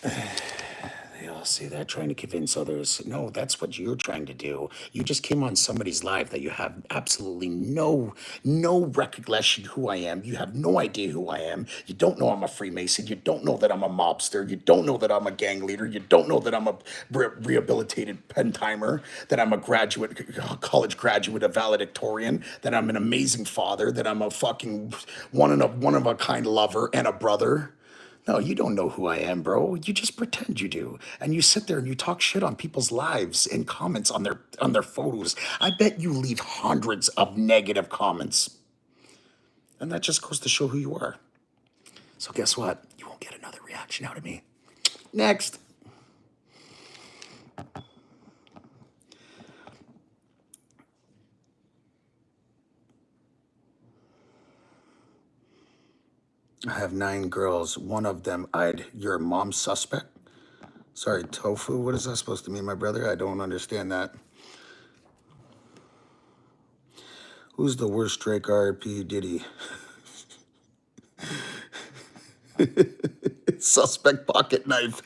They all say that, trying to convince others. No, that's what you're trying to do. You just came on somebody's live that you have absolutely no recollection who I am. You have no idea who I am. You don't know I'm a Freemason. You don't know that I'm a mobster. You don't know that I'm a gang leader. You don't know that I'm a rehabilitated pen timer, that I'm a college graduate, a valedictorian, that I'm an amazing father, that I'm a fucking one of a kind lover and a brother. No, you don't know who I am, bro. You just pretend you do. And you sit there and you talk shit on people's lives and comments on their photos. I bet you leave hundreds of negative comments. And that just goes to show who you are. So guess what? You won't get another reaction out of me. Next. I have 9 girls. One of them eyed your mom's suspect. Sorry, tofu. What is that supposed to mean, my brother? I don't understand that. Who's the worst Drake, RP, Diddy? Suspect Pocket Knife.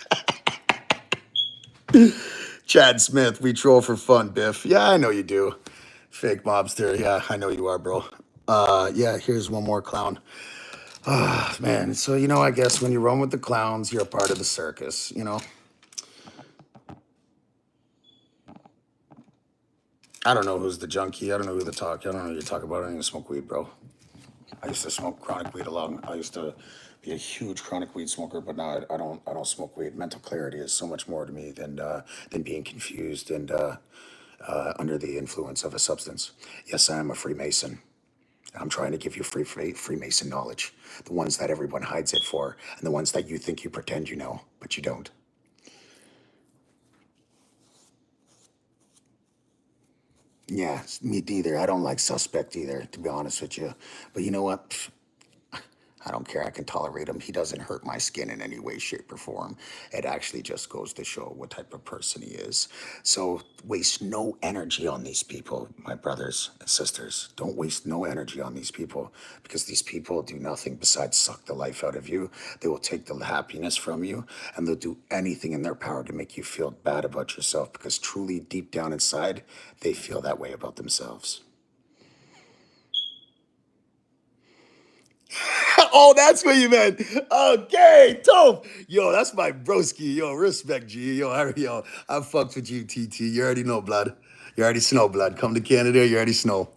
Chad Smith, we troll for fun, Biff. Yeah, I know you do. Fake mobster. Yeah, I know you are, bro. Yeah, here's one more clown. Man, so, I guess when you run with the clowns, you're a part of the circus, I don't know who's the junkie. I don't know who the talk. I don't know who you talk about. I don't even smoke weed, bro. I used to smoke chronic weed I used to be a huge chronic weed smoker, but now I don't smoke weed. Mental clarity is so much more to me than being confused and under the influence of a substance. Yes, I am a Freemason. I'm trying to give you Freemason knowledge, the ones that everyone hides it for, and the ones that you think you pretend you know, but you don't. Yeah, me neither. I don't like Suspect either, to be honest with you. But you know what? Pff, I don't care. I can tolerate him. He doesn't hurt my skin in any way, shape, or form. It actually just goes to show what type of person he is. So waste no energy on these people, my brothers and sisters. Don't waste no energy on these people because these people do nothing besides suck the life out of you. They will take the happiness from you and they'll do anything in their power to make you feel bad about yourself because truly deep down inside, they feel that way about themselves. Oh, that's what you meant. Okay, dope. Yo, that's my broski. Yo, respect, G. I fucked with you, TT. You already know, blood. You already snow, blood. Come to Canada, you already snow.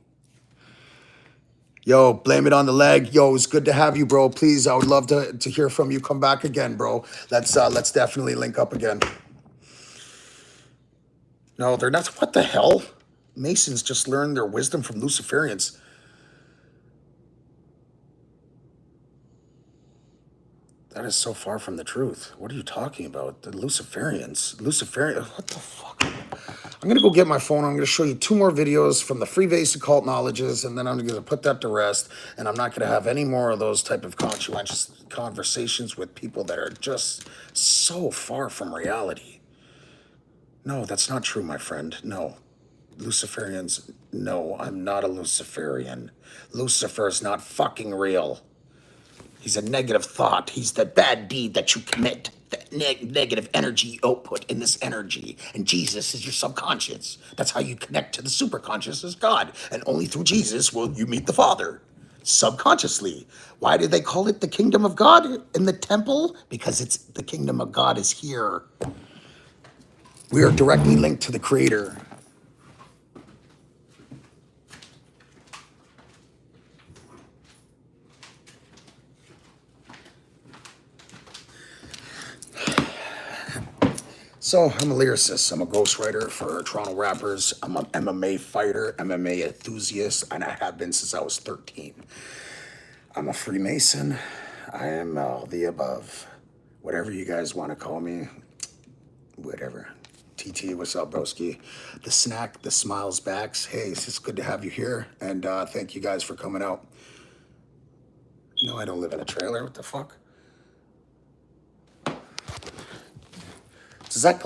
Yo, blame it on the leg. Yo, it's good to have you, bro. Please, I would love to hear from you. Come back again, bro. Let's definitely link up again. No, they're not. What the hell? Masons just learned their wisdom from Luciferians. That is so far from the truth. What are you talking about? The Luciferians. What the fuck? I'm going to go get my phone. I'm going to show you 2 more videos from the Freebase occult knowledges, and then I'm going to put that to rest. And I'm not going to have any more of those type of conscientious conversations with people that are just so far from reality. No, that's not true, my friend. No. Luciferians, no, I'm not a Luciferian. Lucifer is not fucking real. He's a negative thought. He's the bad deed that you commit. The negative energy output in this energy. And Jesus is your subconscious. That's how you connect to the superconscious as God. And only through Jesus will you meet the Father. Subconsciously. Why do they call it the kingdom of God in the temple? Because it's the kingdom of God is here. We are directly linked to the Creator. So I'm a lyricist. I'm a ghostwriter for Toronto rappers. I'm an MMA fighter, MMA enthusiast, and I have been since I was 13. I'm a Freemason. I am all the above. Whatever you guys want to call me, whatever. TT, what's up, broski? The snack, the smiles backs. Hey, it's just good to have you here, and thank you guys for coming out. No, I don't live in a trailer. What the fuck? Does that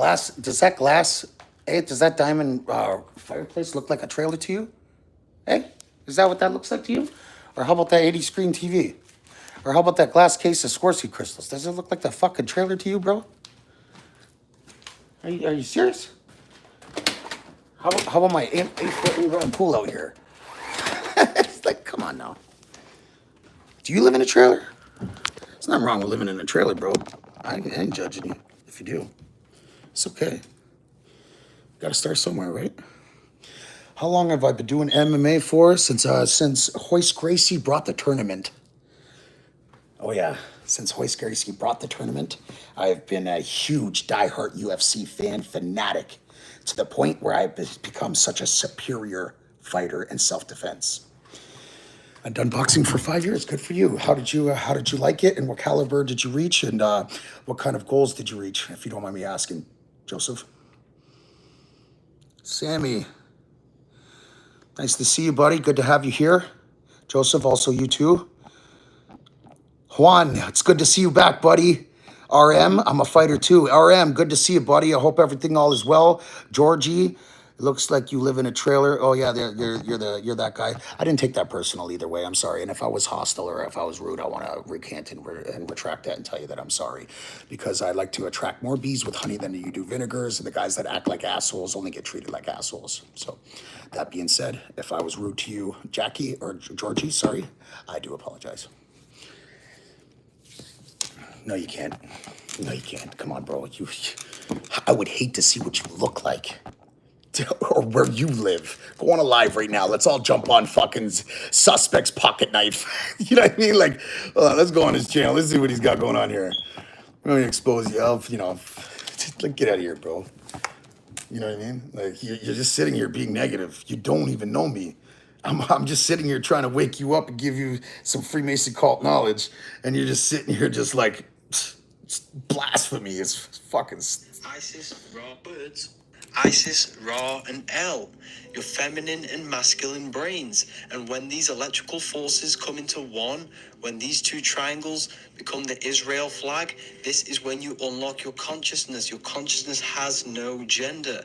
diamond fireplace look like a trailer to you? Hey, is that what that looks like to you? Or how about that 80 screen TV? Or how about that glass case of Swarovski crystals? Does it look like the fucking trailer to you, bro? Are you serious? How about my 8-foot ingrown pool out here? It's like, come on now. Do you live in a trailer? There's nothing wrong with living in a trailer, bro. I ain't judging you if you do. It's okay. Gotta start somewhere, right? How long have I been doing MMA for? Since Hoist Gracie brought the tournament. Oh yeah, since Hoist Gracie brought the tournament, I have been a huge diehard UFC fan, fanatic, to the point where I've become such a superior fighter in self-defense. I've done boxing for 5 years. Good for you. How did you like it? And what caliber did you reach? And what kind of goals did you reach? If you don't mind me asking, Joseph. Sammy, nice to see you, buddy. Good to have you here. Joseph, also you too. Juan, it's good to see you back, buddy. RM, I'm a fighter too. RM, good to see you, buddy. I hope everything all is well. Georgie, it looks like you live in a trailer. Oh yeah, you're that guy. I didn't take that personal either way. I'm sorry. And if I was hostile or if I was rude, I want to recant and retract that and tell you that I'm sorry, because I like to attract more bees with honey than you do vinegars. And the guys that act like assholes only get treated like assholes. So, that being said, if I was rude to you, Jackie or Georgie, sorry, I do apologize. No, you can't. No, you can't. Come on, bro. I would hate to see what you look like. or where you live. Go on a live right now. Let's all jump on fucking suspect's pocket knife. You know what I mean? Like, let's go on his channel. Let's see what he's got going on here. I'm gonna expose you. Like, get out of here, bro. You know what I mean? Like, you're just sitting here being negative. You don't even know me. I'm just sitting here trying to wake you up and give you some Freemason cult knowledge, and you're just sitting here just like blasphemy. It's fucking. Isis, Ra, birds. Isis, Ra, and El, your feminine and masculine brains. And when these electrical forces come into one, when these two triangles become the Israel flag, this is when you unlock your consciousness. Your consciousness has no gender.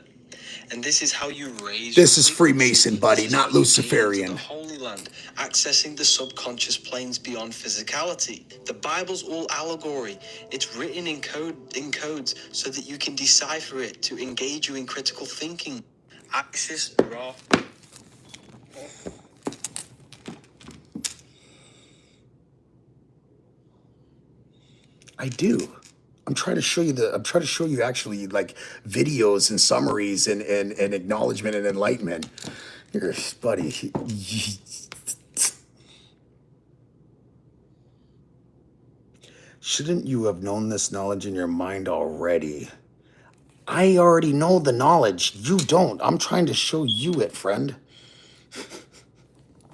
And this is how you raise. This is Freemason, buddy, not Luciferian. The Holy Land, accessing the subconscious planes beyond physicality. The Bible's all allegory. It's written in codes so that you can decipher it to engage you in critical thinking. Isis, Ra. I do. I'm trying to show you actually like videos and summaries and acknowledgement and enlightenment. Here, buddy. Shouldn't you have known this knowledge in your mind already? I already know the knowledge. You don't. I'm trying to show you it, friend.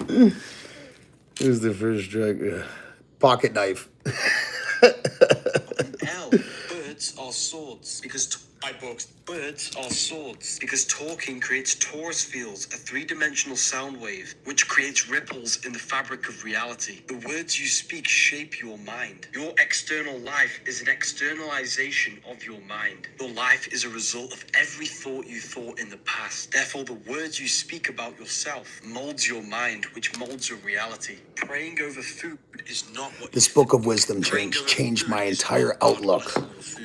Here's the first drug. Pocket knife. L. Birds are swords because birds are swords because talking creates torus fields, a three-dimensional sound wave, which creates ripples in the fabric of reality. The words you speak shape your mind. Your external life is an externalization of your mind. Your life is a result of every thought you thought in the past. Therefore, the words you speak about yourself molds your mind, which molds your reality. Praying over food is not what this book of wisdom changed my entire outlook.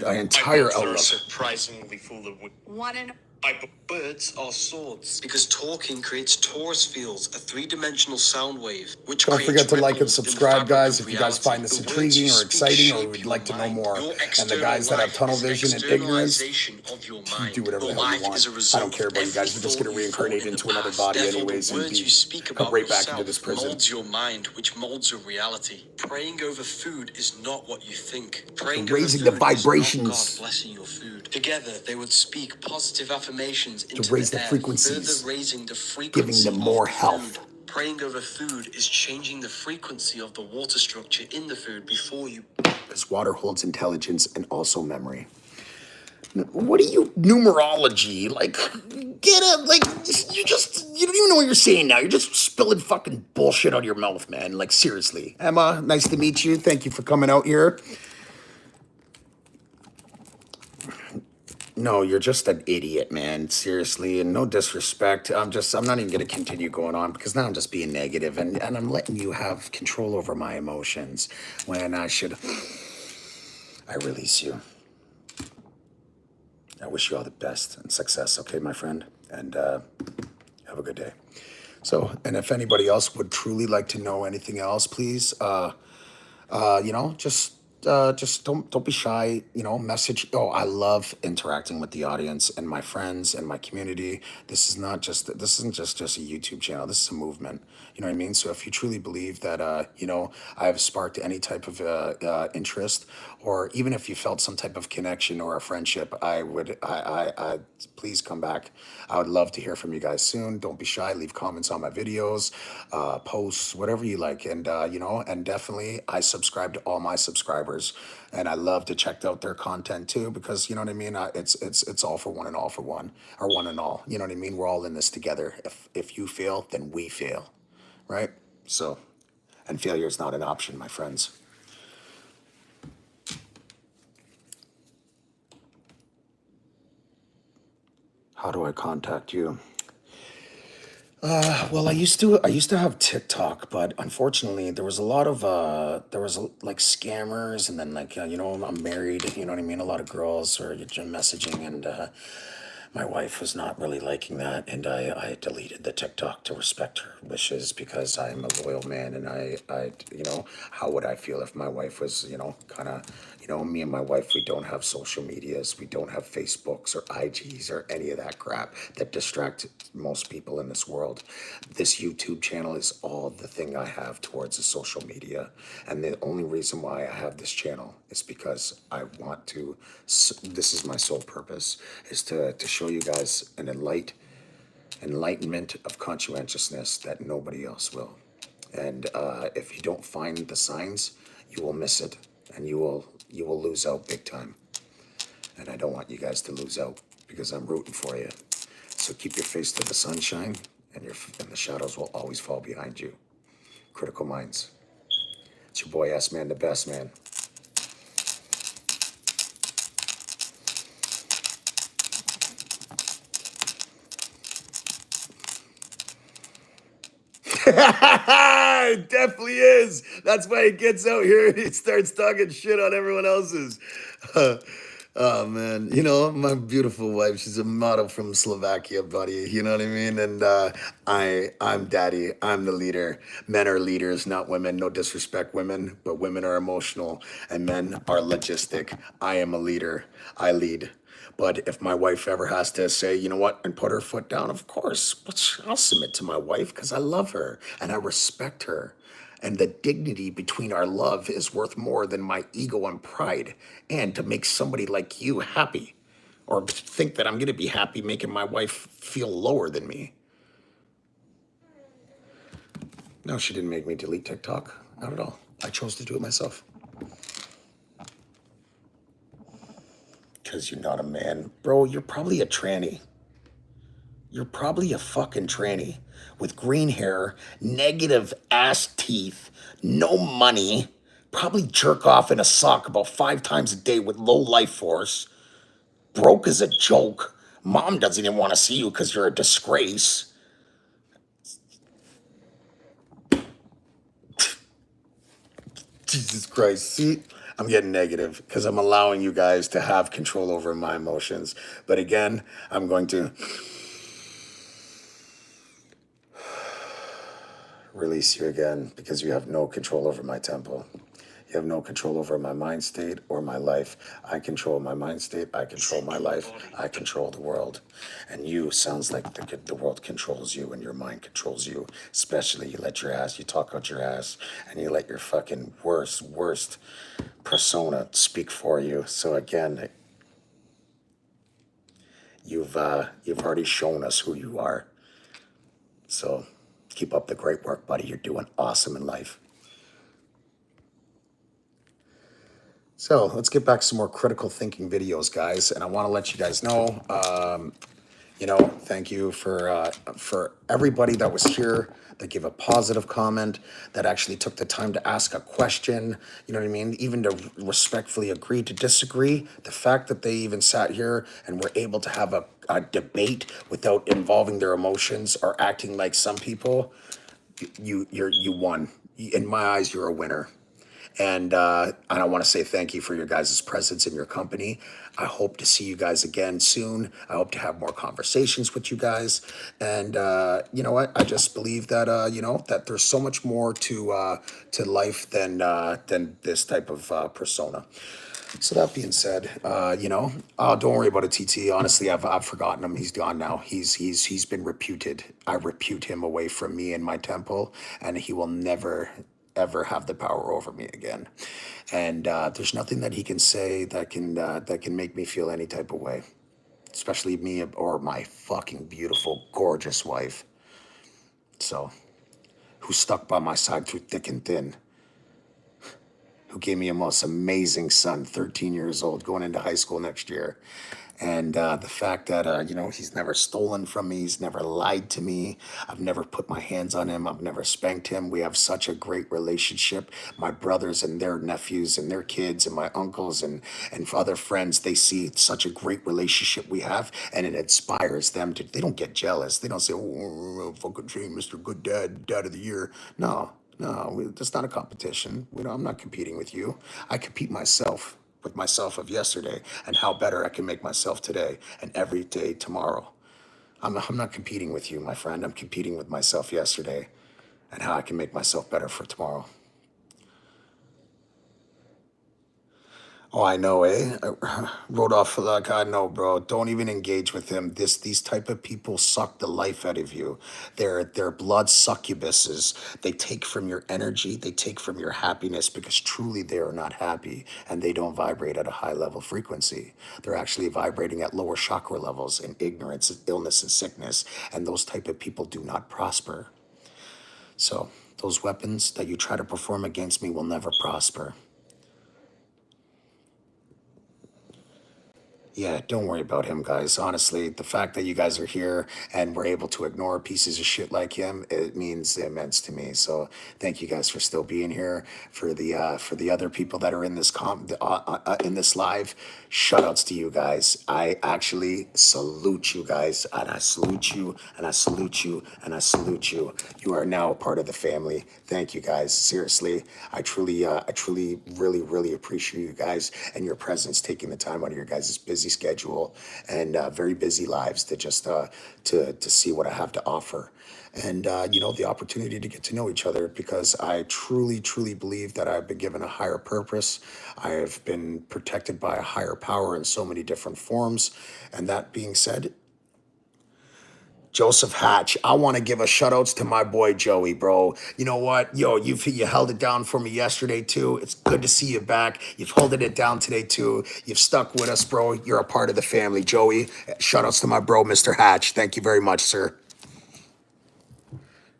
My entire outlook. Surprisingly full of Birds are swords because talking creates torus fields, a three-dimensional sound wave, which Don't creates forget to like and ripples in the subscribe, fabric guys, of if you guys reality. find this The words intriguing you or speak exciting or shape would your like to know mind. more. Your And the guys that have external tunnel life is vision and ignorance, externalization of your mind. do whatever the Your hell you life is a want. I result don't care about of you guys. We're just going to every thought you reincarnate thought in into the another past. body Therefore, anyways the and words you speak come about right back yourself into this prison. molds your mind, which molds your reality. Praying over food is not what you think. Praying You're over raising food the is not vibrations. God blessing your food. Together, they would speak positive affirmations into raise the air, frequencies, further raising the frequency giving them more of the health. food. Praying over food is changing the frequency of the water structure in the food before you. Because water holds intelligence and also memory. What are you, numerology? Like, get up, like, you don't even know what you're saying now. You're just spilling fucking bullshit out of your mouth, man. Like, seriously. Emma, nice to meet you. Thank you for coming out here. No, you're just an idiot, man. Seriously, and no disrespect. I'm not even gonna continue going on because now I'm just being negative and I'm letting you have control over my emotions when I release you. I wish you all the best and success, okay, my friend? And have a good day. So, and if anybody else would truly like to know anything else, please, just don't be shy, message. Oh, I love interacting with the audience and my friends and my community. This isn't just a YouTube channel. This is a movement. You know what I mean? So if you truly believe that, I have sparked any type of interest, or even if you felt some type of connection or a friendship, I please come back. I would love to hear from you guys soon. Don't be shy. Leave comments on my videos, posts, whatever you like. And, and definitely I subscribe to all my subscribers, and I love to check out their content too, because you know what I mean? It's all for one and all for one, or one and all, you know what I mean? We're all in this together. If you fail, then we fail, right? So, and failure is not an option, my friends. How do I contact you? Well, I used to have TikTok, but unfortunately, there was a lot of like scammers, and then like I'm married, you know what I mean. A lot of girls are messaging, and my wife was not really liking that, and I deleted the TikTok to respect her wishes because I'm a loyal man, and I how would I feel if my wife was kind of Me and my wife, we don't have social medias. We don't have Facebooks or IGs or any of that crap that distract most people in this world. This YouTube channel is all the thing I have towards the social media. And the only reason why I have this channel is because I want to, this is my sole purpose, is to show you guys an enlightenment of conscientiousness that nobody else will. And if you don't find the signs, you will miss it, and you will lose out big time. And I don't want you guys to lose out because I'm rooting for you. So keep your face to the sunshine, and the shadows will always fall behind you. Critical Minds. It's your boy SMan Da Best Man. It definitely is. That's why he gets out here and he starts talking shit on everyone else's. Oh man, my beautiful wife, she's a model from Slovakia, buddy. You know what I mean? And I'm daddy. I'm the leader. Men are leaders, not women. No disrespect, women, but women are emotional and men are logistic. I am a leader. I lead. But if my wife ever has to say, you know what, and put her foot down, of course, I'll submit to my wife because I love her and I respect her. And the dignity between our love is worth more than my ego and pride. And to make somebody like you happy, or think that I'm going to be happy making my wife feel lower than me. No, she didn't make me delete TikTok. Not at all. I chose to do it myself. Because you're not a man. Bro, you're probably a tranny. You're probably a fucking tranny with green hair, negative ass teeth, no money, probably jerk off in a sock about 5 times a day with low life force, broke as a joke. Mom doesn't even want to see you because you're a disgrace. Jesus Christ. See, I'm getting negative because I'm allowing you guys to have control over my emotions. But again, I'm going to release you again because you have no control over my temple. You have no control over my mind state or my life. I control my mind state. I control my life. I control the world. And you sounds like the world controls you and your mind controls you. Especially you talk out your ass and you let your fucking worst persona speak for you. So again, you've already shown us who you are. So keep up the great work, buddy. You're doing awesome in life. So let's get back to some more critical thinking videos, guys. And I want to let you guys know, thank you for everybody that was here, that gave a positive comment, that actually took the time to ask a question. You know what I mean? Even to respectfully agree to disagree. The fact that they even sat here and were able to have a debate without involving their emotions or acting like some people, you won. In my eyes, you're a winner. And I want to say thank you for your guys' presence in your company. I hope to see you guys again soon. I hope to have more conversations with you guys. And you know what? I just believe that that there's so much more to life than this type of persona. So that being said, don't worry about it, TT. Honestly, I've forgotten him. He's gone now. He's been reputed. I repute him away from me and my temple, and he will never ever have the power over me again. And there's nothing that he can say that can make me feel any type of way, especially me or my fucking beautiful, gorgeous wife. So, who stuck by my side through thick and thin, who gave me a most amazing son, 13 years old, going into high school next year. And the fact that, he's never stolen from me. He's never lied to me. I've never put my hands on him. I've never spanked him. We have such a great relationship. My brothers and their nephews and their kids and my uncles and other friends, they see such a great relationship we have. And it inspires them to, they don't get jealous. They don't say, oh, fucking dream, Mr. Good Dad of the Year. No, that's not a competition. I'm not competing with you. I compete with myself of yesterday and how better I can make myself today and every day tomorrow. I'm not competing with you, my friend. I'm competing with myself yesterday and how I can make myself better for tomorrow. Oh, I know, eh? I wrote off like I know, bro. Don't even engage with him. These type of people suck the life out of you. They're blood succubuses. They take from your energy, they take from your happiness because truly they are not happy and they don't vibrate at a high level frequency. They're actually vibrating at lower chakra levels in ignorance, illness, and sickness. And those type of people do not prosper. So those weapons that you try to perform against me will never prosper. Yeah, don't worry about him, guys. Honestly, the fact that you guys are here and we're able to ignore pieces of shit like him, it means immense to me. So thank you guys for still being here. For the other people that are in this in this live, shout outs to you guys. I actually salute you guys, and I salute you, and I salute you, and I salute you. You are now a part of the family. Thank you guys. Seriously, I truly, really, really appreciate you guys and your presence, taking the time out of your guys' busy schedule and very busy lives to just to see what I have to offer. And the opportunity to get to know each other, because I truly believe that I've been given a higher purpose. I have been protected by a higher power in so many different forms. And that being said, Joseph Hatch, I want to give a shout outs to my boy Joey, bro. You know what? Yo, you held it down for me yesterday too. It's good to see you back. You've held it down today too. You've stuck with us, bro. You're a part of the family, Joey. Shout outs to my bro, Mr. Hatch. Thank you very much, sir.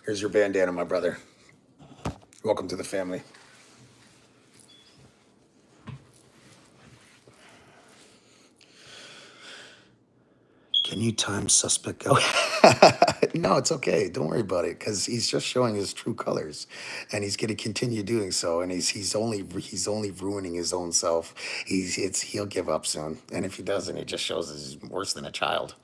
Here's your bandana, my brother. Welcome to the family. Can you time suspect go? No, it's okay. Don't worry about it, because he's just showing his true colors, and he's going to continue doing so. And he's only ruining his own self. He'll give up soon, and if he doesn't, it just shows he's worse than a child.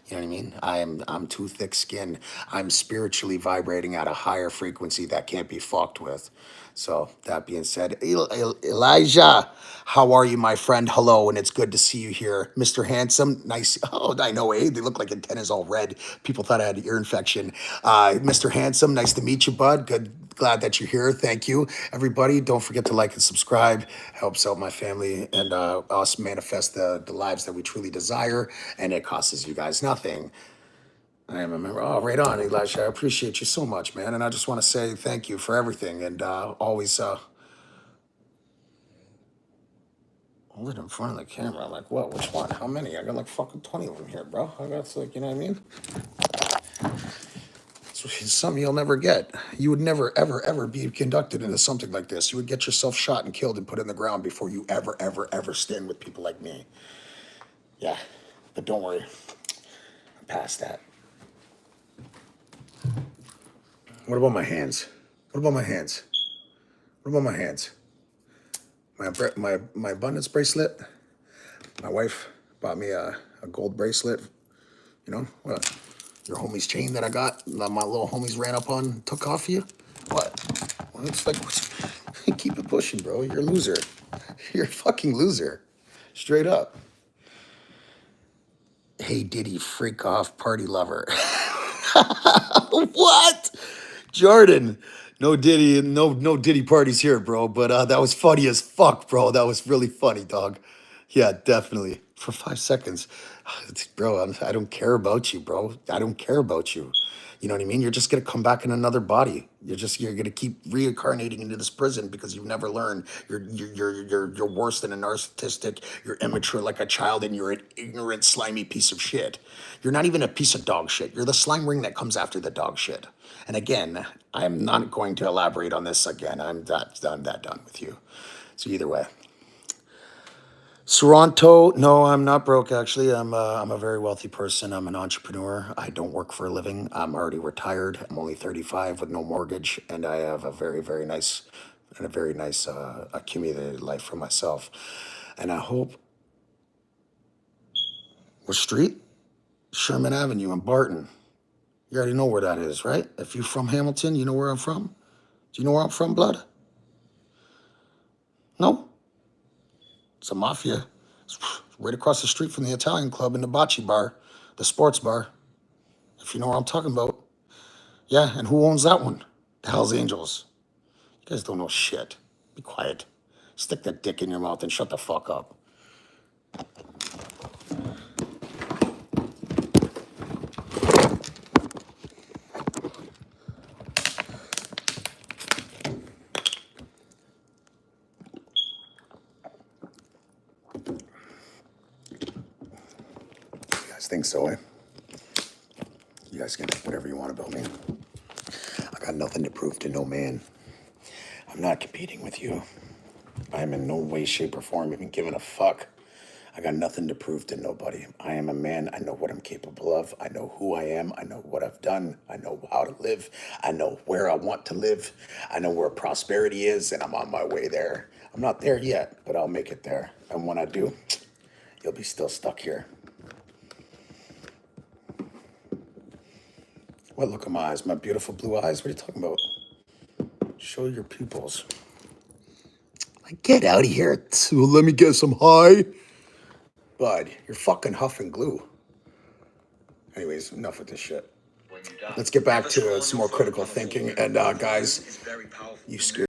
You know what I mean? I'm too thick skinned. I'm spiritually vibrating at a higher frequency that can't be fucked with. So that being said, Elijah, how are you, my friend? Hello, and it's good to see you here, Mr. Handsome. Nice. Oh, I know, eh? They look like antennas all red. People thought I had an ear infection. Mr. Handsome, nice to meet you, bud. Good. Glad that you're here. Thank you, everybody. Don't forget to like and subscribe. Helps out my family and us manifest the lives that we truly desire, and it costs you guys nothing. I am a member. Oh, right on, Elisha. I appreciate you so much, man. And I just want to say thank you for everything. And always hold it in front of the camera. Like, what? Which one? How many? I got like fucking 20 of them here, bro. I got like, you know what I mean? It's something you'll never get. You would never, ever be conducted into something like this. You would get yourself shot and killed and put in the ground before you ever stand with people like me. Yeah, but don't worry. I'm past that. What about my hands? What about my hands? What about my hands? My abundance bracelet. My wife bought me a gold bracelet. You know what? Your homie's chain that I got, that my little homies ran up on, took off you. What? Well, it's like, keep it pushing, bro. You're a loser. You're a fucking loser. Straight up. Hey, Diddy, freak off, party lover. What? Jordan, no Diddy, no Diddy parties here, bro. But that was funny as fuck, bro. That was really funny, dog. Yeah, definitely. For 5 seconds, bro. I don't care about you, bro. I don't care about you. You know what I mean? You're just gonna come back in another body. You're gonna keep reincarnating into this prison because you've never learned. You're worse than a narcissistic. You're immature like a child, and you're an ignorant, slimy piece of shit. You're not even a piece of dog shit. You're the slime ring that comes after the dog shit. And again, I'm not going to elaborate on this again. I'm that done with you. So either way. Toronto, no, I'm not broke actually. I'm a very wealthy person. I'm an entrepreneur. I don't work for a living. I'm already retired. I'm only 35 with no mortgage, and I have a very nice accumulated life for myself. And I hope what street? Sherman Avenue in Barton. You already know where that is, right? If you're from Hamilton, you know where I'm from? Do you know where I'm from, blood? No? It's a mafia. It's right across the street from the Italian club and the bocce bar, the sports bar, if you know what I'm talking about. Yeah, and who owns that one? The Hells Angels. You guys don't know shit. Be quiet. Stick that dick in your mouth and shut the fuck up. You guys think so, eh? You guys can think whatever you want about me. I got nothing to prove to no man. I'm not competing with you. I am in no way, shape, or form even giving a fuck. I got nothing to prove to nobody. I am a man. I know what I'm capable of. I know who I am. I know what I've done. I know how to live. I know where I want to live. I know where prosperity is, and I'm on my way there. I'm not there yet, but I'll make it there. And when I do, you'll be still stuck here. What look at my eyes? My beautiful blue eyes? What are you talking about? Show your pupils. Like, get out of here. Well, let me guess, I'm high. Bud, you're fucking huff and glue. Anyways, enough with this shit. Let's get back to some more critical thinking. And guys, you scared.